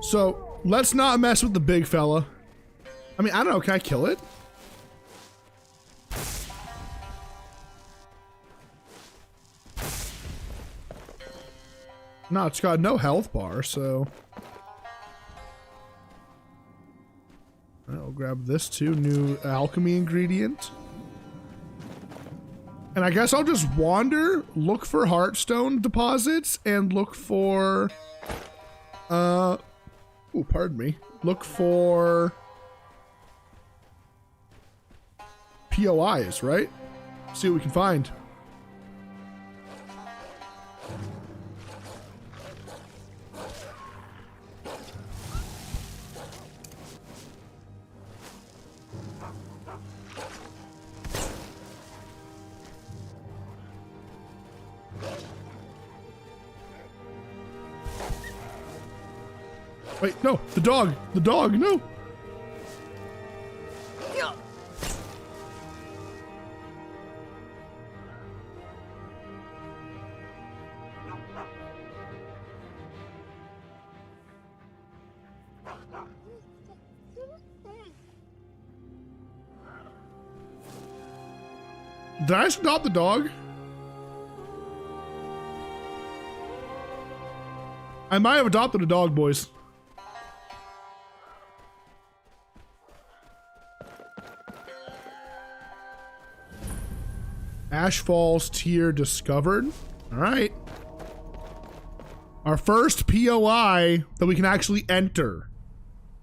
So, let's not mess with the big fella. I mean, I don't know, can I kill it? No, it's got no health bar, so... I'll grab this too, new alchemy ingredient. And I guess I'll just wander, look for Hearthstone deposits, and look for... oh, pardon me. Look for... POIs, right? See what we can find. Wait, no, the dog, no. Did I just adopt the dog? I might have adopted a dog, boys. Ash Falls tier discovered. All right. Our first POI that we can actually enter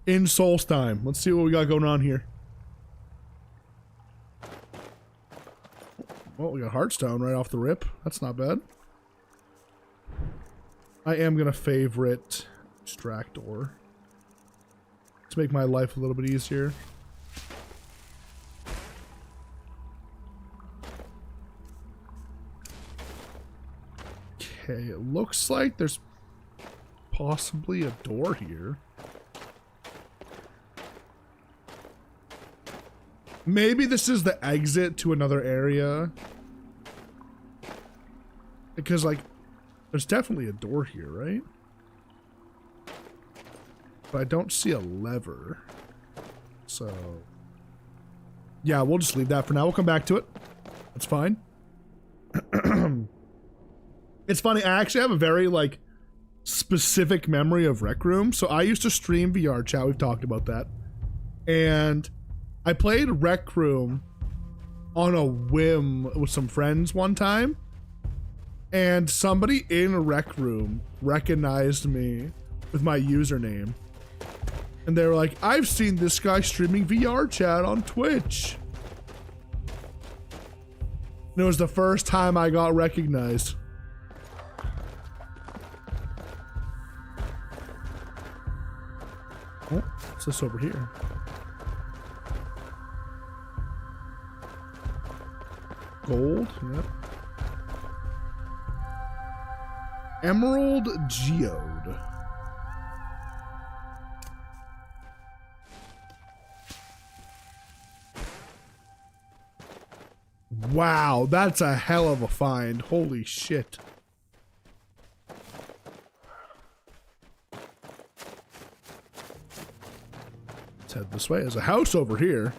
in Solstheim. Let's see what we got going on here. Well, we got Hearthstone right off the rip. That's not bad. I am going to favorite Extractor to make my life a little bit easier. Okay, it looks like there's possibly a door here. Maybe this is the exit to another area. Because, like, there's definitely a door here, right? But I don't see a lever. So, yeah, we'll just leave that for now. We'll come back to it. That's fine. It's funny, I actually have a very, like, specific memory of Rec Room. So I used to stream VR chat. We've talked about that. And I played Rec Room on a whim with some friends one time. And somebody in Rec Room recognized me with my username. And they were like, I've seen this guy streaming VR chat on Twitch. And it was the first time I got recognized. Oh, what's this over here? Gold, yep. Emerald Geode. Wow, that's a hell of a find. Holy shit. Let's head this way. There's a house over here.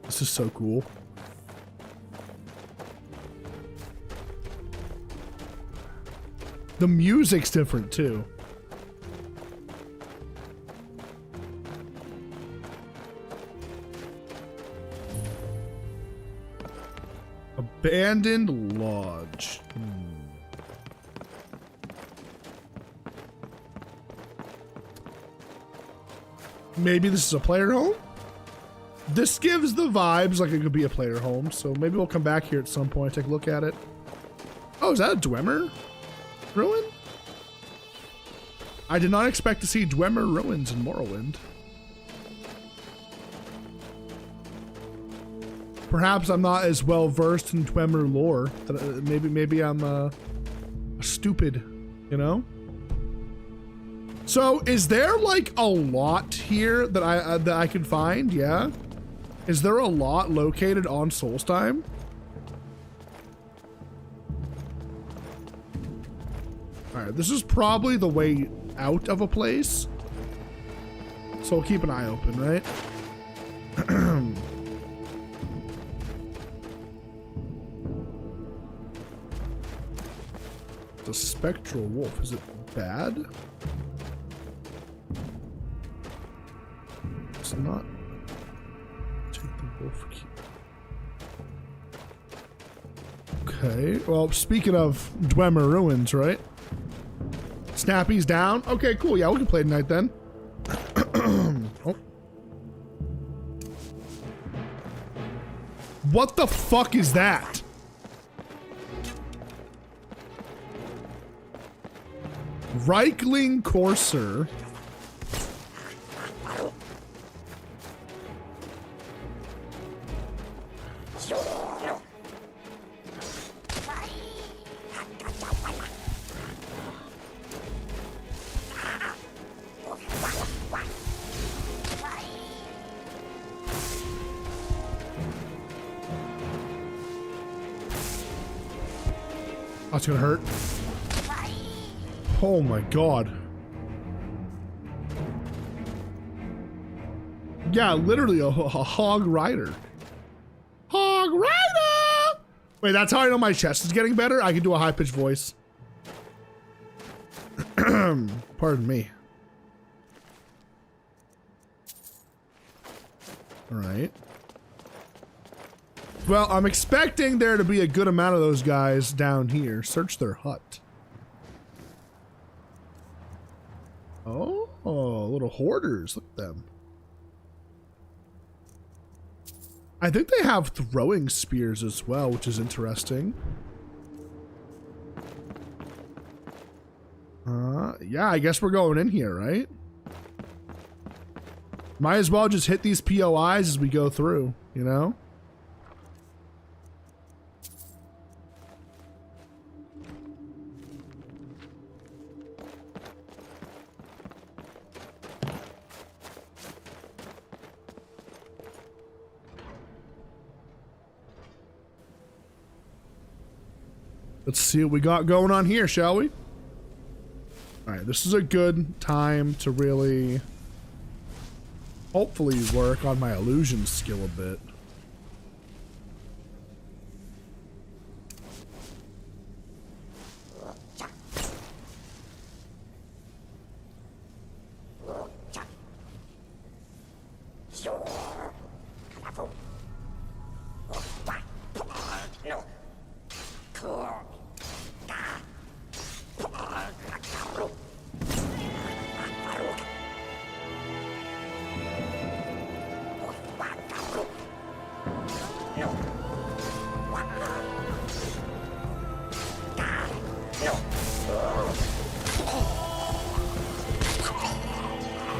This is so cool. The music's different too. Abandoned lodge. Maybe this is a player home? This gives the vibes like it could be a player home, so maybe we'll come back here at some point, take a look at it. Oh, is that a Dwemer ruin? I did not expect to see Dwemer ruins in Morrowind. Perhaps I'm not as well versed in Dwemer lore. Maybe I'm stupid, you know? So is there like a lot here that I can find? Yeah. Is there a lot located on Solstheim? All right, this is probably the way out of a place. So we'll keep an eye open, right? The spectral wolf, is it bad? It's not. Take the wolf key. Okay, well, speaking of Dwemer ruins, right? Snappy's down. Okay, cool. Yeah, we can play tonight then. Oh. What the fuck is that? Reichling Courser. That's gonna hurt. Oh my god. Yeah, literally a hog rider. Hog rider! Wait, that's how I know my chest is getting better? I can do a high-pitched voice. Pardon me. All right. Well, I'm expecting there to be a good amount of those guys down here. Search their hut. Oh, little hoarders. Look at them. I think they have throwing spears as well, which is interesting. Yeah, I guess we're going in here, right? Might as well just hit these POIs as we go through, you know? Let's see what we got going on here, shall we? All right, this is a good time to really, hopefully, work on my illusion skill a bit.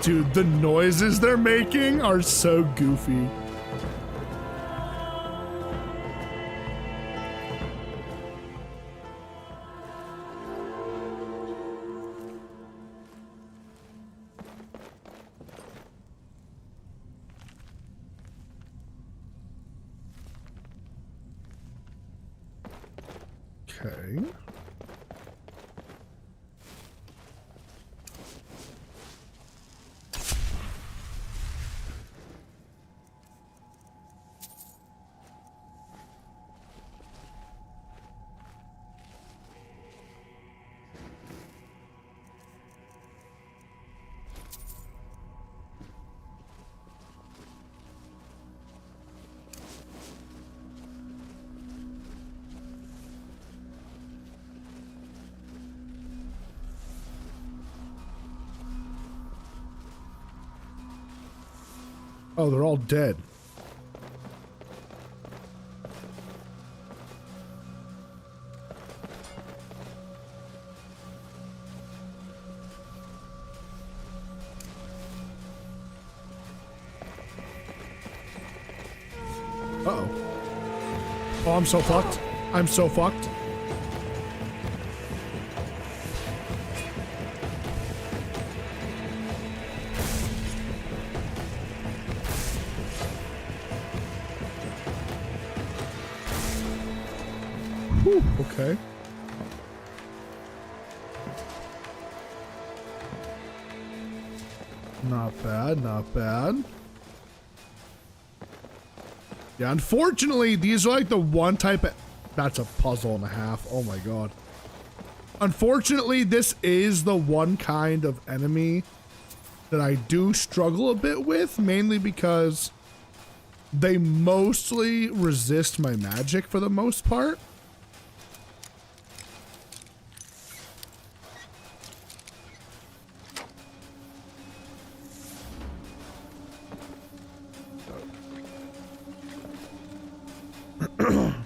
Dude, the noises they're making are so goofy. Okay. Oh, they're all dead. Uh-oh. Oh, I'm so fucked. I'm so fucked. Whew, okay. Not bad, not bad. Yeah, unfortunately, these are like the one type of... That's a puzzle and a half. Oh my god. Unfortunately, this is the one kind of enemy that I do struggle a bit with, mainly because they mostly resist my magic for the most part.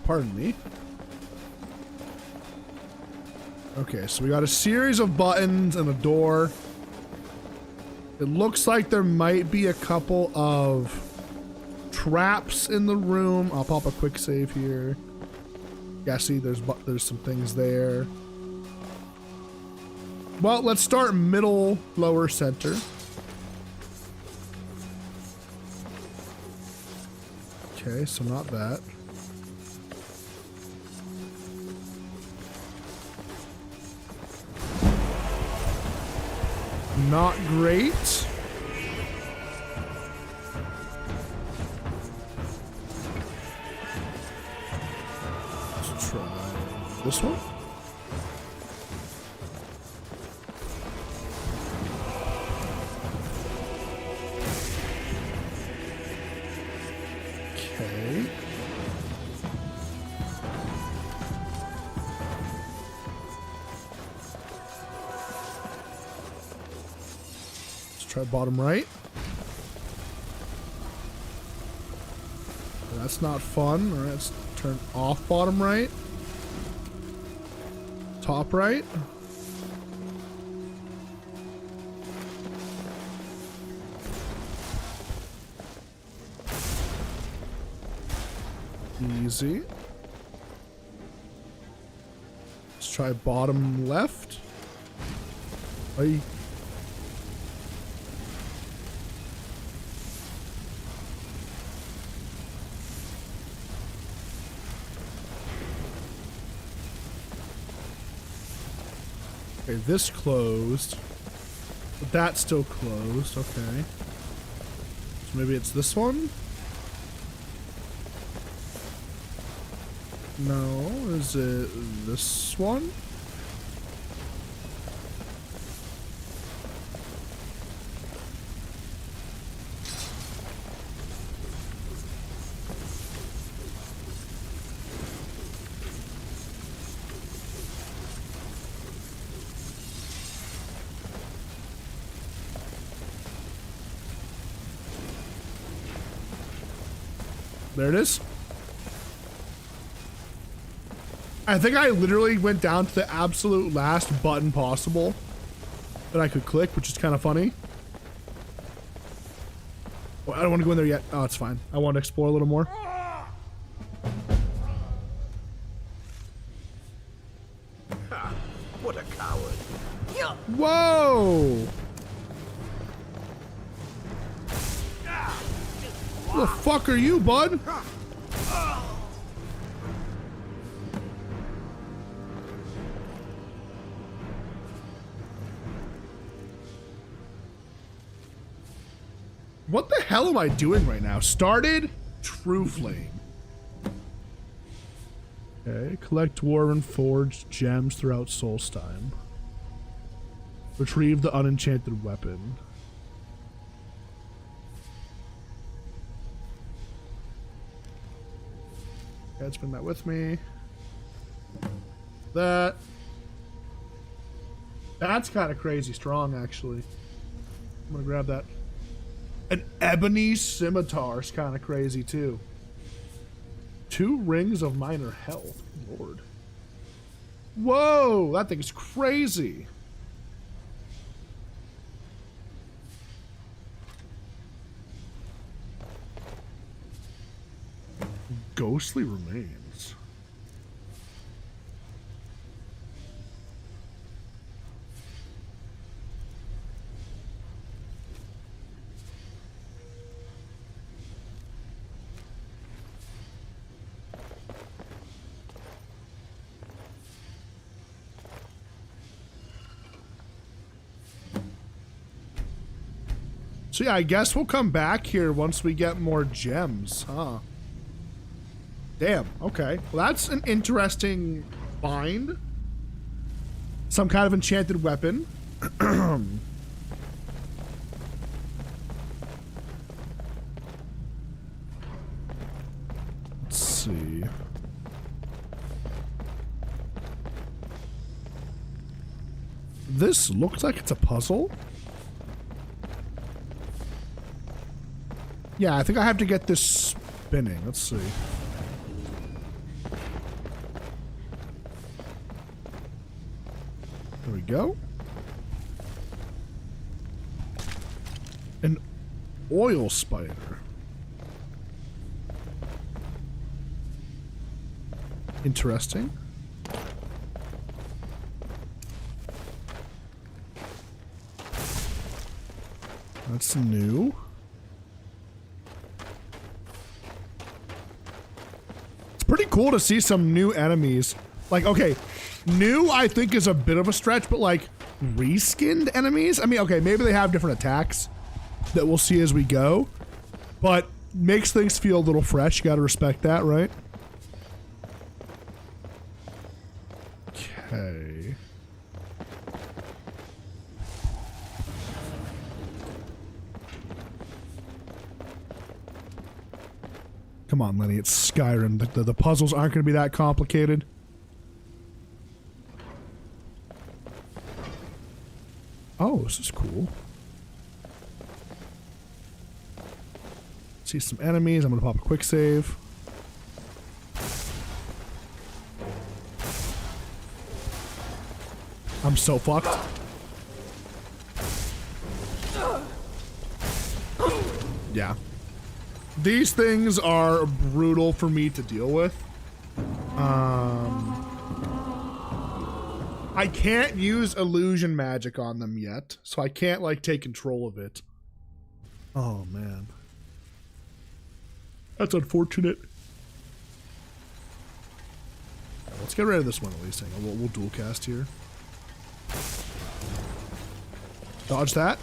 Pardon me. Okay, so we got a series of buttons and a door. It looks like there might be a couple of traps in the room. I'll pop a quick save here. Yeah, see, there's some things there. Well, let's start middle, lower, center. Okay, so not that. Not great. Let's try this one. Okay. Try bottom right. That's not fun. All right, let's turn off bottom right. Top right. Easy. Let's try bottom left. Aye. Okay, this closed, but that's still closed. Okay, so maybe it's this one. No, is it this one? There it is. I think I literally went down to the absolute last button possible that I could click, which is kind of funny. Oh, I don't want to go in there yet. Oh, it's fine. I want to explore a little more. Ha! What a coward. Whoa! Who the fuck are you, bud? What the hell am I doing right now? Started True Flame. Okay, collect dwarven forged gems throughout Solstheim. Retrieve the unenchanted weapon. Okay, let's bring that with me. That's kind of crazy strong, actually. I'm gonna grab that. An ebony scimitar is kind of crazy too. 2 rings of minor health. Lord. Whoa, that thing's crazy. Ghostly remains. So yeah, I guess we'll come back here once we get more gems, huh? Damn, okay. Well, that's an interesting find. Some kind of enchanted weapon. Let's see. This looks like it's a puzzle. Yeah, I think I have to get this spinning. Let's see. There we go. An oil spider. Interesting. That's new. It's pretty cool to see some new enemies. Like, okay, new I think is a bit of a stretch, but like reskinned enemies? I mean, okay, maybe they have different attacks that we'll see as we go, but makes things feel a little fresh. You gotta respect that, right? Okay. Come on, Lenny, it's Skyrim. The puzzles aren't going to be that complicated. Oh, this is cool. See some enemies. I'm going to pop a quick save. I'm so fucked. Yeah. These things are brutal for me to deal with. I can't use illusion magic on them yet, so I can't like take control of it. Oh man. That's unfortunate. Let's get rid of this one at least. Hang on, we'll dual cast here. Dodge that.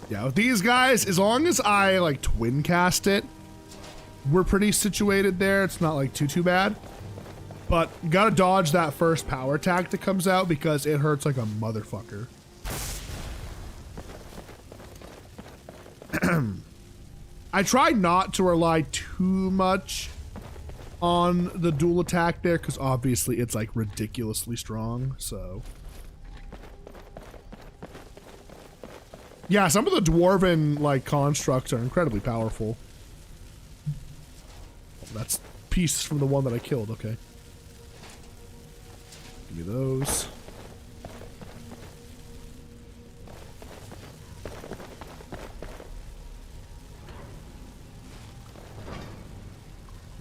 Yeah, with these guys, as long as I like twin cast it, we're pretty situated there. It's not like too bad. But you gotta dodge that first power attack that comes out because it hurts like a motherfucker. I try not to rely too much on the dual attack there because obviously it's like ridiculously strong, so. Yeah, some of the dwarven like constructs are incredibly powerful. That's pieces from the one that I killed, okay. Give me those.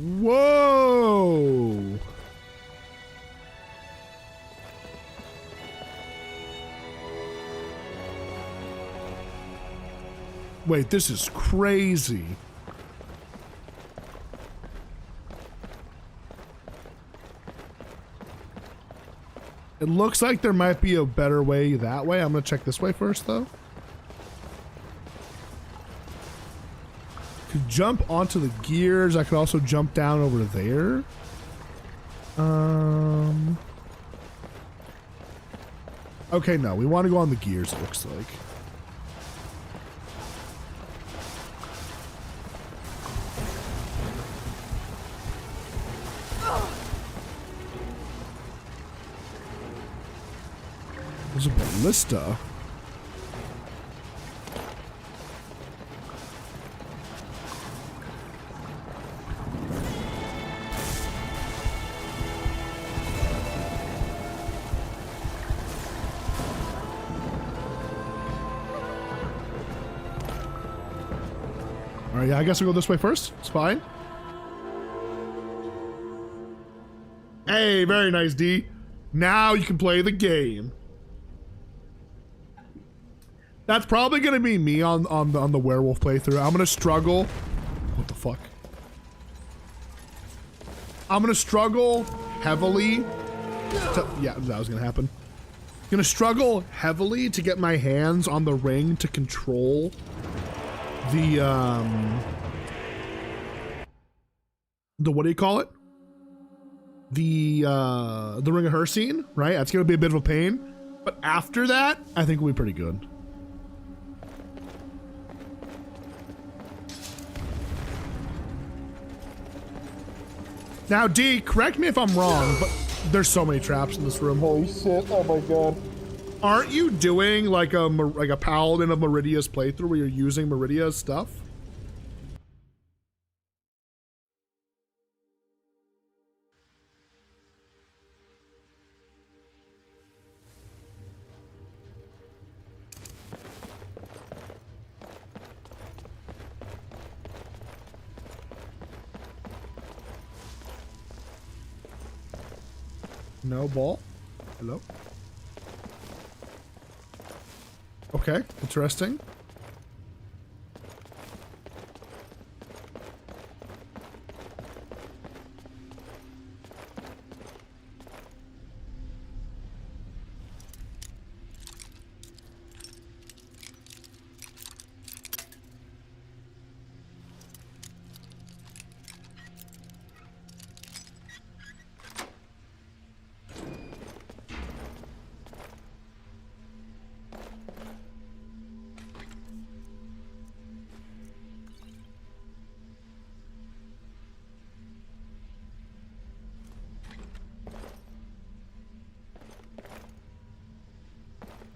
Whoa! Wait, this is crazy. It looks like there might be a better way that way. I'm gonna check this way first, though. Could jump onto the gears. I could also jump down over there. Okay, no, we want to go on the gears, it looks like. There's a ballista. All right, yeah, I guess we'll go this way first. It's fine. Hey, very nice, D. Now you can play the game. That's probably gonna be me on the werewolf playthrough. I'm gonna struggle. What the fuck? I'm gonna struggle heavily. Yeah, that was gonna happen. Gonna struggle heavily to get my hands on the ring to control the what do you call it? The Ring of Her scene, right? That's gonna be a bit of a pain. But after that, I think we'll be pretty good. Now, D, correct me if I'm wrong, but there's so many traps in this room. Holy shit! Oh my god! Aren't you doing like a Paladin of Meridia's playthrough where you're using Meridia's stuff? No ball. Hello. Okay, interesting.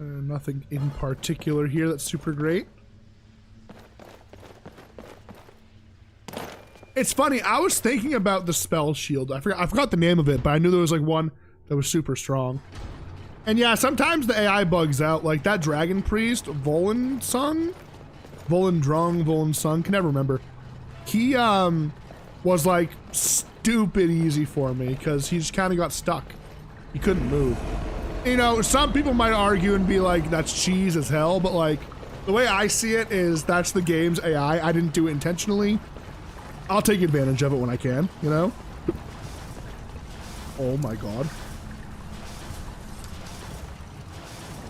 Nothing in particular here that's super great. It's funny, I was thinking about the spell shield. I forgot the name of it, but I knew there was like one that was super strong. And yeah, sometimes the AI bugs out. Like that dragon priest, Volensung, can never remember. He was like stupid easy for me because he just kind of got stuck. He couldn't move. You know, some people might argue and be like, that's cheese as hell, but like, the way I see it is that's the game's AI. I didn't do it intentionally. I'll take advantage of it when I can, you know? Oh my god.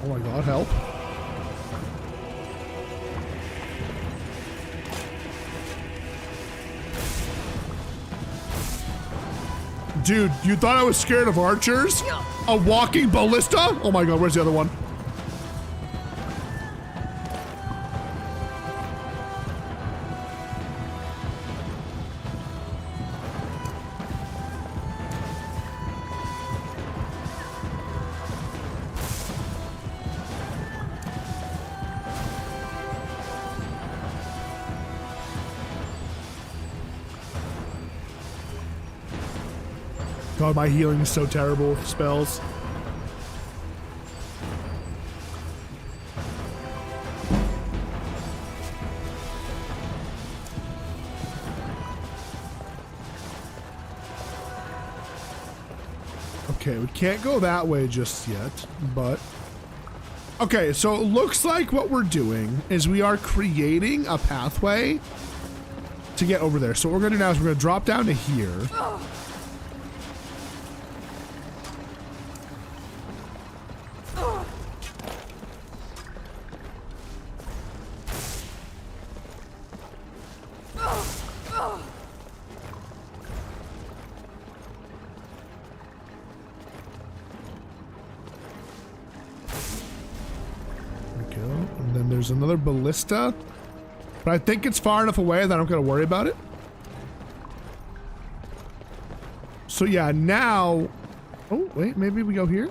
Oh my god, help. Dude, you thought I was scared of archers? A walking ballista? Oh my god, where's the other one? God, my healing is so terrible with spells. Okay, we can't go that way just yet, but... Okay, so it looks like what we're doing is we are creating a pathway to get over there. So what we're gonna do now is we're gonna drop down to here. And then there's another ballista, but I think it's far enough away that I'm gonna worry about it. So yeah, now, oh wait, maybe we go here?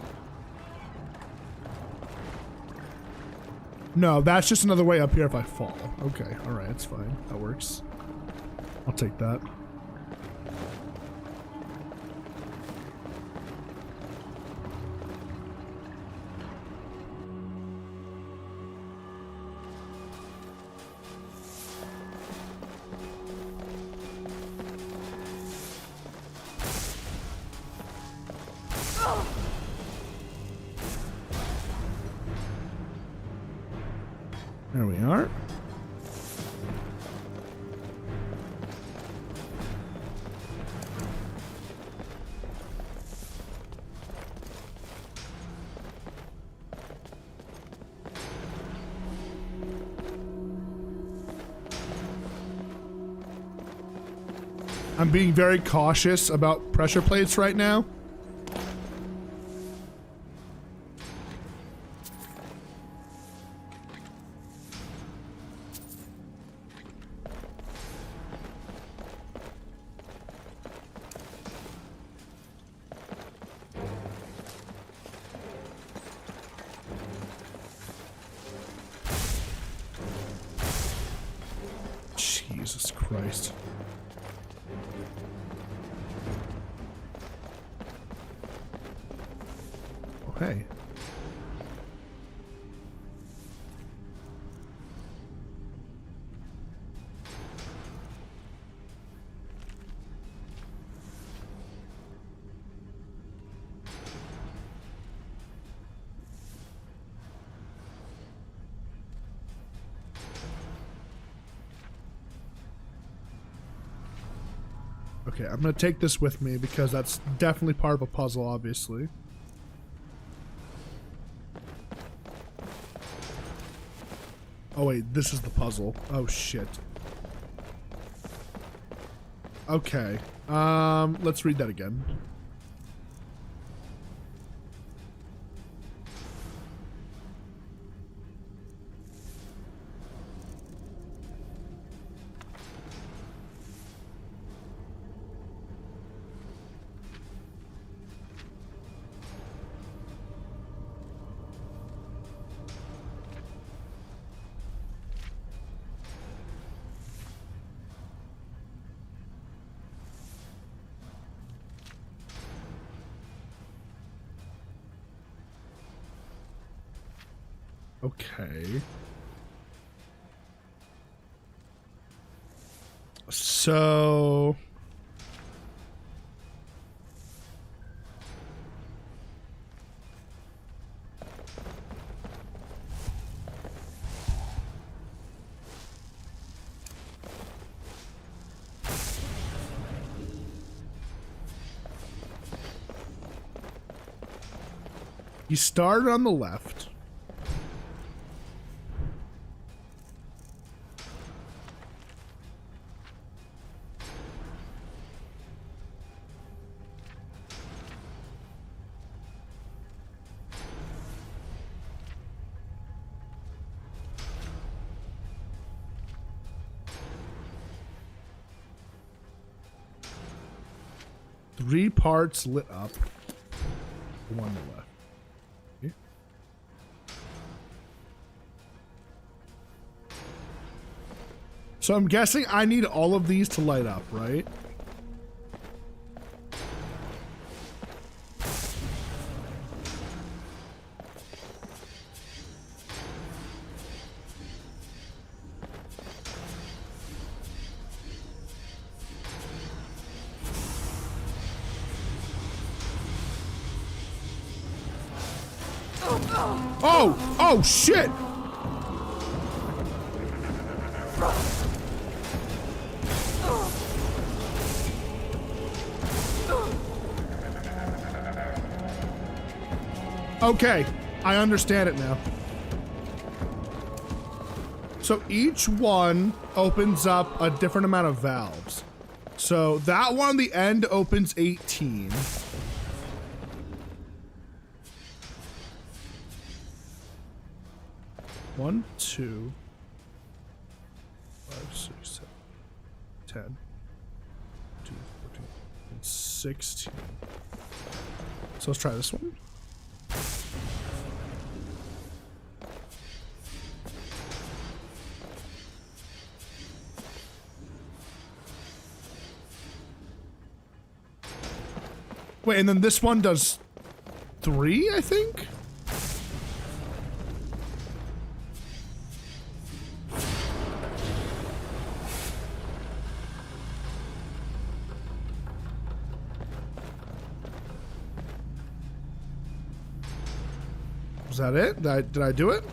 No, that's just another way up here if I fall. Okay, all right, it's fine, that works. I'll take that. There we are. I'm being very cautious about pressure plates right now. Jesus Christ. Oh, hey. Okay, I'm gonna take this with me because that's definitely part of a puzzle, obviously. Oh wait, this is the puzzle. Oh shit. Okay, let's read that again. Okay. So... You started on the left. Three parts lit up. One left. Okay. So I'm guessing I need all of these to light up, right? Oh! Oh, shit! Okay, I understand it now. So each one opens up a different amount of valves. So that one on the end opens 18. One, 2, 5, 6, 7, 10, 2, 14, and 16. So let's try this one. Wait, and then this one does 3, I think? Was that it? Did I do it?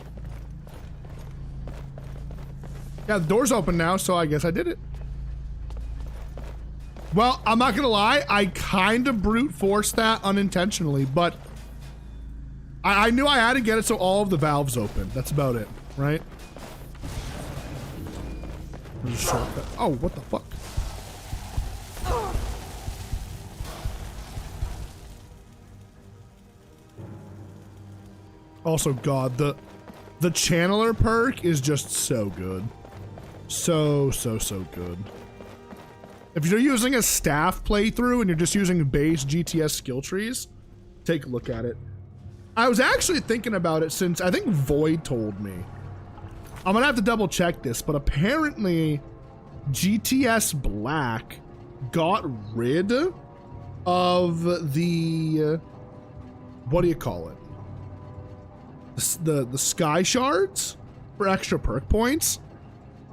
Yeah, the door's open now, so I guess I did it. Well, I'm not gonna lie, I kind of brute forced that unintentionally, but I knew I had to get it so all of the valves open. That's about it, right? There's a shortcut. Oh, what the fuck? Also, God, the channeler perk is just so good. So good. If you're using a staff playthrough and you're just using base GTS skill trees, take a look at it. I was actually thinking about it since I think Void told me. I'm gonna have to double check this, but apparently GTS Black got rid of the, what do you call it? The sky shards for extra perk points.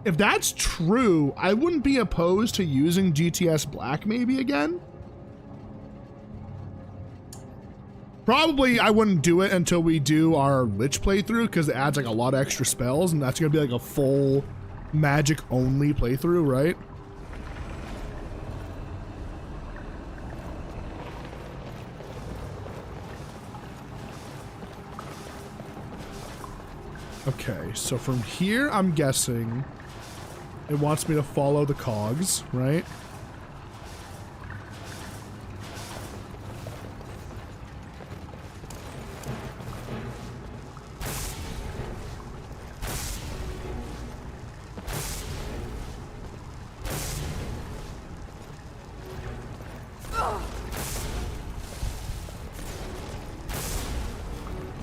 If that's true, I wouldn't be opposed to using GTS Black maybe again. Probably I wouldn't do it until we do our Lich playthrough because it adds like a lot of extra spells and that's gonna be like a full magic only playthrough, right? Okay, so from here I'm guessing it wants me to follow the cogs, right?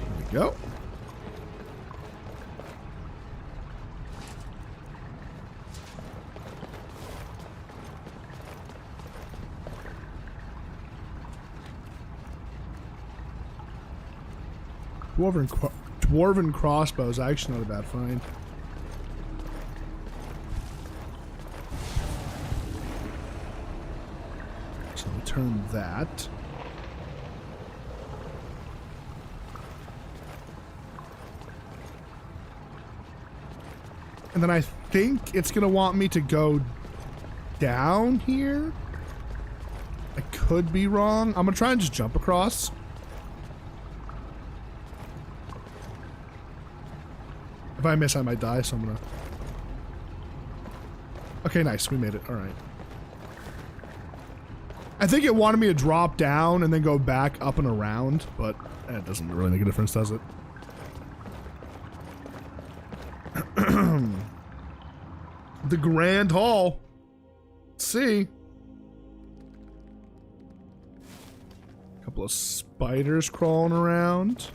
There we go. Dwarven crossbow is actually not a bad find. So we turn that. And then I think it's gonna want me to go down here. I could be wrong. I'm gonna try and just jump across. If I miss, I might die, so I'm gonna... Okay, nice. We made it. All right. I think it wanted me to drop down and then go back up and around, but it doesn't really make a difference, does it? The Grand Hall. Let's see. A couple of spiders crawling around.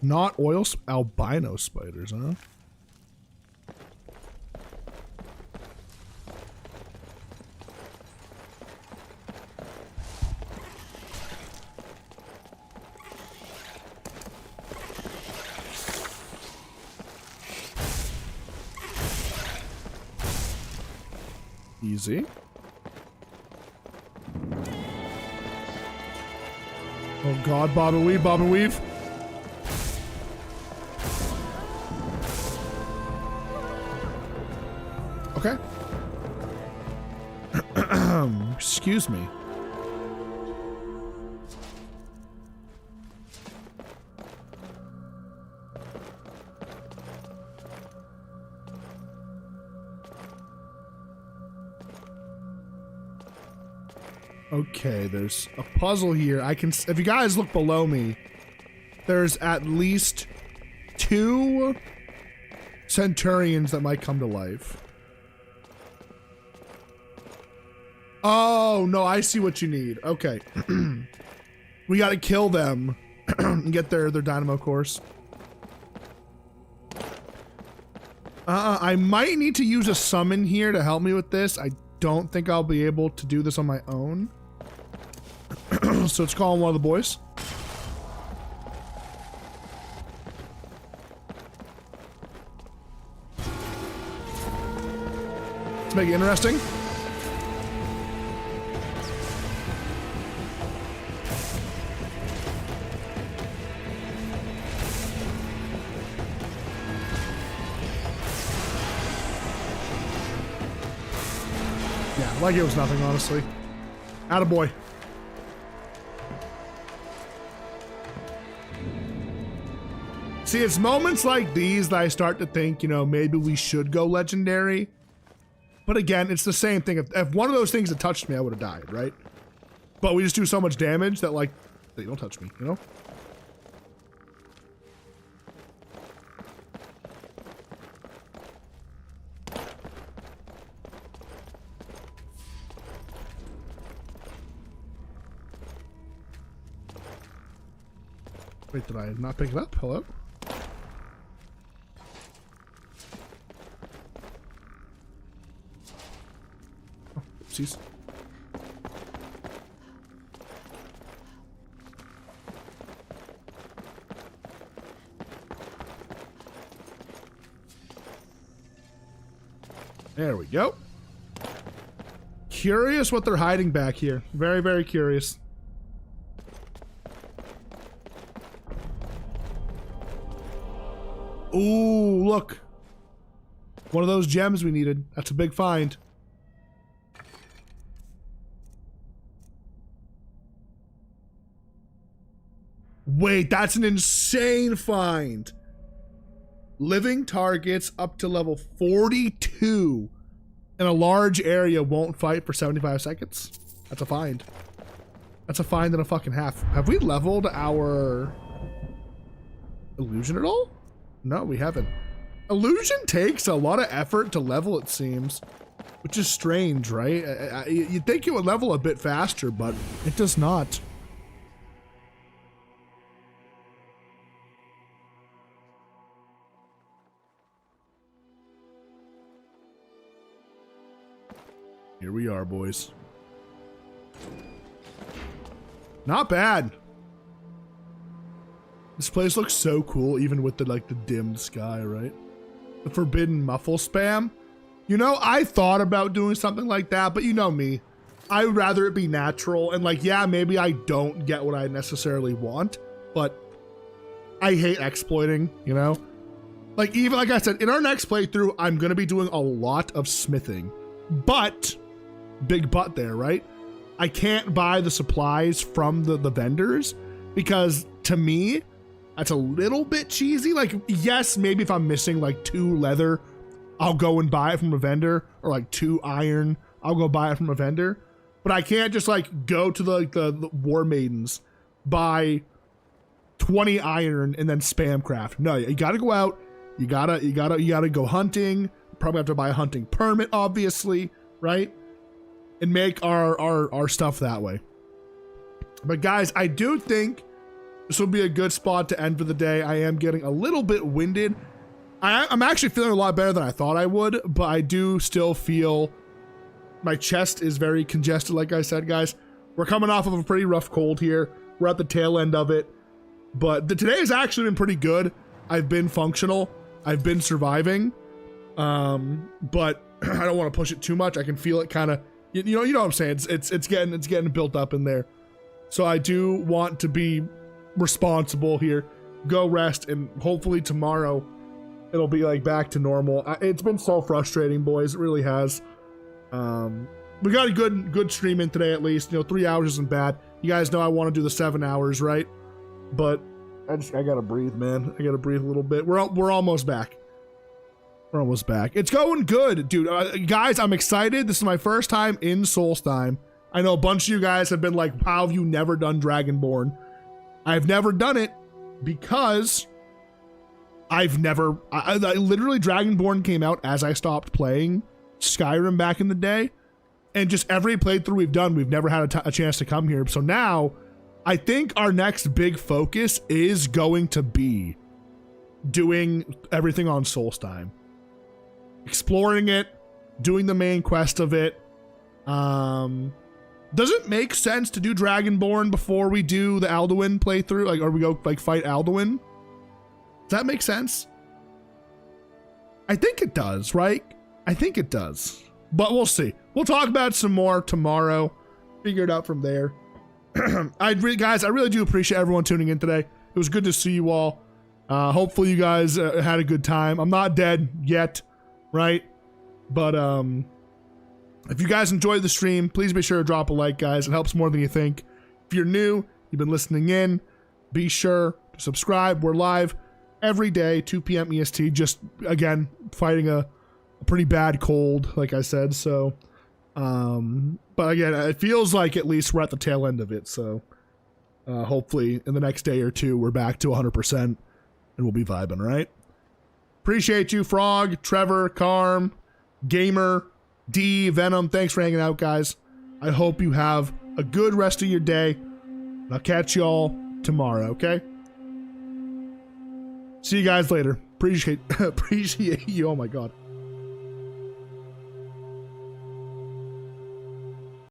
Not albino spiders, huh? Easy. Oh god, bob and weave, bob and weave. Okay. Excuse me. Okay, there's a puzzle here. I can, if you guys look below me, there's at least 2 centurions that might come to life. Oh, no, I see what you need. Okay. We gotta kill them and get their dynamo cores. I might need to use a summon here to help me with this. I don't think I'll be able to do this on my own. So let's call on one of the boys. Let's make it interesting. Yeah, like it was nothing, honestly. Attaboy. See, it's moments like these that I start to think, you know, maybe we should go legendary. But again, it's the same thing. If one of those things had touched me, I would have died, right? But we just do so much damage that, like, they don't touch me, you know? Wait, did I not pick it up? Hello? Oh, oopsies. There we go. Curious what they're hiding back here. Very, very curious. Ooh, look. One of those gems we needed. That's a big find. Wait, that's an insane find. Living targets up to level 42 in a large area won't fight for 75 seconds. That's a find. That's a find and a fucking half. Have we leveled our illusion at all? No, we haven't. Illusion takes a lot of effort to level, it seems, which is strange, right? You'd think it would level a bit faster, but it does not. Here we are, boys. Not bad. This place looks so cool, even with the dimmed sky, right? The forbidden muffle spam. You know, I thought about doing something like that, but you know me. I would rather it be natural and yeah, maybe I don't get what I necessarily want, but I hate exploiting, you know? Even like I said, in our next playthrough, I'm gonna be doing a lot of smithing, but big but there, right? I can't buy the supplies from the vendors because to me, that's a little bit cheesy. Yes, maybe if I'm missing 2 leather, I'll go and buy it from a vendor, or 2 iron, I'll go buy it from a vendor. But I can't just go to the War Maidens, buy 20 iron and then spam craft. No, you gotta go out, you gotta go hunting, probably have to buy a hunting permit, obviously, right? And make our stuff that way. But guys, I do think this will be a good spot to end for the day. I am getting a little bit winded. I'm actually feeling a lot better than I thought I would, but I do still feel my chest is very congested, like I said, guys. We're coming off of a pretty rough cold here. We're at the tail end of it. But today has actually been pretty good. I've been functional. I've been surviving. But I don't want to push it too much. I can feel it kind of, you know what I'm saying? It's getting built up in there. So I do want to be responsible here. Go rest, and hopefully tomorrow it'll be like back to normal. It's been so frustrating, boys. It really has. We got a good stream in today, at least. 3 hours isn't bad. You guys know I want to do the 7 hours, right? But I gotta breathe, man. I gotta breathe a little bit. We're almost back. We're almost back. It's going good, dude. Guys, I'm excited. This is my first time in Solstheim. I know a bunch of you guys have been like, how have you never done Dragonborn? I've never done it because I literally, Dragonborn came out as I stopped playing Skyrim back in the day. And just every playthrough we've done, we've never had a chance to come here. So now, I think our next big focus is going to be doing everything on Solstheim. Exploring it, doing the main quest of it. Does it make sense to do Dragonborn before we do the Alduin playthrough? Or we go fight Alduin? Does that make sense? I think it does, right? I think it does. But we'll see. We'll talk about it some more tomorrow. Figure it out from there. Guys, I really do appreciate everyone tuning in today. It was good to see you all. Hopefully you guys had a good time. I'm not dead yet, right? But if you guys enjoyed the stream, please be sure to drop a like, guys. It helps more than you think. If you're new, you've been listening in, be sure to subscribe. We're live every day, 2 p.m. EST. Just, again, fighting a pretty bad cold, like I said. So, but again, it feels like at least we're at the tail end of it. So hopefully in the next day or two, we're back to 100% and we'll be vibing, right? Appreciate you, Frog, Trevor, Carm, Gamer, D, Venom. Thanks for hanging out, guys. I hope you have a good rest of your day. I'll catch y'all tomorrow, okay? See you guys later. Appreciate you. Oh my God.